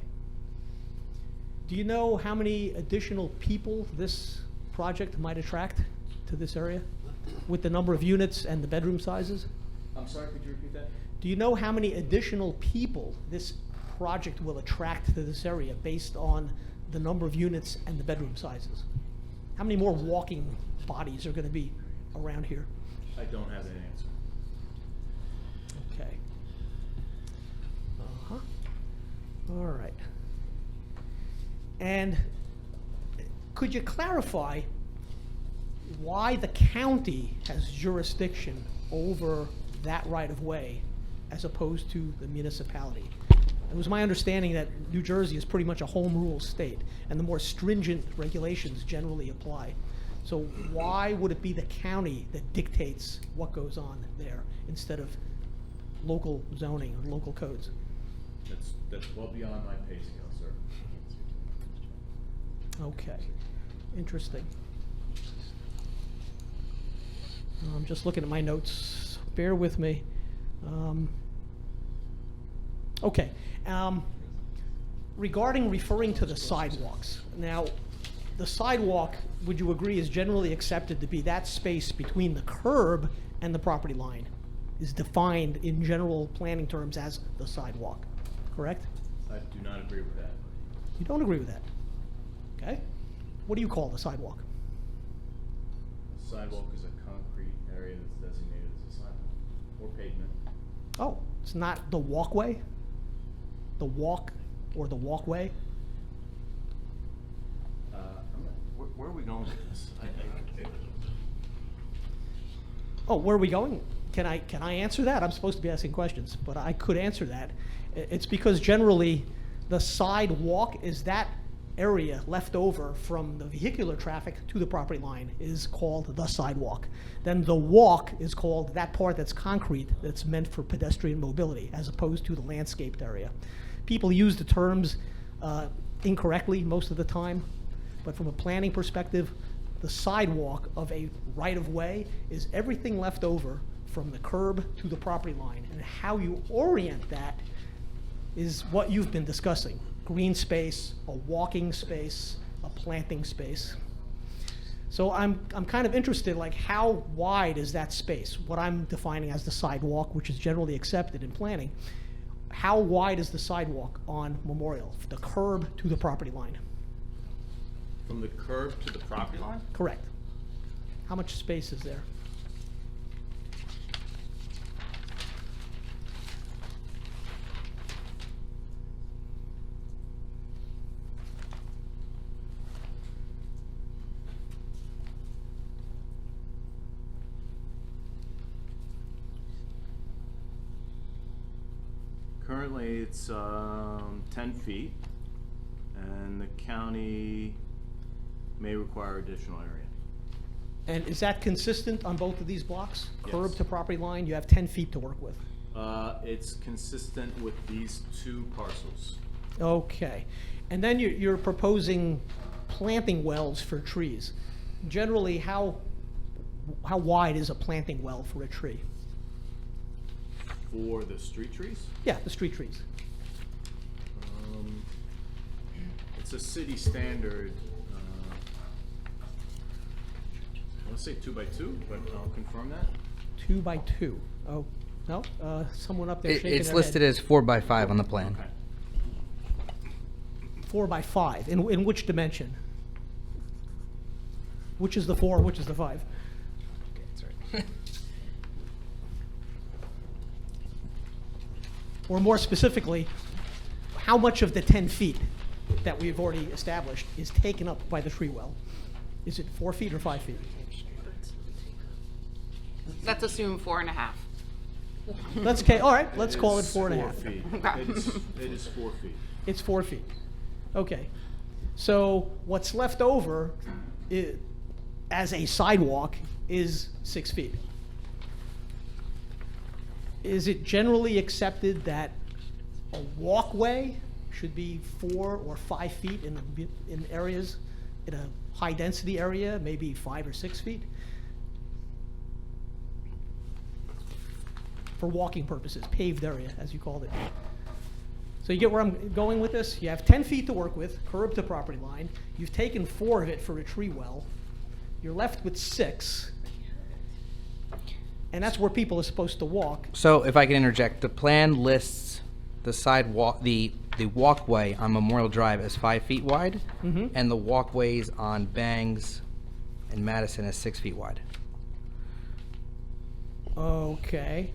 Do you know how many additional people this project might attract to this area with the number of units and the bedroom sizes? I'm sorry, could you repeat that? Do you know how many additional people this project will attract to this area based on the number of units and the bedroom sizes? How many more walking bodies are going to be around here? I don't have an answer. Okay. Uh-huh. All right. And could you clarify why the county has jurisdiction over that right-of-way as opposed to the municipality? It was my understanding that New Jersey is pretty much a home rule state, and the more stringent regulations generally apply. So why would it be the county that dictates what goes on there instead of local zoning or local codes? That's well beyond my pay scale, sir. Okay, interesting. I'm just looking at my notes. Bear with me. Okay. Regarding referring to the sidewalks. Now, the sidewalk, would you agree, is generally accepted to be that space between the curb and the property line is defined in general planning terms as the sidewalk, correct? I do not agree with that. You don't agree with that? Okay. What do you call the sidewalk? The sidewalk is a concrete area that's designated as a sidewalk or pavement. Oh, it's not the walkway? The walk or the walkway? Where are we going with this? Oh, where are we going? Can I answer that? I'm supposed to be asking questions, but I could answer that. It's because generally the sidewalk is that area left over from the vehicular traffic to the property line is called the sidewalk. Then the walk is called that part that's concrete that's meant for pedestrian mobility as opposed to the landscaped area. People use the terms incorrectly most of the time, but from a planning perspective, the sidewalk of a right-of-way is everything left over from the curb to the property line. And how you orient that is what you've been discussing. Green space, a walking space, a planting space. So I'm kind of interested, like, how wide is that space? What I'm defining as the sidewalk, which is generally accepted in planning. How wide is the sidewalk on Memorial, the curb to the property line? From the curb to the property line? Correct. How much space is there? Currently, it's 10 feet, and the county may require additional area. And is that consistent on both of these blocks? Curb Yes. to property line, you have 10 feet to work with. It's consistent with these two parcels. Okay. And then you're proposing planting wells for trees. Generally, how wide is a planting well for a tree? For the street trees, Yeah, the street trees. it's a city standard. I want to say 2 by 2, but I'll confirm that. 2 by 2. Oh, no? Someone up there shaking their head. It's listed as 4 by 5 on the plan. Okay. 4 by 5. In which dimension? Which is the 4, which is the 5? Okay, that's right. Or more specifically, how much of the 10 feet that we've already established is taken up by the tree well? Is it 4 feet or 5 feet? Let's assume 4.5. Let's, okay, all right, let's call it is 4.5. 4 feet. Okay. It is 4 feet. It's 4 feet. Okay. So what's left over as a sidewalk is 6 feet. Is it generally accepted that a walkway should be 4 or 5 feet in areas, in a high-density area, maybe 5 or 6 feet? For walking purposes, paved area, as you called it. So you get where I'm going with this? You have 10 feet to work with, curb to property line. You've taken 4 of it for a tree well. You're left with 6. And that's where people are supposed to walk. So if I can interject, the plan lists the sidewalk, the walkway on Memorial Drive as 5 feet wide, and the walkways on Bangs and Madison as 6 feet wide. Okay.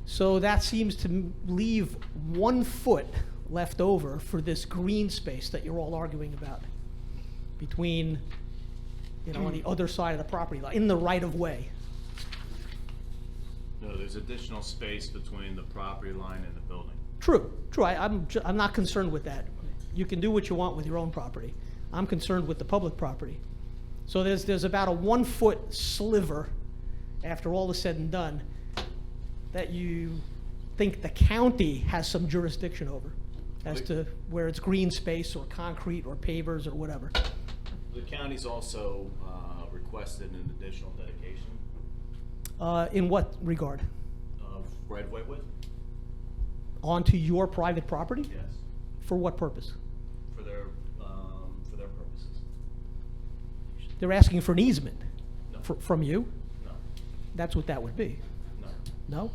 So that seems to leave 1 foot left over for this green space that you're all arguing about between, on the other side of the property line, in the right of way. No, there's additional space between the property line and the building. True. I'm not concerned with that. You can do what you want with your own property. I'm concerned with the public property. So there's about a 1 foot sliver, after all is said and done, that you think the county has some jurisdiction over, as to where it's green space or concrete or pavers or whatever. The county's also requested an additional dedication In what regard? of right-of-way width. Onto your private property? Yes, For what purpose? for their purposes. They're asking for an easement No. from you? No, That's what that would be. no, No?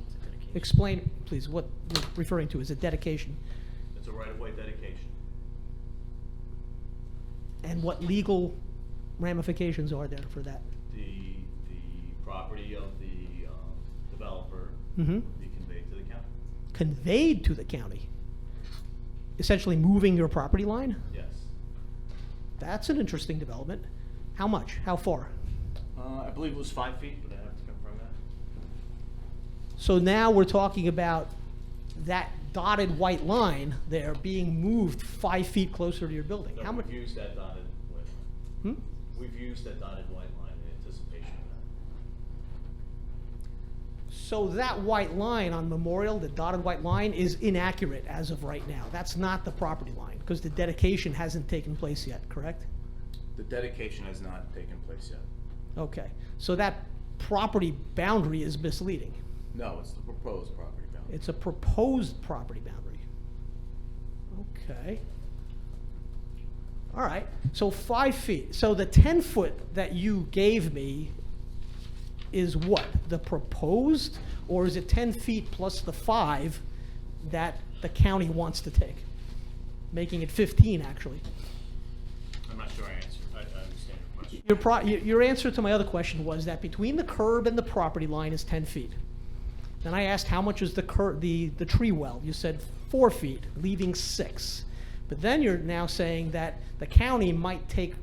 Explain, please, what you're referring to. Is it dedication? it's a right-of-way dedication. And what legal ramifications are there for that? The property of the developer Mhm. would be conveyed to the county. Conveyed to the county? Essentially moving your property line? Yes. That's an interesting development. How much? How far? I believe it was 5 feet, but I have to confirm that. So now we're talking about that dotted white line there being moved 5 feet closer to your building. No, How much? we've used that dotted white line. We've used that dotted white line in anticipation of that. So that white line on Memorial, the dotted white line, is inaccurate as of right now. That's not the property line, because the dedication hasn't taken place yet, correct? The dedication has not taken place yet. Okay, so that property boundary is misleading. No, it's the proposed property boundary. It's a proposed property boundary. Okay. All right, so 5 feet. So the 10 foot that you gave me is what? The proposed, or is it 10 feet plus the 5 that the county wants to take? Making it 15, actually. I'm not sure I answered. I understand your question. Your answer to my other question was that between the curb and the property line is 10 feet. Then I asked how much is the tree well. You said 4 feet, leaving 6. But then you're now saying that the county might take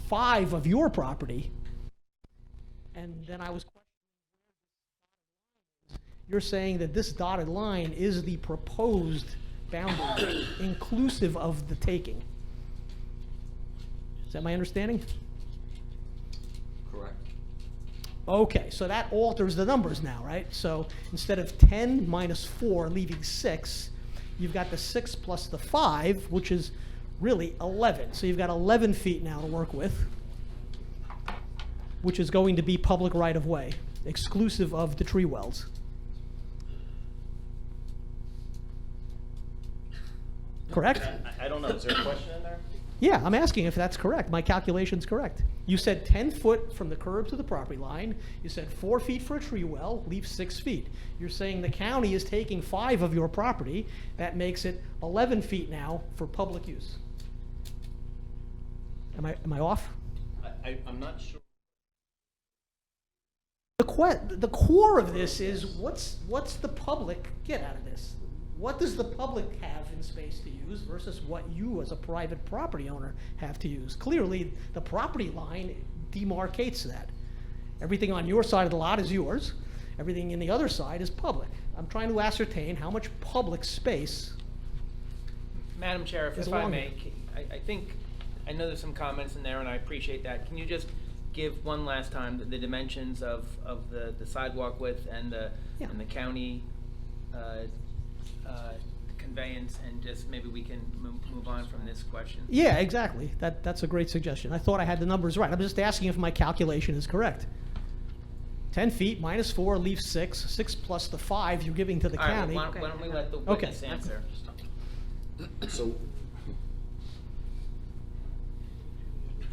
5 of your property. And then I was questioning, you're saying that this dotted line is the proposed boundary, inclusive of the taking. Is that my understanding? Correct. Okay, so that alters the numbers now, right? So instead of 10 minus 4, leaving 6, you've got the 6 plus the 5, which is really 11. So you've got 11 feet now to work with, which is going to be public right-of-way, exclusive of the tree wells. Correct? I don't know, is there a question in there? Yeah, I'm asking if that's correct. My calculation's correct. You said 10 foot from the curb to the property line. You said 4 feet for a tree well, leave 6 feet. You're saying the county is taking 5 of your property. That makes it 11 feet now for public use. Am I off? I'm not sure. The core of this is what's the public get out of this? What does the public have in space to use versus what you as a private property owner have to use? Clearly, the property line demarcates that. Everything on your side of the lot is yours. Everything in the other side is public. I'm trying to ascertain how much public space. Madam Chair, is if I along may, here. I know there's some comments in there, and I appreciate that. Can you just give one last time the dimensions of the sidewalk width and the county conveyance, and just maybe we can move on from this question? Yeah, exactly. That's a great suggestion. I thought I had the numbers right. I'm just asking if my calculation is correct. 10 feet minus 4 leaves 6. 6 plus the 5 you're giving to the All right, county. why don't we let the Okay. witness answer? So,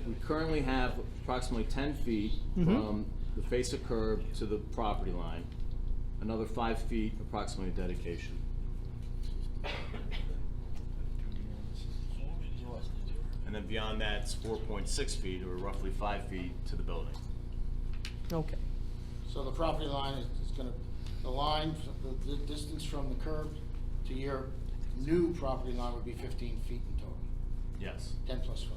we currently have approximately 10 feet from the face of curb to the property line, another 5 feet approximately dedication. And then beyond that, it's 4.6 feet, or roughly 5 feet, to the building. Okay. So the property line is gonna, the distance from the curb to your new property line would be 15 feet in total, Yes. 10 plus 5.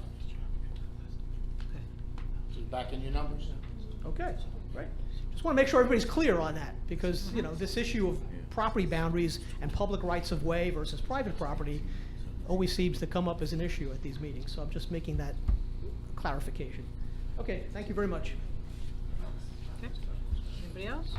So you're back in your numbers? Okay, right. Just want to make sure everybody's clear on that, because, you know, this issue of property boundaries and public rights of way versus private property always seems to come up as an issue at these meetings, so I'm just making that clarification. Okay, thank you very much. Okay. Anybody else?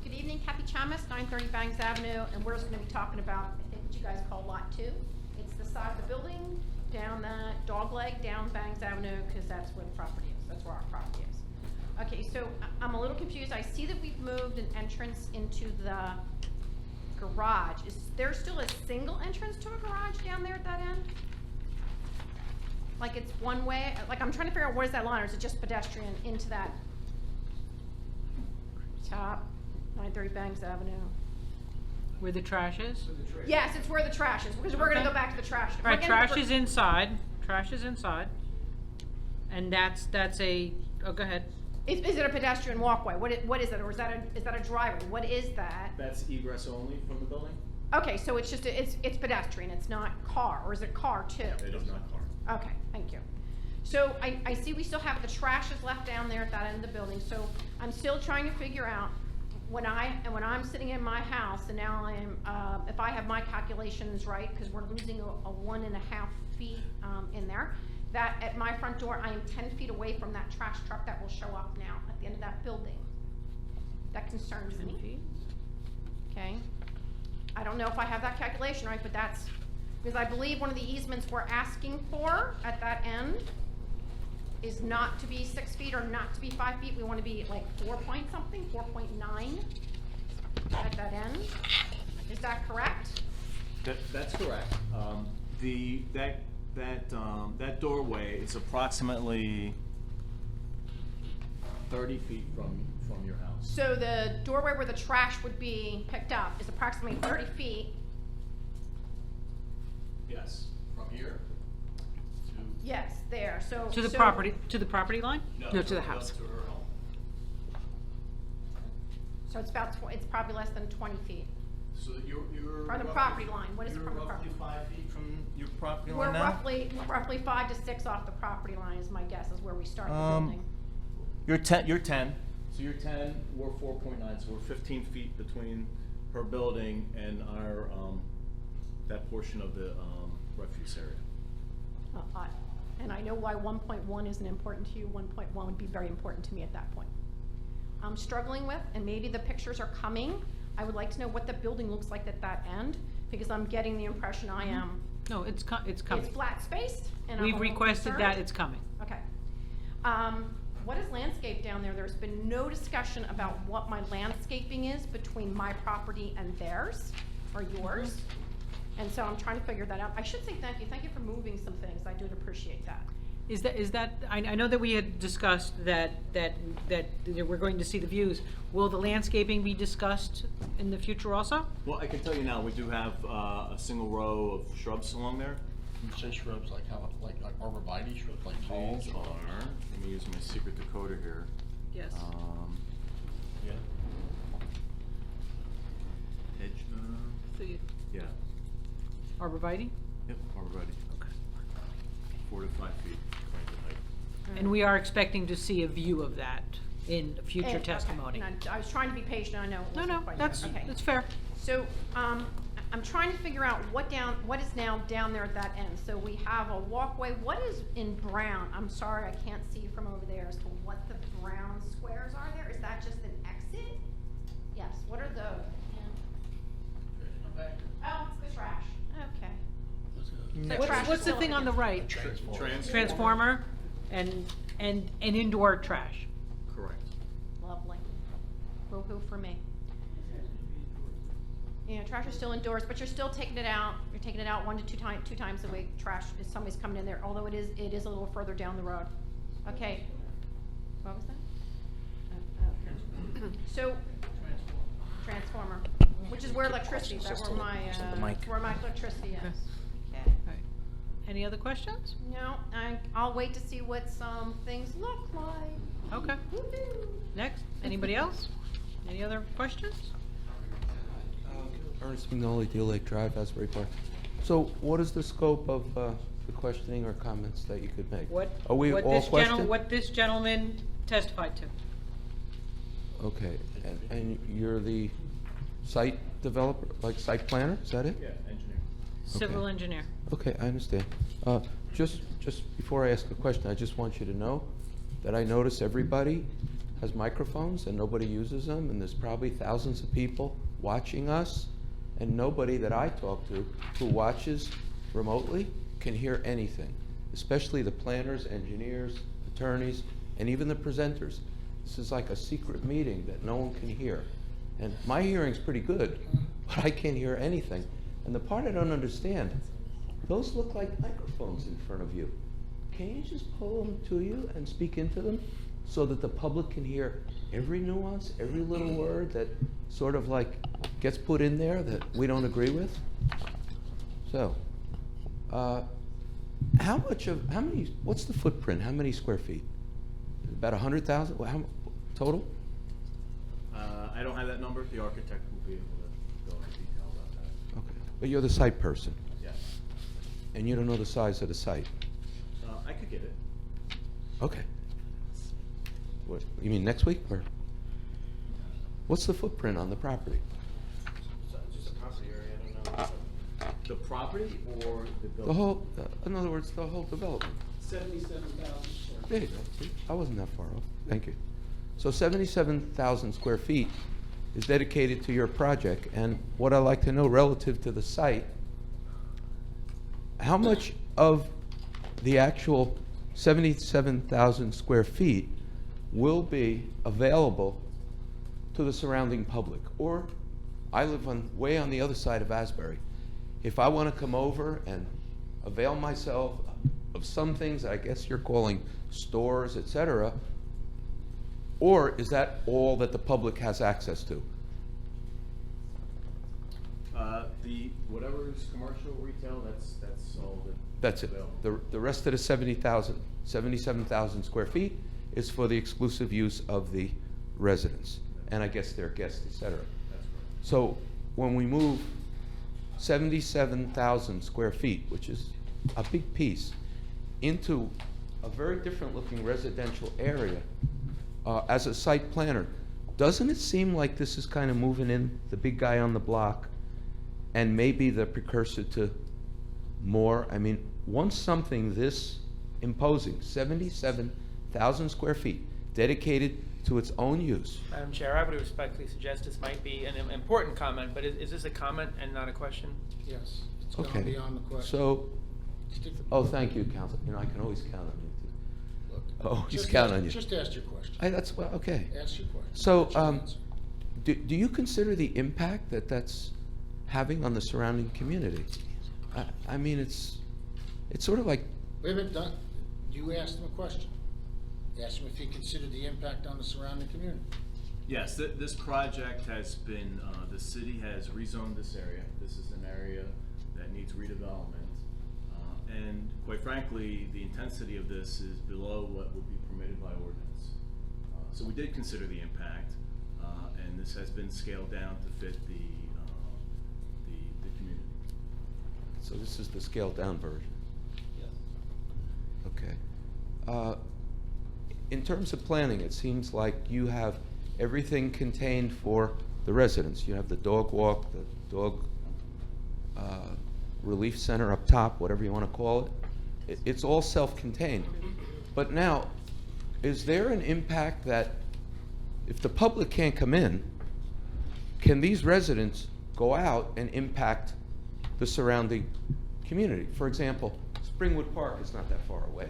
Good evening, Kathy Chamas, 930 Bangs Avenue, and we're just going to be talking about, I think, what you guys call Lot 2. It's the side of the building, down that dog leg, down Bangs Avenue, because that's where the property is. That's where our property is. Okay, so I'm a little confused. I see that we've moved an entrance into the garage. Is there still a single entrance to a garage down there at that end? Like it's one way? Like I'm trying to figure out where's that line, or is it just pedestrian into that top 930 Bangs Avenue? Where the trash is? Yes, it's where the trash is, because we're gonna go back to the trash. All right, trash is inside. Trash is inside. And that's a, oh, go ahead. Is it a pedestrian walkway? What is it, or is that a driveway? What is that? That's egress only from the building? Okay, so it's just, it's pedestrian, it's not car, or is it car too? It is not car. Okay, thank you. So I see we still have the trash is left down there at that end of the building, so I'm still trying to figure out when I'm sitting in my house, and now if I have my calculations right, because we're losing a 1.5 feet in there, that at my front door, I am 10 feet away from that trash truck that will show up now at the end of that building. That concerns me. 10 feet? Okay. I don't know if I have that calculation right, but that's, because I believe one of the easements we're asking for at that end is not to be 6 feet or not to be 5 feet. We want to be like 4 point something, 4.9 at that end. Is that correct? That's correct. That doorway is approximately 30 feet from your house. So the doorway where the trash would be picked up is approximately 30 feet. Yes, from here to... Yes, there. So To the property line? No, to the house. To her home. So it's about it's probably less than 20 feet. So you're From the property line. What is it from the property? You're roughly 5 feet from your property We're line now? roughly 5 to 6 off the property line is my guess, is where we start the building. You're 10. So you're 10, we're 4.9, so we're 15 feet between her building and our, that portion of the refuse area. And I know why 1.1 isn't important to you, 1.1 would be very important to me at that point. I'm struggling with, and maybe the pictures are coming, I would like to know what the building looks like at that end, because I'm getting the impression I am. No, it's coming. It's flat spaced, and I'm a We've little requested that, concerned. it's coming. Okay. What is landscape down there? There's been no discussion about what my landscaping is between my property and theirs, or yours. And so I'm trying to figure that out. I should say thank you. Thank you for moving some things. I do appreciate that. Is that, I know that we had discussed that we're going to see the views. Will the landscaping be discussed in the future also? Well, I can tell you now, we do have a single row of shrubs along there. You say shrubs like how, like arborvitae shrubs, like palms? These are, let me use my secret decoder here. Yes. Yeah. Hedge, So you, yeah, Arborvitae? yep, arborvitae. Okay. 4 to 5 feet planted height. And we are expecting to see a view of that in future And- okay, testimony. and I was trying to be patient. I know it No, wasn't no, quite that's, there. Okay. that's fair. So, I'm trying to figure out what is now down there at that end. So we have a walkway. What is in brown? I'm sorry, I can't see from over there as to what the brown squares are there. Is that just an exit? Yes, what are those? Oh, it's the trash. Okay. So trash What's is the still thing on the right? Transformer and indoor trash. Correct. Lovely. Woo-hoo for me. You know, trash is still indoors, but you're still taking it out. You're taking it out 1 to 2 times a week. Trash, if somebody's coming in there, although it is a little further down the road. Okay. What was that? So, transformer, which is where electricity, is that where my, where my electricity is. Okay. Any other questions? No, I'll wait to see what some things look like. Okay. Woo-hoo. Next, anybody else? Any other questions? Ernest McNally, Deal Lake Drive, Asbury Park. So what is the scope of the questioning or comments that you could make? Are we all questioned? What this gentleman testified to. Okay, and you're the site developer, like site planner, is that it? Yeah, engineer. Civil engineer. Okay, I understand. Just before I ask a question, I just want you to know that I notice everybody has microphones and nobody uses them, and there's probably thousands of people watching us, and nobody that I talk to who watches remotely can hear anything, especially the planners, engineers, attorneys, and even the presenters. This is like a secret meeting that no one can hear. And my hearing's pretty good, but I can't hear anything. And the part I don't understand, those look like microphones in front of you. Can you just pull them to you and speak into them so that the public can hear every nuance, every little word that sort of like gets put in there that we don't agree with? So, what's the footprint? How many square feet? About 100,000? How total? I don't have that number. The architect will be able to go into detail about that. Okay, but you're the site person, Yes. and you don't know the size of the site. I could get it. Okay. What, you mean next week, or? What's the footprint on the property? Just a property area, I don't know. The property or the building? The whole, in other words, the whole development. 77,000 There you go. See, I wasn't that far off. Thank you. So 77,000 square feet is dedicated to your project, and what I'd like to know relative to the site, how much of the actual 77,000 square feet will be available to the surrounding public? Or, I live way on the other side of Asbury. If I want to come over and avail myself of some things I guess you're calling stores, etc., or is that all that the public has access to? Whatever is commercial, retail, that's all that. That's it. The rest of the 77,000 square feet is for the exclusive use of the residents, and I guess their guests, etc. That's correct. So when we move 77,000 square feet, which is a big piece, into a very different looking residential area, as a site planner, doesn't it seem like this is kind of moving in the big guy on the block and maybe the precursor to more? I mean, once something this imposing, 77,000 square feet, dedicated to its own use. Madam Chair, I would respectfully suggest this might be an important comment, but is this a comment and not a question? Yes, it's gone Okay. beyond the question. So, oh, thank you, Counsel. You know, I can always count on you to. Look, Always just count ask- on you. Just ask your question. That's, well, okay. Ask your question. So, Let you answer. do you consider the impact that that's having on the surrounding community? I mean, it's sort of like, We haven't done, you asked him a question. Ask him if he considered the impact on the surrounding community. Yes, this project has been, the city has rezoned this area. This is an area that needs redevelopment. And quite frankly, the intensity of this is below what would be permitted by ordinance. So we did consider the impact, and this has been scaled down to fit the community. so this is the scaled down version. Yes. Okay. In terms of planning, it seems like you have everything contained for the residents. You have the dog walk, the dog relief center up top, whatever you want to call it. It's all self-contained. But now, is there an impact that if the public can't come in, can these residents go out and impact the surrounding community? For example, Springwood Park is not that far away.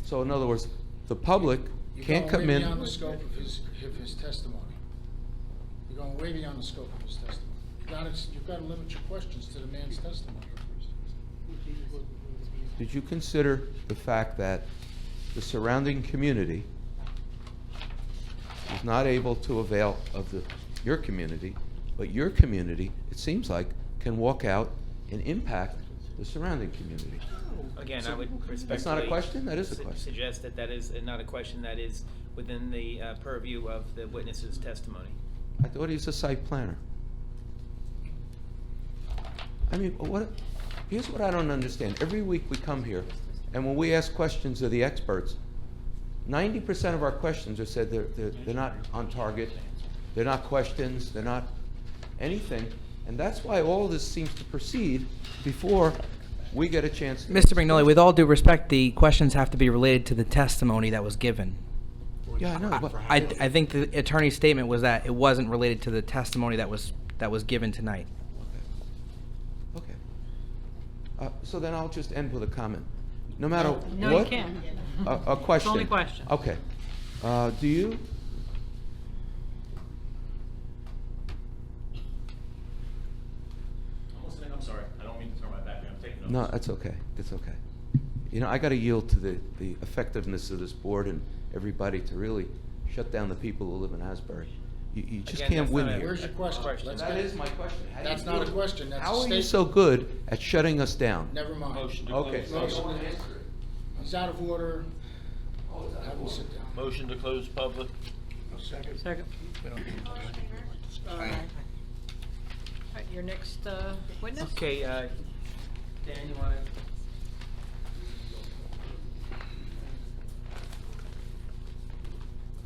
So in other words, the public can't come You're in. going way beyond the scope of his testimony. You're going way beyond the scope of his testimony. You've got to limit your questions to the man's testimony. Did you consider the fact that the surrounding community is not able to avail of your community, but your community, it seems like, can walk out and impact the surrounding community? Again, I would respectfully. That's not a question? That is a question. Suggest that is not a question that is within the purview of the witness's testimony. I thought he was a site planner. I mean, here's what I don't understand. Every week we come here, and when we ask questions of the experts, 90% of our questions are said they're not on target, they're not questions, they're not anything, and that's why all this seems to proceed before we get a chance to... Mr. Magnoli, with all due respect, the questions have to be related to the testimony that was given. Yeah, I know, but... I think the attorney's statement was that it wasn't related to the testimony that was given tonight. Okay. So then I'll just end with a comment. No matter what... No, you can't. A question. It's only question. Okay. Do you... I'm listening, I'm sorry. I don't mean to turn my back. I'm taking notes. No, that's okay. That's okay. You know, I got to yield to the effectiveness of this board and everybody to really shut down the people who live in Asbury. You just Again, can't that's win not a- here. Where's your question? Let's That get- is my question. How do That's you not do a it? question, that's a How are you statement. so good at shutting us down? Never mind. Motion to Okay. close. so- Motion. He's out of order. Have him sit down. Motion to close public. Second. All right, your next witness? Okay, Dan, you want to?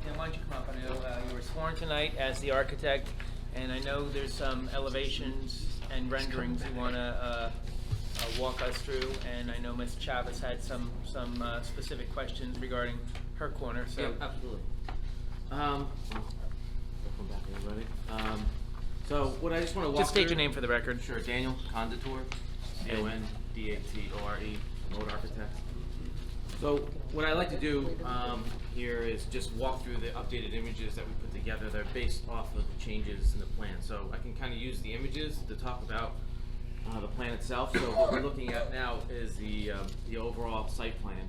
Dan, why don't you come up? I know you were sworn tonight as the architect, and I know there's some elevations and renderings you want to walk us through, and I know Ms. Chavez had some specific questions regarding her corner, so. Yeah, absolutely. Welcome back, everybody. So what I just want to walk Just state your through- name for the record. Sure, Daniel Conditor, Condatore, Road Architect. So what I like to do here is just walk through the updated images that we put together. They're based off of the changes in the plan. So I can kind of use the images to talk about the plan itself. So what we're looking at now is the overall site plan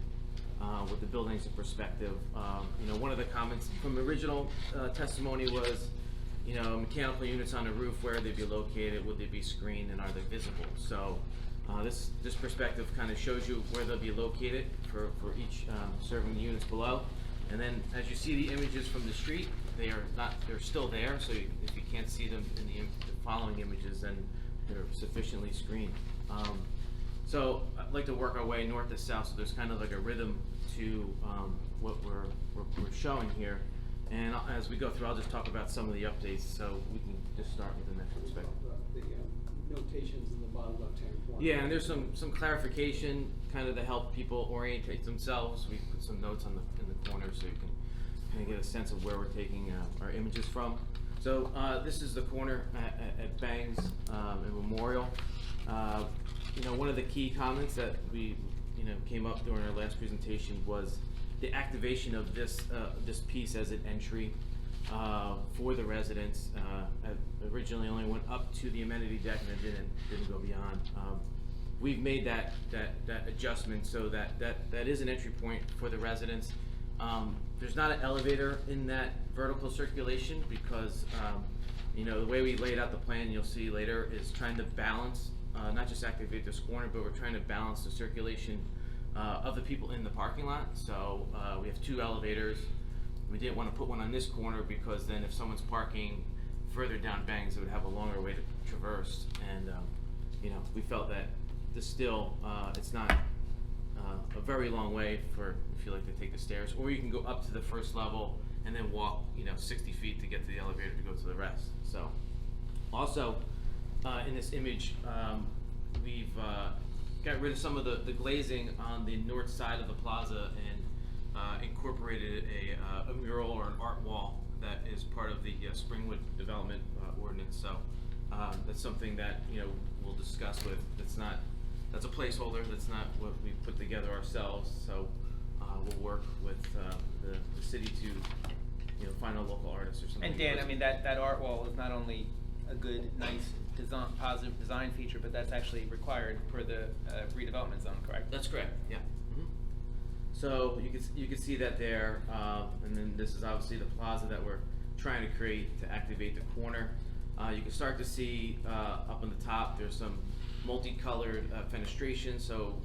with the buildings in perspective. You know, one of the comments from the original testimony was, you know, mechanical units on the roof, where they'd be located, would they be screened, and are they visible? So this perspective kind of shows you where they'll be located for each serving units below. And then as you see the images from the street, they're still there, so if you can't see them in the following images, then they're sufficiently screened. So I'd like to work our way north to south, so there's kind of like a rhythm to what we're showing here. And as we go through, I'll just talk about some of the updates, so we can just start with the next perspective. The notations in the bottom left-hand corner. Yeah, and there's some clarification, kind of to help people orientate themselves. We put some notes on in the corner so you can kind of get a sense of where we're taking our images from. So this is the corner at Bangs and Memorial. One of the key comments that we came up during our last presentation was the activation of this piece as an entry for the residents. Originally only went up to the amenity deck and it didn't go beyond. We've made that adjustment so that is an entry point for the residents. There's not an elevator in that vertical circulation because the way we laid out the plan, you'll see later, is trying to balance, not just activate this corner, but we're trying to balance the circulation of the people in the parking lot. So we have 2 elevators. We didn't want to put one on this corner because then if someone's parking further down Bangs, it would have a longer way to traverse. And we felt that this still, it's not a very long way for if you like to take the stairs, or you can go up to the first level and then walk 60 feet to get to the elevator to go to the rest. So also in this image, we've got rid of some of the glazing on the north side of the plaza and incorporated a mural or an art wall that is part of the Springwood development ordinance. So that's something that we'll discuss with. That's a placeholder. That's not what we put together ourselves. So we'll work with the city to find a local artist or something. And Dan, I mean, that art wall is not only a good, nice, positive design feature, but that's actually required per the redevelopment zone, correct? That's correct, yeah. So you can see that there, and then this is obviously the plaza that we're trying to create to activate the corner. You can start to see up on the top, there's some multicolored fenestration. So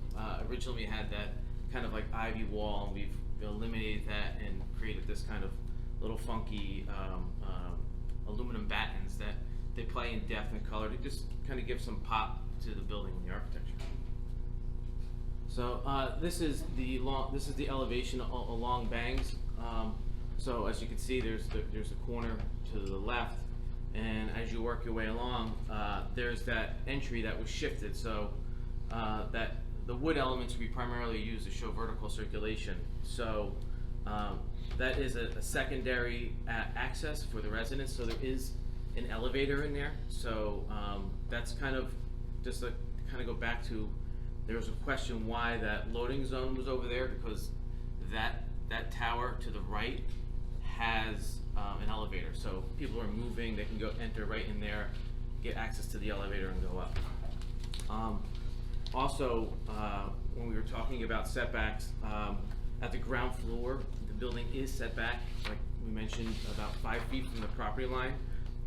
originally we had that kind of like ivy wall, and we've eliminated that and created this kind of little funky aluminum battens that they play in depth and color to just kind of give some pop to the building and the architecture. So this is the elevation along Bangs. So as you can see, there's a corner to the left, and as you work your way along, there's that entry that was shifted. So that the wood elements will be primarily used to show vertical circulation. So that is a secondary access for the residents. So there is an elevator in there. So that's kind of just to kind of go back to, there was a question why that loading zone was over there, because that tower to the right has an elevator. So people are moving, they can go enter right in there, get access to the elevator and go up. Also, when we were talking about setbacks, at the ground floor, the building is set back, like we mentioned, about 5 feet from the property line,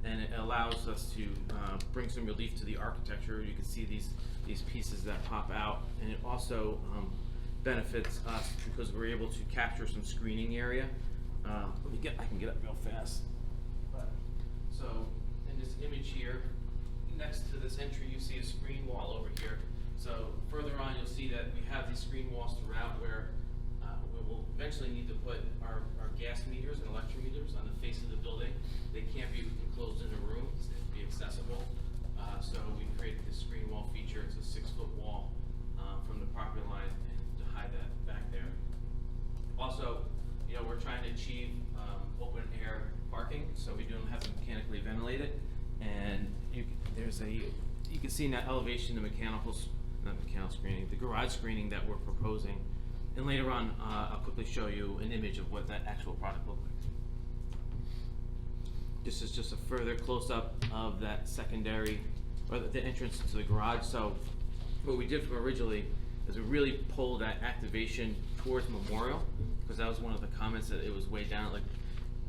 and it allows us to bring some relief to the architecture. You can see these pieces that pop out, and it also benefits us because we're able to capture some screening area. I can get up real fast. So in this image here, next to this entry, you see a screen wall over here. So further on, you'll see that we have these screen walls throughout where we will eventually need to put our gas meters and electrometers on the face of the building. They can't be enclosed in a room, they have to be accessible. So we created this screen wall feature. It's a 6-foot wall from the property line and to hide that back there. Also, we're trying to achieve open air parking, so we don't have to mechanically ventilate it. And you can see in that elevation the the garage screening that we're proposing. And later on, I'll quickly show you an image of what that actual product looks like. This is just a further close-up of that secondary, or the entrance to the garage. So what we did from originally is we really pulled that activation towards Memorial, because that was one of the comments that it was way down.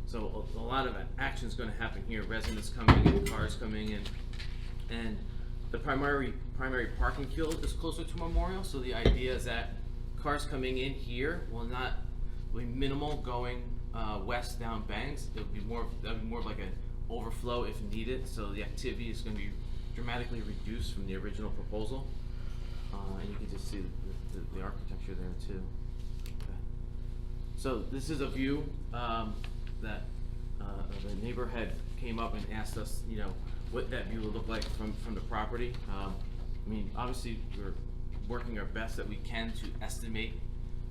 So a lot of action is going to happen here. Residents coming in, cars coming in, and the primary parking field is closer to Memorial. So the idea is that cars coming in here will be minimal going west down Bangs. It would be more of like an overflow if needed. So the activity is going to be dramatically reduced from the original proposal. And you can just see the architecture there too. Okay. So this is a view that the neighbor came up and asked us, what that view would look like from the property. I mean, obviously, we're working our best that we can to estimate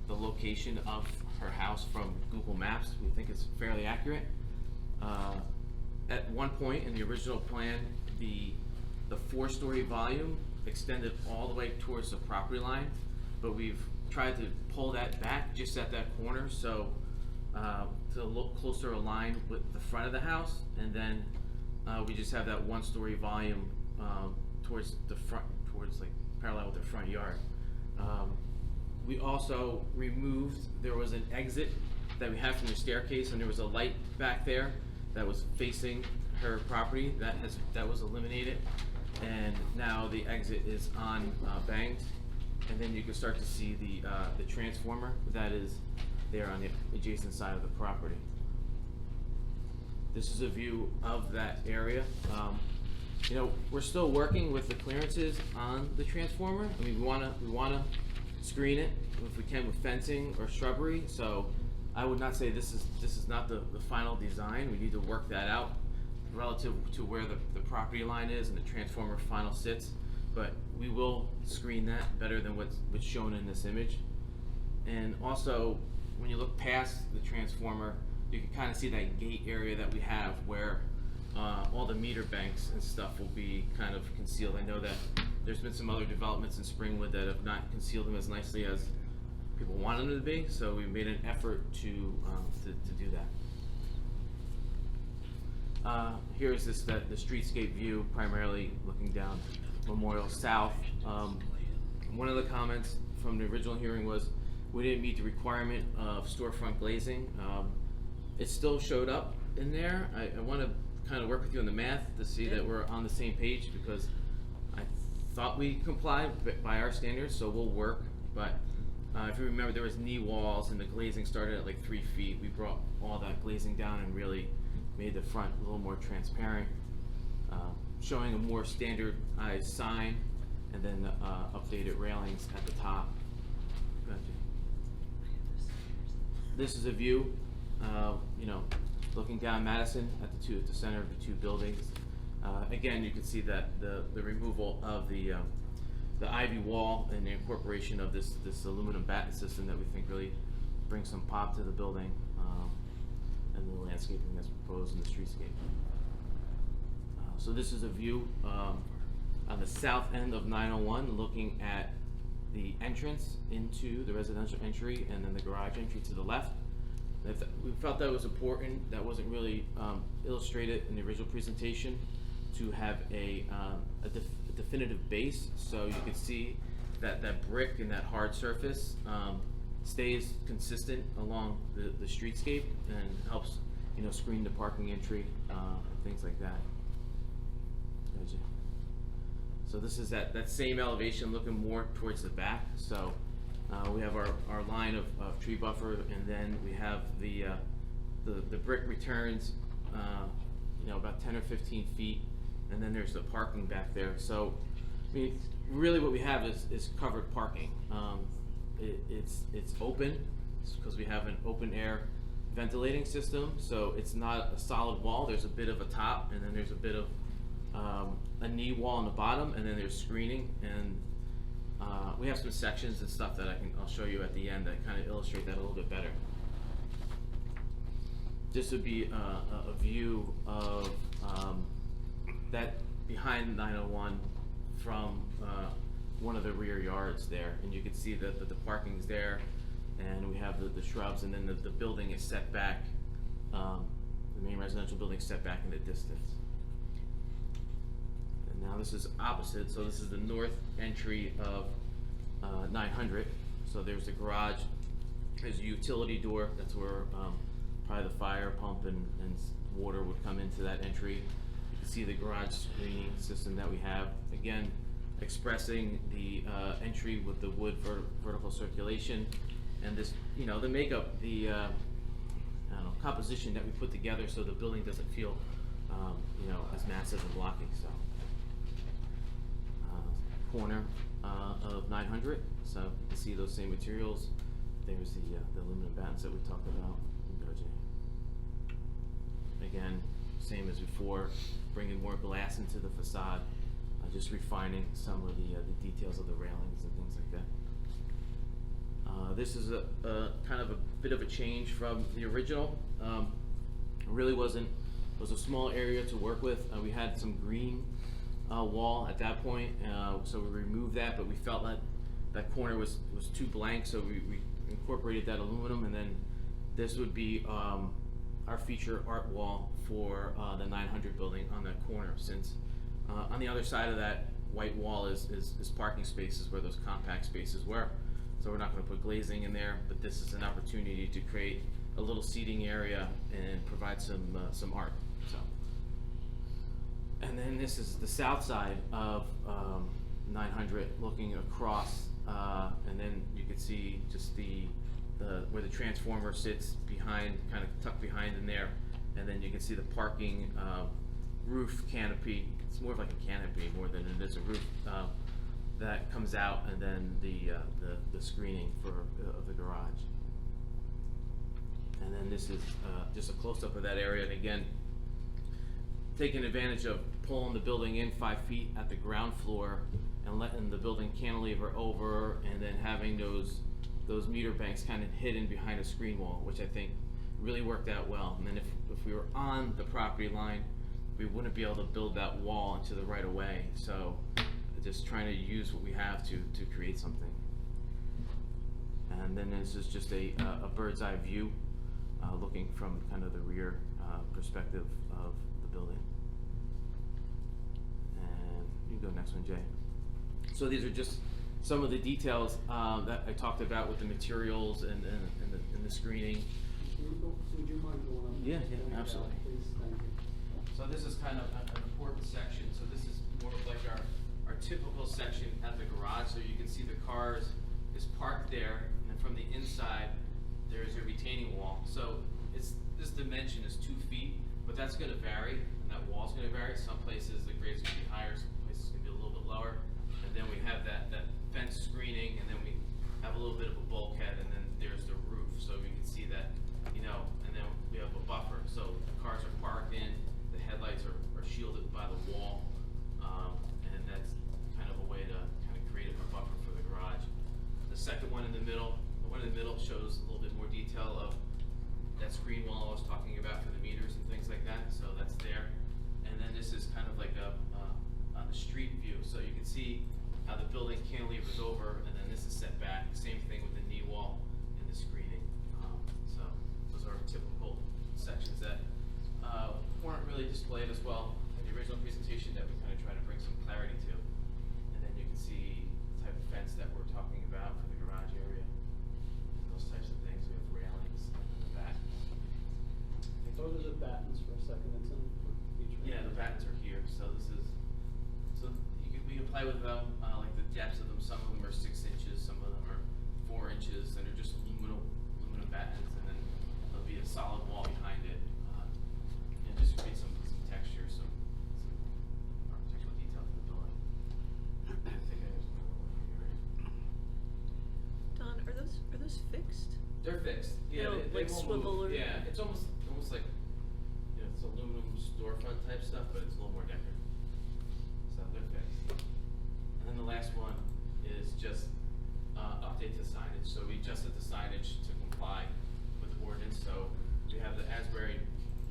the location of her house from Google Maps. We think it's fairly accurate. At one point in the original plan, the 4-story volume extended all the way towards the property line, but we've tried to pull that back just at that corner, so to look closer aligned with the front of the house, and then we just have that 1-story volume towards the front, towards like parallel with the front yard. We also removed, there was an exit that we had from the staircase, and there was a light back there that was facing her property. That was eliminated, and now the exit is on Bangs, and then you can start to see the transformer that is there on the adjacent side of the property. This is a view of that area. You know, we're still working with the clearances on the transformer. I mean, we wanna screen it if we can with fencing or shrubbery. So I would not say this is not the final design. We need to work that out relative to where the property line is and the transformer final sits. But we will screen that better than what's shown in this image. And also, when you look past the transformer, you can kind of see that gate area that we have where all the meter banks and stuff will be kind of concealed. I know that there's been some other developments in Springwood that have not concealed them as nicely as people want them to be, so we made an effort to do that. Here's the streetscape view, primarily looking down Memorial South. One of the comments from the original hearing was we didn't meet the requirement of storefront glazing. It still showed up in there. I want to kind of work with you on the math to see that we're on the same page, because I thought we complied by our standards, so we'll work. But if you remember, there was knee walls and the glazing started at like 3 feet. We brought all that glazing down and really made the front a little more transparent, showing a more standardized sign, and then updated railings at the top. Gotcha. This is a view, you know, looking down Madison at the center of the two buildings. Again, you can see that the removal of the ivy wall and the incorporation of this aluminum batten system that we think really brings some pop to the building, and the landscaping that's proposed in the streetscape. So this is a view on the south end of 901, looking at the entrance into the residential entry and then the garage entry to the left. We felt that was important. That wasn't really illustrated in the original presentation, to have a definitive base, so you can see that brick and that hard surface stays consistent along the streetscape and helps, you know, screen the parking entry and things like that. Gotcha. So this is that same elevation looking more towards the back. So we have our line of tree buffer, and then we have the brick returns, you know, about 10 or 15 feet, and then there's the parking back there. So, I mean, really what we have is covered parking. It's open because we have an open air ventilating system, so it's not a solid wall. There's a bit of a top, and then there's a bit of a knee wall on the bottom, and then there's screening, and we have some sections and stuff that I'll show you at the end that kind of illustrate that a little bit better. This would be a view of that behind 901 from one of the rear yards there, and you can see that the parking's there, and we have the shrubs, and then the building is set back, the main residential building is set back in the distance. And now this is opposite, so this is the north entry of 900. So there's the garage, there's a utility door, that's where probably the fire pump and water would come into that entry. You can see the garage screening system that we have. Again, expressing the entry with the wood vertical circulation, and this, you know, the makeup, the I don't know, composition that we put together so the building doesn't feel, you know, as massive and blocking. So, corner of 900. So you can see those same materials. There's the aluminum battens that we talked about. Again, same as before, bringing more glass into the facade just refining some of the details of the railings and things like that. This is a kind of a bit of a change from the original. It really was a small area to work with. We had some green wall at that point, so we removed that, but we felt that that corner was too blank, so we incorporated that aluminum, and then this would be our feature art wall for the 900 building on that corner, since on the other side of that white wall is parking spaces where those compact spaces were. So we're not going to put glazing in there, but this is an opportunity to create a little seating area and provide some art. So, and then this is the south side of 900, looking across, and then you can see just the where the transformer sits behind, kind of tucked behind in there, and then you can see the parking roof canopy. It's more of like a canopy more than it is a roof. That comes out, and then the screening of the garage. And then this is just a close-up of that area, and again, taking advantage of pulling the building in 5 feet at the ground floor and letting the building cantilever over, and then having those meter banks kind of hidden behind a screen wall, which I think really worked out well. And then if we were on the property line, we wouldn't be able to build that wall into the right of way. So just trying to use what we have to create something. And then this is just a bird's eye view, looking from kind of the rear perspective of the building. And you can go next one, Jay. So these are just some of the details that I talked about with the materials and the screening. Would you mind going up? Yeah, absolutely. Please, thank you. So this is kind of an important section. So this is more of like our typical section at the garage. So you can see the cars is parked there, and then from the inside there's a retaining wall. So this dimension is 2 feet, but that's going to vary, and that wall's going to vary. Some places the grade's going to be higher, some places it's going to be a little bit lower. And then we have that fence screening, and then we have a little bit of a bulkhead, and then there's the roof. So we can see that, and then we have a buffer. So the cars are parked in, the headlights are shielded by the wall, and that's kind of a way to kind of create a buffer for the garage. The second one in the middle, the one in the middle shows a little bit more detail of that screen wall I was talking about for the meters and things like that. So that's there. And then this is kind of like on the street view. So you can see how the building cantilevers over, and then this is set back. Same thing with the knee wall and the screening. So those are typical sections that weren't really displayed as well in the original presentation, that we kind of try to bring some clarity to. And then you can see the type of fence that we're talking about for the garage area, and those types of things. We have railings in the back. Go to the battens for a second. It's in feature. Yeah, the battens are here. So this is, we can play with them, like the depths of them. Some of them are 6 inches, some of them are 4 inches, and they're just aluminum battens, and then there'll be a solid wall behind it, and just create some texture, some architectural detail for the building. I think I have another one here, right? Don, are those fixed? They're fixed. Yeah, They don't, they like, won't swivel move. or- Yeah, it's almost like, it's aluminum storefront type stuff, but it's a little more decorative. So they're fixed. And then the last one is just update the signage. So we adjusted the signage to comply with the ordinance. So we have the Asbury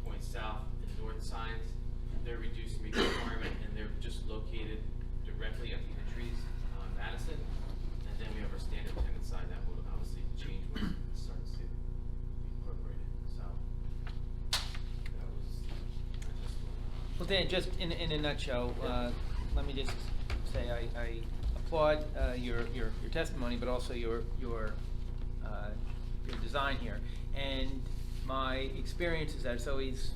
Point South and North signs. They're reduced to meet the requirement, and they're just located directly at the entries on Madison. And then we have our standard tenant sign that will obviously change when it starts to be incorporated. So that was Well, Dan, just in a nutshell, let me just say I applaud your testimony, but also your design here. And my experience is that it's always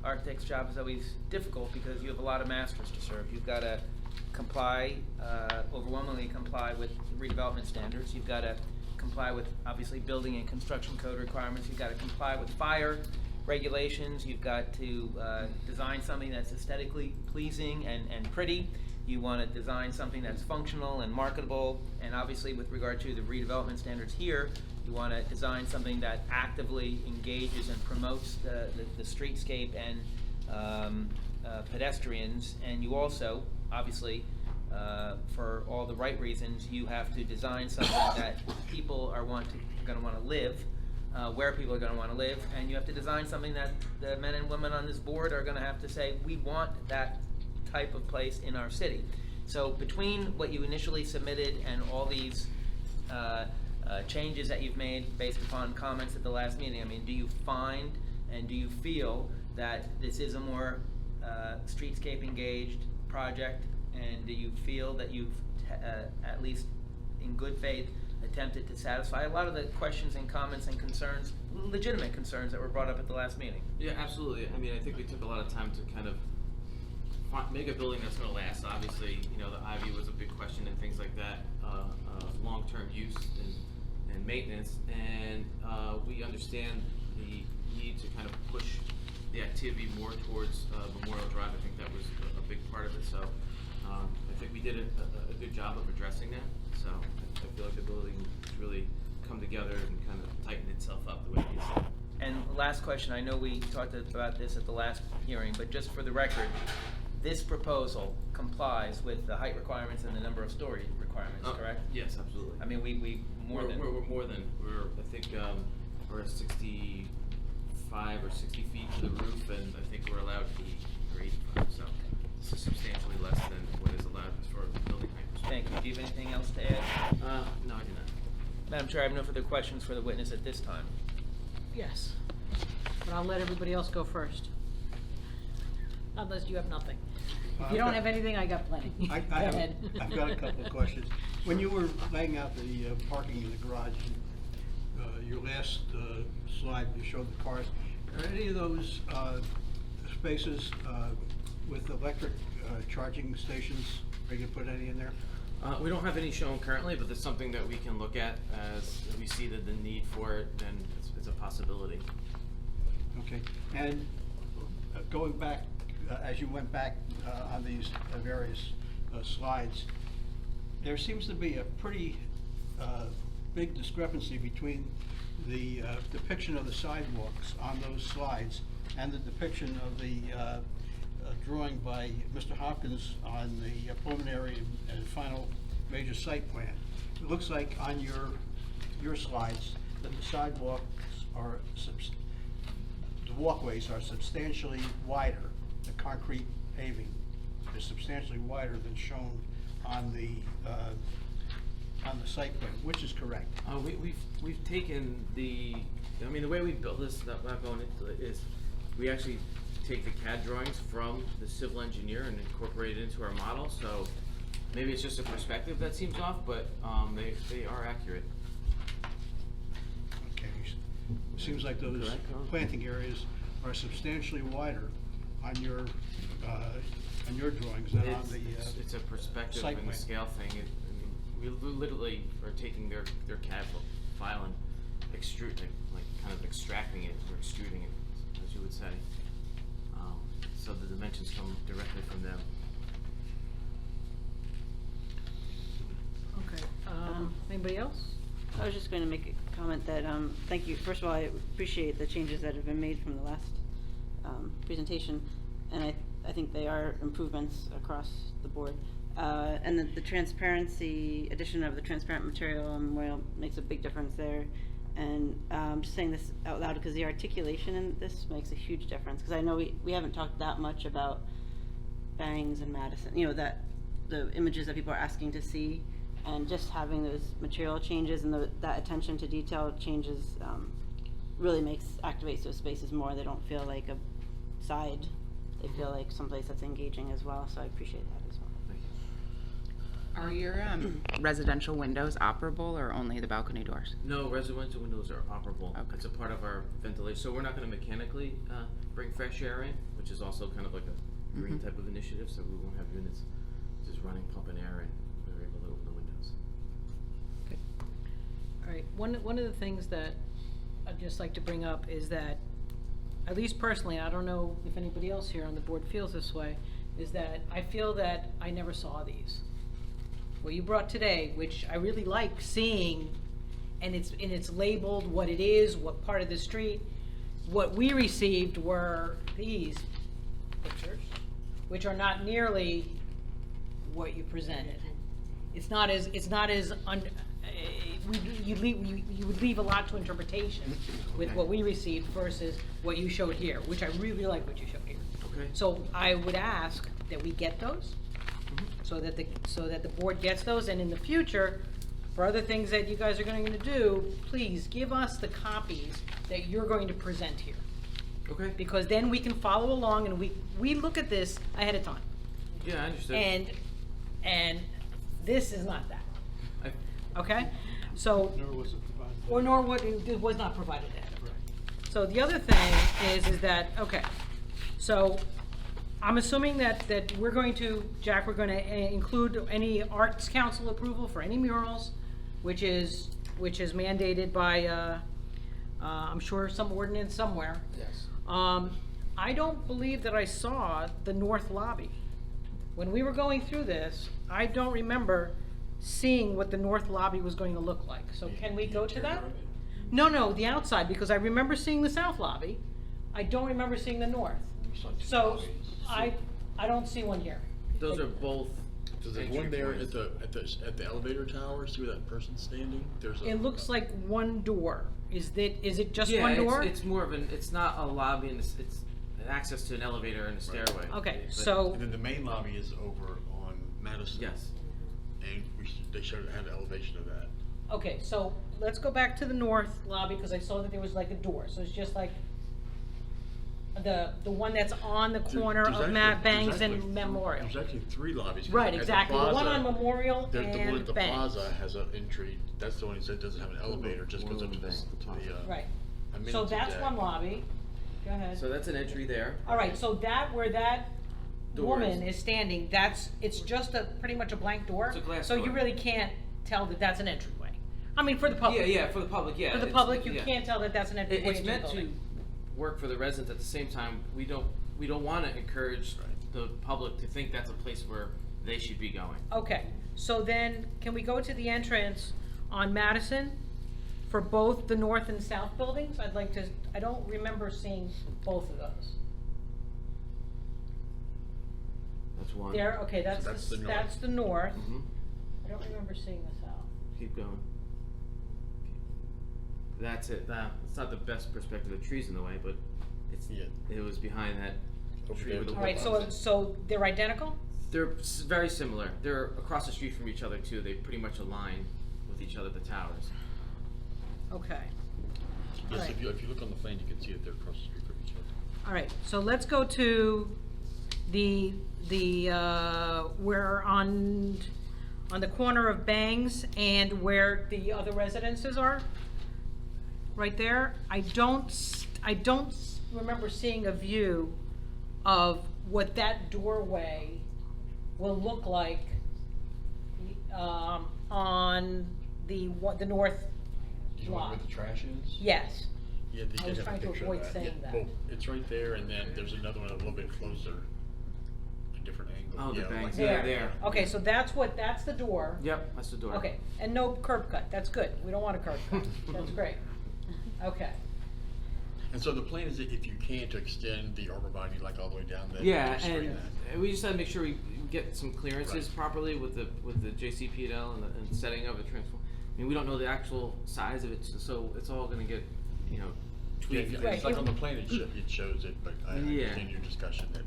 architect's job is always difficult because you have a lot of masters to serve. You've got to comply, overwhelmingly comply with redevelopment standards. You've got to comply with, obviously, building and construction code requirements. You've got to comply with fire regulations. You've got to design something that's aesthetically pleasing and pretty. You want to design something that's functional and marketable. And obviously, with regard to the redevelopment standards here, you want to design something that actively engages and promotes the streetscape and pedestrians, and you also, obviously, for all the right reasons, you have to design something that people are gonna wanna live, where people are gonna wanna live, and you have to design something that the men and women on this board are gonna have to say, we want that type of place in our city. So between what you initially submitted and all these changes that you've made based upon comments at the last meeting, I mean, do you find and do you feel that this is a more streetscape engaged project, and do you feel that you've at least in good faith attempted to satisfy a lot of the questions and comments and concerns, legitimate concerns that were brought up at the last meeting? Yeah, absolutely. I mean, I think we took a lot of time to kind of make a building that's going to last. Obviously, you know, the ivy was a big question and things like that, long-term use and maintenance, and we understand the need to kind of push the activity more towards Memorial Drive. I think that was a big part of it. So I think we did a good job of addressing that. So I feel like the building has really come together and kind of tightened itself up the way it is. And last question, I know we talked about this at the last hearing, but just for the record, this proposal complies with the height requirements and the number of story requirements, correct? Yes, absolutely. I mean, we more than. We're more than, I think, we're at 65 or 60 feet to the roof, and I think we're allowed 80 or 85, so this is substantially less than what is allowed as far as building height. Thank you. Do you have anything else to add? No, I do not. Madam Chair, I have no further questions for the witness at this time. Yes, but I'll let everybody else go first. Unless you have nothing. If you don't have anything, I got plenty. Go ahead. I've got a couple of questions. When you were laying out the parking in the garage, your last slide, you showed the cars. Are any of those spaces with electric charging stations? Are you gonna put any in there? We don't have any shown currently, but that's something that we can look at as we see the need for it, then it's a possibility. Okay, and going back, as you went back on these various slides, there seems to be a pretty big discrepancy between the depiction of the sidewalks on those slides and the depiction of the drawing by Mr. Hopkins on the preliminary and final major site plan. It looks like on your slides that the sidewalks are, the walkways are substantially wider. The concrete paving is substantially wider than shown on the site plan, which is correct. We've taken the way we built this, not going into it, is we actually take the CAD drawings from the civil engineer and incorporate it into our model. So maybe it's just a perspective that seems off, but they are accurate. Okay, it seems like those planting areas are substantially wider on your drawings than on the It's a perspective site and plan. the scale thing. We literally are taking their CAD file and kind of extracting it or extruding it, as you would say. So the dimensions come directly from them. Okay, anybody else? I was just going to make a comment that, thank you. First of all, I appreciate the changes that have been made from the last presentation, and I think they are improvements across the board. And the transparency, addition of the transparent material on Memorial makes a big difference there. And I'm just saying this out loud because the articulation in this makes a huge difference. Because I know we haven't talked that much about Bangs and Madison, you know, that the images that people are asking to see, and just having those material changes and that attention to detail changes really activates those spaces more. They don't feel like a side. They feel like someplace that's engaging as well. So I appreciate that as well. Are your residential windows operable or only the balcony doors? No, residential windows are operable. Okay. It's a part of our ventilation. So we're not going to mechanically bring fresh air in, which is also kind of like a green type of initiative. So we won't have units just running, pumping air, and we're able to open the windows. Okay. All right, one of the things that I'd just like to bring up is that, at least personally, I don't know if anybody else here on the board feels this way, is that I feel that I never saw these. What you brought today, which I really like seeing, and it's labeled what it is, what part of the street. What we received were these which are not nearly what you presented. It's not as, you would leave a lot to interpretation with what we received versus what you showed here, which I really like what you showed here. Okay. So I would ask that we get those, so that the board gets those, and in the future, for other things that you guys are going to do, please give us the copies that you're going to present here. Okay. Because then we can follow along and we look at this ahead of time. Yeah, I understand. And this is not that. Okay? So, Nor was it provided. or nor what, it was not provided ahead of time. So the other thing is that, okay, so I'm assuming that we're going to, Jack, we're going to include any Arts Council approval for any murals, which is mandated by, I'm sure some ordinance somewhere. Yes. I don't believe that I saw the north lobby. When we were going through this, I don't remember seeing what the north lobby was going to look like. So can we go to that? No, the outside, because I remember seeing the south lobby. I don't remember seeing the north. So I don't see one here. Those are both. So there's one there at the elevator tower, see where that person's standing? There's a. It looks like one door. Is it just Yeah, one door? it's more of it's not a lobby, and it's access to an elevator and a stairway. Okay, But- so. And then the main lobby is over on Madison. Yes. And they had an elevation of that. Okay, so let's go back to the north lobby, because I saw that there was like a door, so it's just like the one that's on the corner There's of actually- Matt there's Bangs actually- and Memorial. There's actually 3 lobbies. 'Cause Right, at the exactly, the one plaza, on Memorial the one and at the Bangs. plaza has an entry, that's the one that doesn't have an elevator, just goes up to the, Right, amenity so that's deck. one lobby, go ahead. So that's an entry there. All right, so where that Doors. woman is standing, it's just pretty much a blank door? It's a glass So you door. really can't tell that that's an entryway? I mean, for the public. Yeah, for the public, yeah. For the it's- public, you yeah. can't tell that that's an entryway It's into the meant to building. work for the residents. At the same time, we don't want to encourage the public to think that's a place where they should be going. Okay, so then, can we go to the entrance on Madison for both the north and south buildings? I don't remember seeing both of those. That's one. There, okay, that's So that's the north. that's the north. Mhm. I don't remember seeing the south. Keep going. That's it. It's not the best perspective. The tree's in the way, but it was behind that Over tree there. with the All right, so they're identical? They're very similar. They're across the street from each other too. They pretty much align with each other, the towers. Okay. Yes, Right. if you look on the plan, you can see that they're across the street from each other. All right, so let's go to the where on the corner of Bangs and where the other residences are. Right there, I don't remember seeing a view of what that doorway will look like on the north You know where block. the trash is? Yes. Yeah, they I did was have a trying to picture of avoid that. saying Yeah, that. well, it's right there, and then there's another one a little bit closer, a different angle. Oh, the Yeah, banks. like- Yeah, there. Okay, so that's the door. Yep, that's the door. Okay, and no curb cut, that's good, we don't want a curb cut, that's great. Okay, And so the plan is that if you can, to extend the arborvitae like all the way down there. Yeah, to straighten and that. we just had to make sure we get some clearances Right. properly with the JCP&L and setting of a transform. I mean, we don't know the actual size of it, so it's all gonna get, Yeah, tweaked. it's like on the plan, it shows it, but I Yeah. understand your discussion that,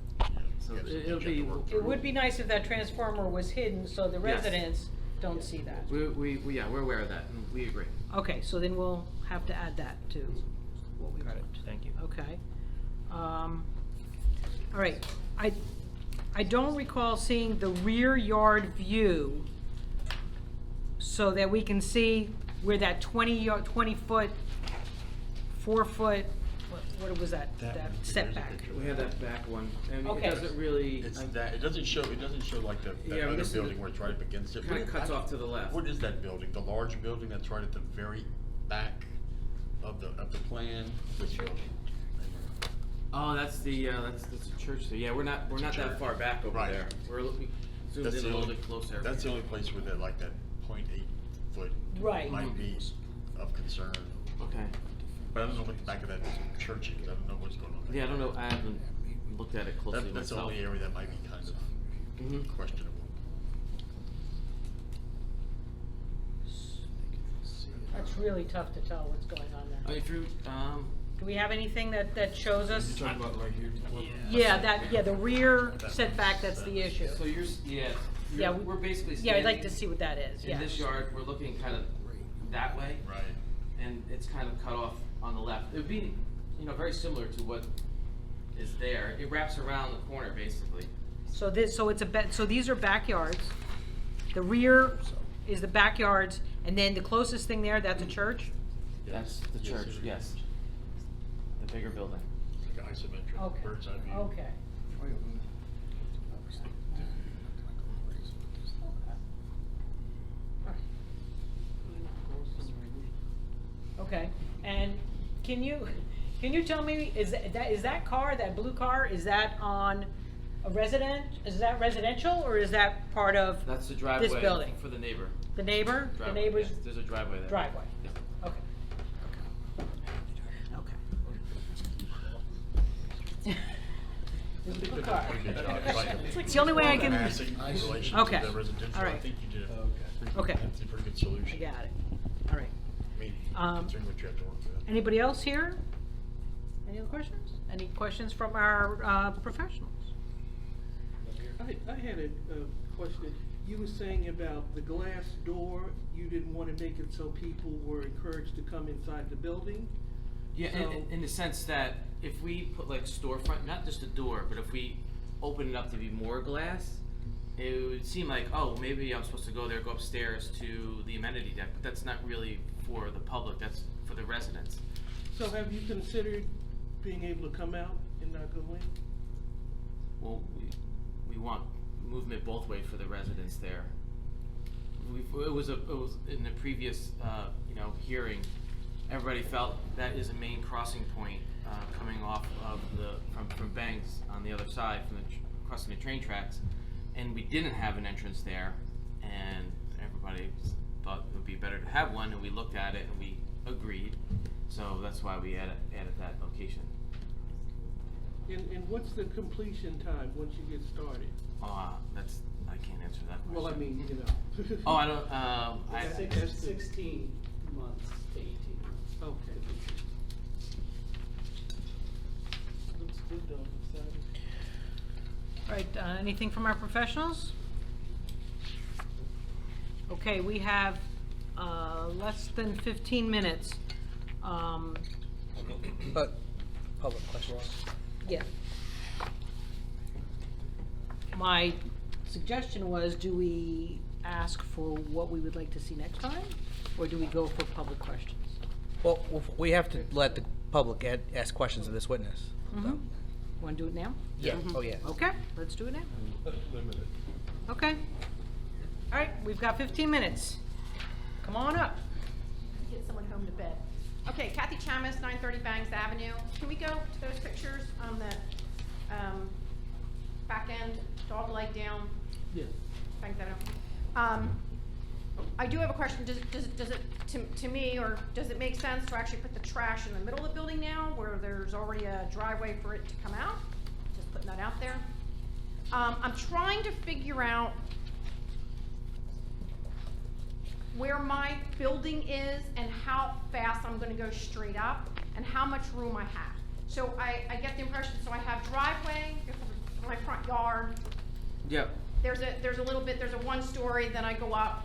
So you know, it'll you have to work it through. would be nice if that transformer was hidden so the Yes. residents don't see that. We're aware of that, and we agree. Okay, so then we'll have to add that to what we Got it, wrote. thank you. Okay. All right, I don't recall seeing the rear yard view so that we can see where that 20-foot, 4-foot, what was that setback? We have that back one, and Okay. it doesn't really. It's that, it doesn't show like that Yeah, other this is building where it's right up against it. Kinda cuts off to the left. What is that building? The large building that's right at the very back of the plan? Which building? Oh, that's the church there. Yeah, we're not that church. far back over Right. there. We're looking zoomed That's in a the little only- bit closer. That's the only place where that, like that 0.8 foot Right. might be of concern. Okay. But I don't know what the back of that church is. I don't know what's going on there. Yeah, I don't know. I haven't looked at it closely myself. That's the only area that might be kind of Mhm. questionable. That's really tough to tell what's going on there. I mean, through, Do we have anything that shows us? You're talking about right here? Yeah, the rear setback, that's the issue. so Yeah, we're basically Yeah, I'd like to standing see what that is, yeah. in this yard, we're looking kind of that way. Right. And it's kind of cut off on the left. It would be, very similar to what is there. It wraps around the corner, basically. So these are backyards. The rear is the backyards, and then the closest thing there, that's a church? That's the church, yes. The bigger building. Like isometric, Okay. bird's eye view. Okay. Okay, and can you tell me, is that car, that blue car, is that on a is that residential, or is that part of That's the driveway this building? for the neighbor. The neighbor? The Driveway, neighbor's yes, there's a driveway there. driveway? Yeah. Okay. Okay. There's a blue car. It's the only way I can. Massing in relation Okay, to the residential, all I right. think you did Okay. that's a pretty good solution. I got it. All right. I mean, considering what you have to work with. Anybody else here? Any other questions? Any questions from our professionals? I had a question. You were saying about the glass door, you didn't want to make it so people were encouraged to come inside the building? Yeah, in the sense that if we put like storefront, not just a door, but if we open it up to be more glass, it would seem like, oh, maybe I'm supposed to go there, go upstairs to the amenity deck, but that's not really for the public, that's for the residents. So have you considered being able to come out and not go in? Well, we want movement both ways for the residents there. It was in the previous, hearing, everybody felt that is a main crossing point, coming off of from Banks on the other side, crossing the train tracks. And we didn't have an entrance there, and everybody thought it would be better to have one, and we looked at it and we agreed. So that's why we added that location. And what's the completion time once you get started? I can't answer that question. Well, I mean, Oh, I don't, That's 16 months to 18 months. Okay. Looks good though, All right, anything from our professionals? Okay, we have less than 15 minutes. But, public questions. Yeah. My suggestion was, do we ask for what we would like to see next time, or do we go for public questions? Well, we have to let the public ask questions of this witness. Mm-hmm. Want to do it now? Yeah. Oh, yeah. Okay, let's do it now. Limited. Okay. All right, we've got 15 minutes. Come on up. Get someone home to bed. Okay, Kathy Chamis, 930 Bangs Avenue. Can we go to those pictures on the back end, dog leg down? Yeah. Bangs Avenue. I do have a question. Does it, to me, or does it make sense to actually put the trash in the middle of the building now, where there's already a driveway for it to come out? Just putting that out there. I'm trying to figure out where my building is and how fast I'm gonna go straight up and how much room I have. So I get the impression, so I have driveway, my front yard. Yep. There's a little bit, there's a 1-story, then I go up,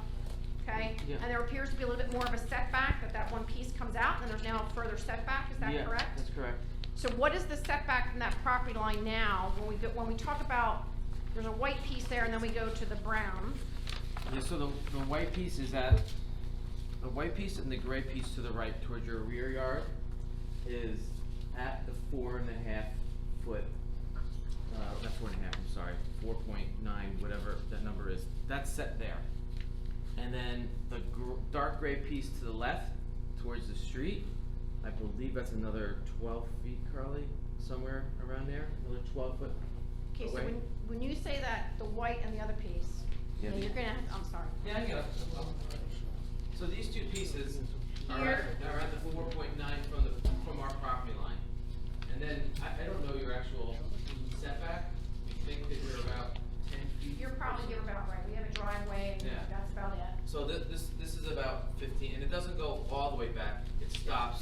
okay? Yeah. And there appears to be a little bit more of a setback, that one piece comes out, and there's now a further setback, is that Yeah, correct? that's correct. So what is the setback from that property line now, when we talk about, there's a white piece there, and then we go to the brown? Yeah, so the white piece is the white piece and the gray piece to the right towards your rear yard is at the 4.5 foot, not 4.5, I'm sorry, 4.9, whatever that number is, that's set there. And then the dark gray piece to the left towards the street, I believe that's another 12 feet, Carly, somewhere around there, another 12 foot Okay, so away. when you say that, the white and the other piece, Yeah. then you're gonna have, I'm sorry. Yeah, I get it. So these two pieces are at the 4.9 from our property line. And then, I don't know your actual setback Yeah. that's about it. So this is about 15, and it doesn't go all the way back. It stops,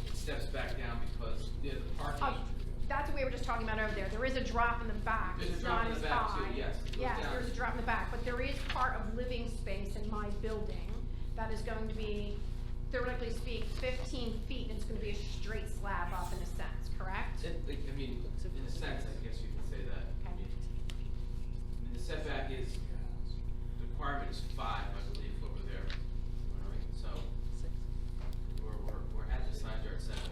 it steps back down because the parking. That's what we were just talking about over there. There is a drop in the back. There's a It's drop not in as the back too, high. yes. It goes Yes, down. there's a drop in the back, but there is part of living space in my building that is going to be, theoretically speak, 15 feet, and it's gonna be a straight slab up in a sense, correct? I mean, in a sense, I guess you could say that. I mean, the setback is, the requirement is 5, I believe, over there. All right, so we're at the side yard setback.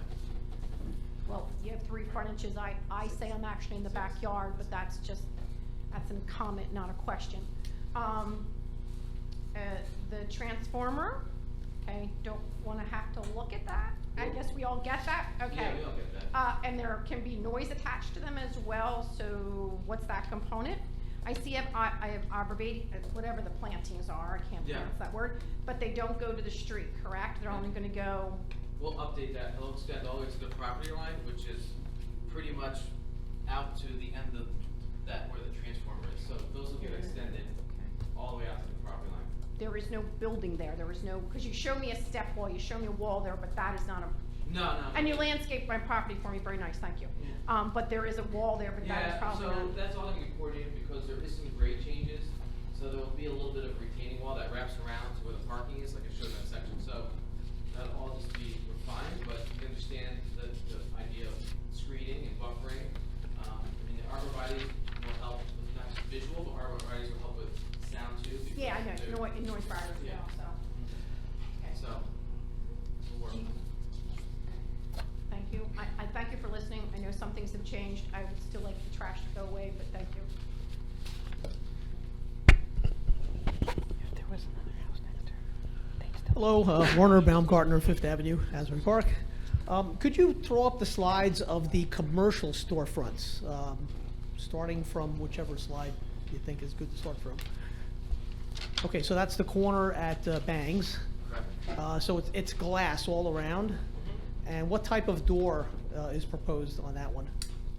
Well, you have 3 frontages. I say I'm actually in the backyard, but that's a comment, not a question. The transformer, okay, don't wanna have to look at that. I guess we all get that, okay? Yeah, we all get that. And there can be noise attached to them as well, so what's that component? I see I have arborvitae, whatever the plantings are, I can't Yeah. pronounce that word, but they don't go to the street, correct? They're only gonna go, We'll update that. It'll extend all the way to the property line, which is pretty much out to the end of that where the transformer is. So those will get extended all the way out to the property line. there is no building there, there is no, because you show me a step wall, you show me a wall there, but that is not a. No. And you landscaped my property for me, very nice, thank you. But there is a wall there, but that is probably not. So that's all gonna be coordinated because there is some grade changes. So there will be a little bit of retaining wall that wraps around to where the parking is, like I showed in that section. So that'll all just be refined, but you understand the idea of screening and buffering. I mean, the arborvitae will help with not just visual, but arborvitae will help with sound too. because Yeah, I know, they're- noise barrier as Yeah. well, so. Okay. So, we'll work. Thank you. I thank you for listening. I know some things have changed. I would still like the trash to go away, but thank you. Hello, Warner Baumgartner, Fifth Avenue, Asbury Park. Could you throw up the slides of the commercial storefronts, starting from whichever slide you think is good to start from? Okay, so that's the corner at Bangs. So it's glass all around. And what type of door is proposed on that one?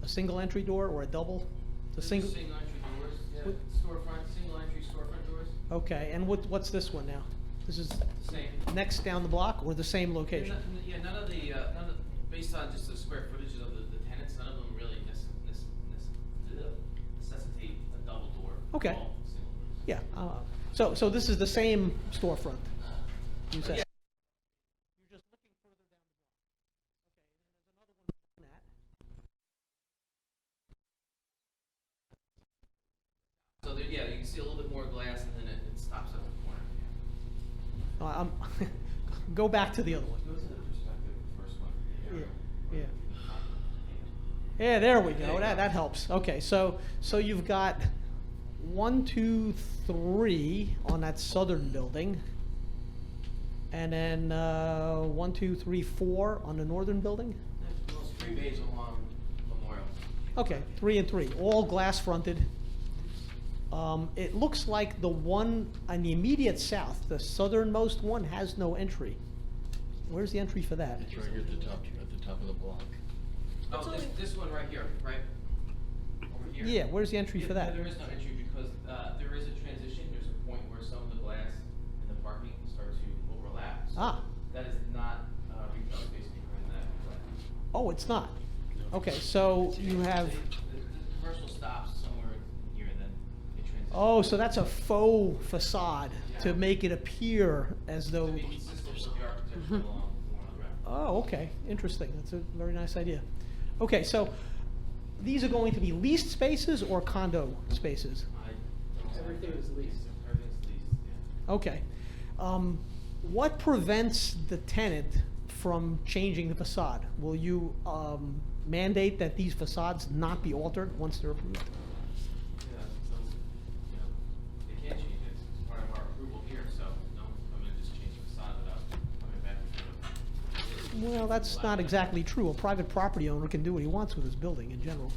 A single entry door or a double? It's a single. Single entry doors, yeah, What- storefront, single entry storefront doors. Okay, and what's this one now? This is Same. next down the block or the same location? Yeah, none of the, based on just the square footage of the tenants, none of them really necessitate a double door. Okay. All single doors. Yeah, so this is the same storefront, you said? Yeah. So there, yeah, you can see a little bit more glass and then it stops at the corner. Go back to the other one. Goes in the perspective of the first one. the aerial. Yeah. Yeah, there we go, that helps. Okay, so you've got 1, 2, 3 on that southern building. And then 1, 2, 3, 4 on the northern building? Those 3 bays along Memorial. Okay, 3 and 3, all glass fronted. It looks like the one on the immediate south, the southernmost one, has no entry. Where's the entry for that? It's right here at the top of the block. Oh, this one right here, right? Over here. Yeah, where's the entry for that? There is no entry because there is a transition. There's a point where some of the glass and the parking start to overlap. So Ah. that is not retail space behind that glass. Oh, it's not? Okay, so you have, The commercial stops somewhere here and then it transitions. oh, so that's a faux facade to Yeah. make it appear as though. To be consistent with the architecture along Memorial Drive. Oh, okay, interesting, that's a very nice idea. Okay, so these are going to be leased spaces or condo spaces? Everything is leased. Everything's leased, yeah. Okay. What prevents the tenant from changing the facade? Will you mandate that these facades not be altered once they're approved? Yeah, so, you know, they can't change it. It's part of our approval here, so no one can come in and just change the facade without coming back before. Well, that's not exactly true. A private property owner can do what he wants with his building in general,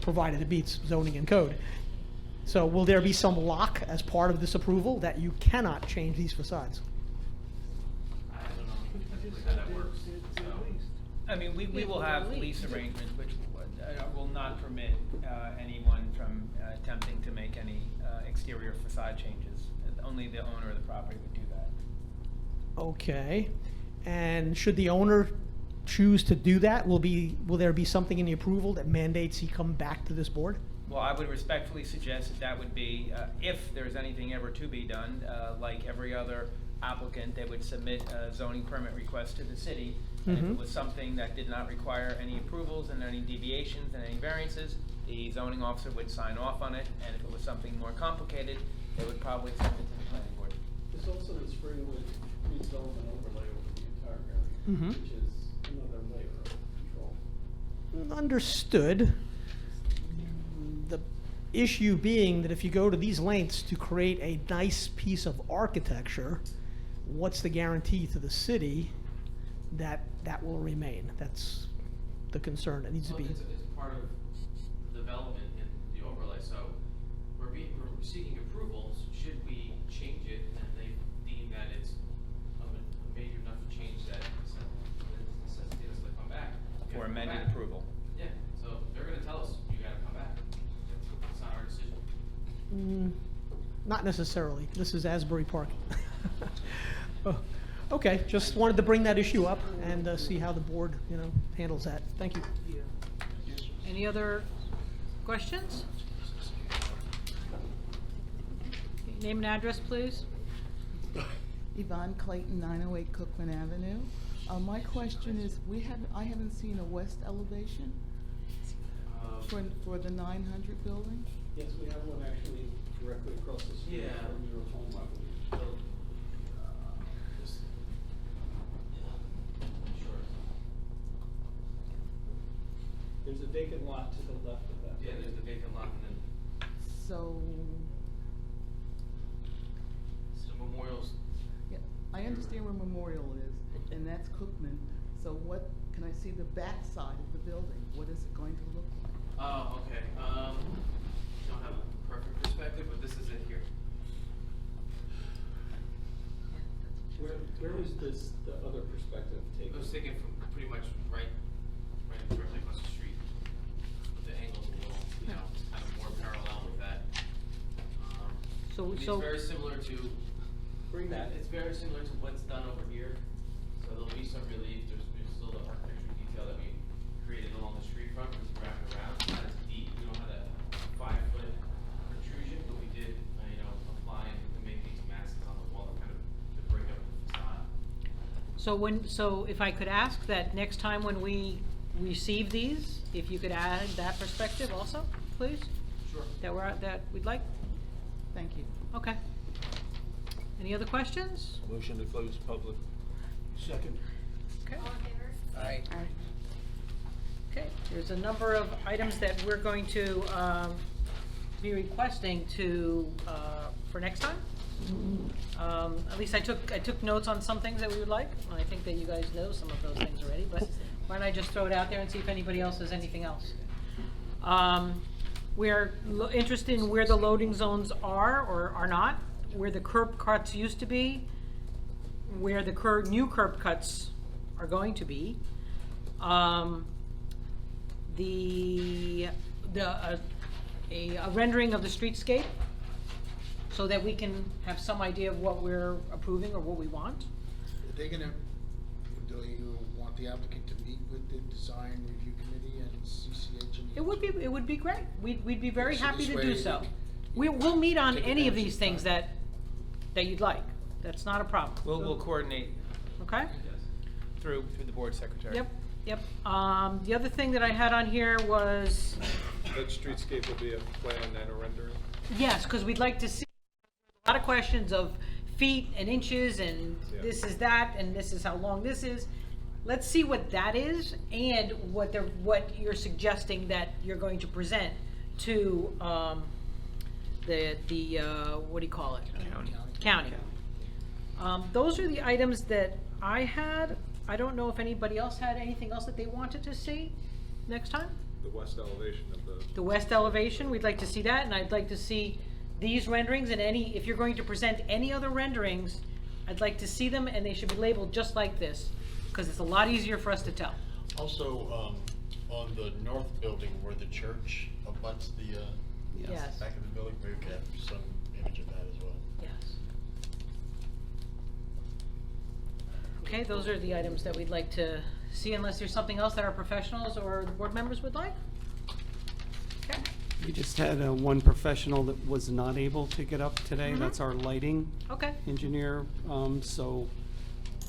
provided it meets zoning and code. So will there be some lock as part of this approval that you cannot change these facades? I don't know exactly how that works, so. I mean, we will have lease arrangements which will not permit anyone from attempting to make any exterior facade changes. only the owner of the property would do that. Okay. And should the owner choose to do that, will there be something in the approval that mandates he come back to this board? Well, I would respectfully suggest that that would be, if there's anything ever to be done, like every other applicant, they would submit a zoning permit request to the city. And if it was something that did not require any approvals and any deviations and any variances, the zoning officer would sign off on it. And if it was something more complicated, they would probably send it to the planning board. There's also the Springwood redevelopment overlay over the entire area, which is another layer of control. Understood. The issue being that if you go to these lengths to create a nice piece of architecture, what's the guarantee to the city that that will remain? That's the concern that needs to be. It's part of development in the overlay, so we're seeking approvals. Should we change it and they deem that it's a major enough change that it's necessitates us to come back? For amended approval. Yeah, so they're gonna tell us, you gotta come back. It's not our decision. Not necessarily. This is Asbury Park. Oh, okay, just wanted to bring that issue up and see how the board, handles that. Thank you. Any other questions? Name and address, please. Yvonne Clayton, 908 Cookman Avenue. My question is, I haven't seen a west elevation for the 900 building. Yes, we have one actually directly across the street from your home, I believe. There's a vacant lot to the left of that. Yeah, there's the vacant lot and then So, Memorial's. yeah, I understand where Memorial is, and that's Cookman. So what, can I see the back side of the building? What is it going to look like? Oh, okay. Don't have a perfect perspective, but this is it here. Where was the other perspective taken? I was taken from pretty much right directly across the street. With the angle of the wall, kind of more parallel with that. It's very similar to. Bring that. It's very similar to what's done over here. So there'll be some relief. There's still the architectural detail that we created along the street front, which is wrapped around. It's not as deep. We don't have that 5-foot protrusion, but we did, apply and make these masks on the wall to kind of to break up the facade. So if I could ask that next time when we receive these, if you could add that perspective also, please? Sure. That we'd like? Thank you. Okay. Any other questions? Motion to close public. Second. Okay. Aye. Okay, there's a number of items that we're going to be requesting for next time. At least I took notes on some things that we would like. I think that you guys know some of those things already, but why don't I just throw it out there and see if anybody else has anything else. We're interested in where the loading zones are or are not, where the curb cuts used to be, where the new curb cuts are going to be. A rendering of the streetscape so that we can have some idea of what we're approving or what we want. Do you want the applicant to meet with the design review committee and CCH? It would be great. We'd be very So happy this to way do we so. can- We'll meet on take any of advantage these of things time. that you'd like. That's not a problem. We'll coordinate Okay? through the board secretary. Yep. The other thing that I had on here was, That streetscape will be a plan and a rendering? yes, because we'd like to see a lot of questions of feet and inches and Yeah. this is that and this is how long this is. Let's see what that is and what you're suggesting that you're going to present to the what do you call it? County. Those are the items that I had. I don't know if anybody else had anything else that they wanted to see next time. The west elevation of The west elevation, we'd like to see that, and I'd like to see these renderings and if you're going to present any other renderings, I'd like to see them and they should be labeled just like this, because it's a lot easier for us to tell. Also, on the north building where the church abuts the Yes. back of the building, we could have some image of that as well. Yes. Okay, those are the items that we'd like to see, unless there's something else that our professionals or the board members would like? Okay. We just had one professional that was not able to get up today. Mhm. That's our lighting Okay. engineer. So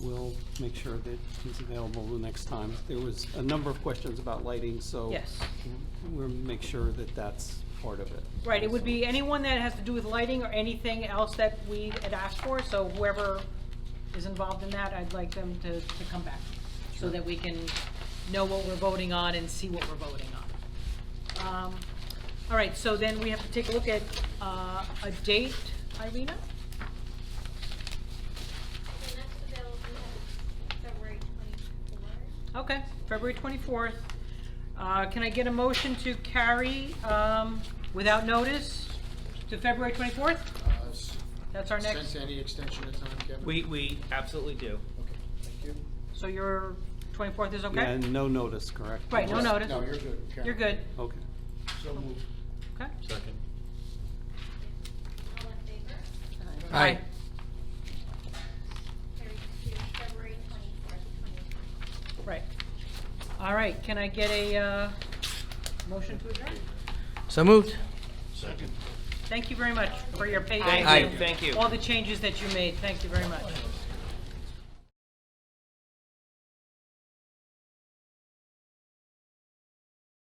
we'll make sure that he's available the next time. There was a number of questions about lighting, so Yes. we'll make sure that that's part of it. Right, it would be anyone that has to do with lighting or anything else that we had asked for, so whoever is involved in that, I'd like them to come back, so that we can know what we're voting on and see what we're voting on. All right, so then we have to take a look at a date, Irina? The next available, we have February 24th. Okay, February 24th. Can I get a motion to carry without notice to February 24th? That's our next. Sense any extension of time, Kevin? We absolutely do. Okay, thank you. So your 24th is okay? Yeah, and no notice, correct? Right, no notice. No, you're good, Karen. You're good. Okay. So moved. Okay. Second. All in favor? Aye. Carried to February 24th, 2020. Right. All right, can I get a motion to adjourn? So moved. Second. Thank you very much for your patience. Thank Aye. you, thank you. All the changes that you made, thank you very much.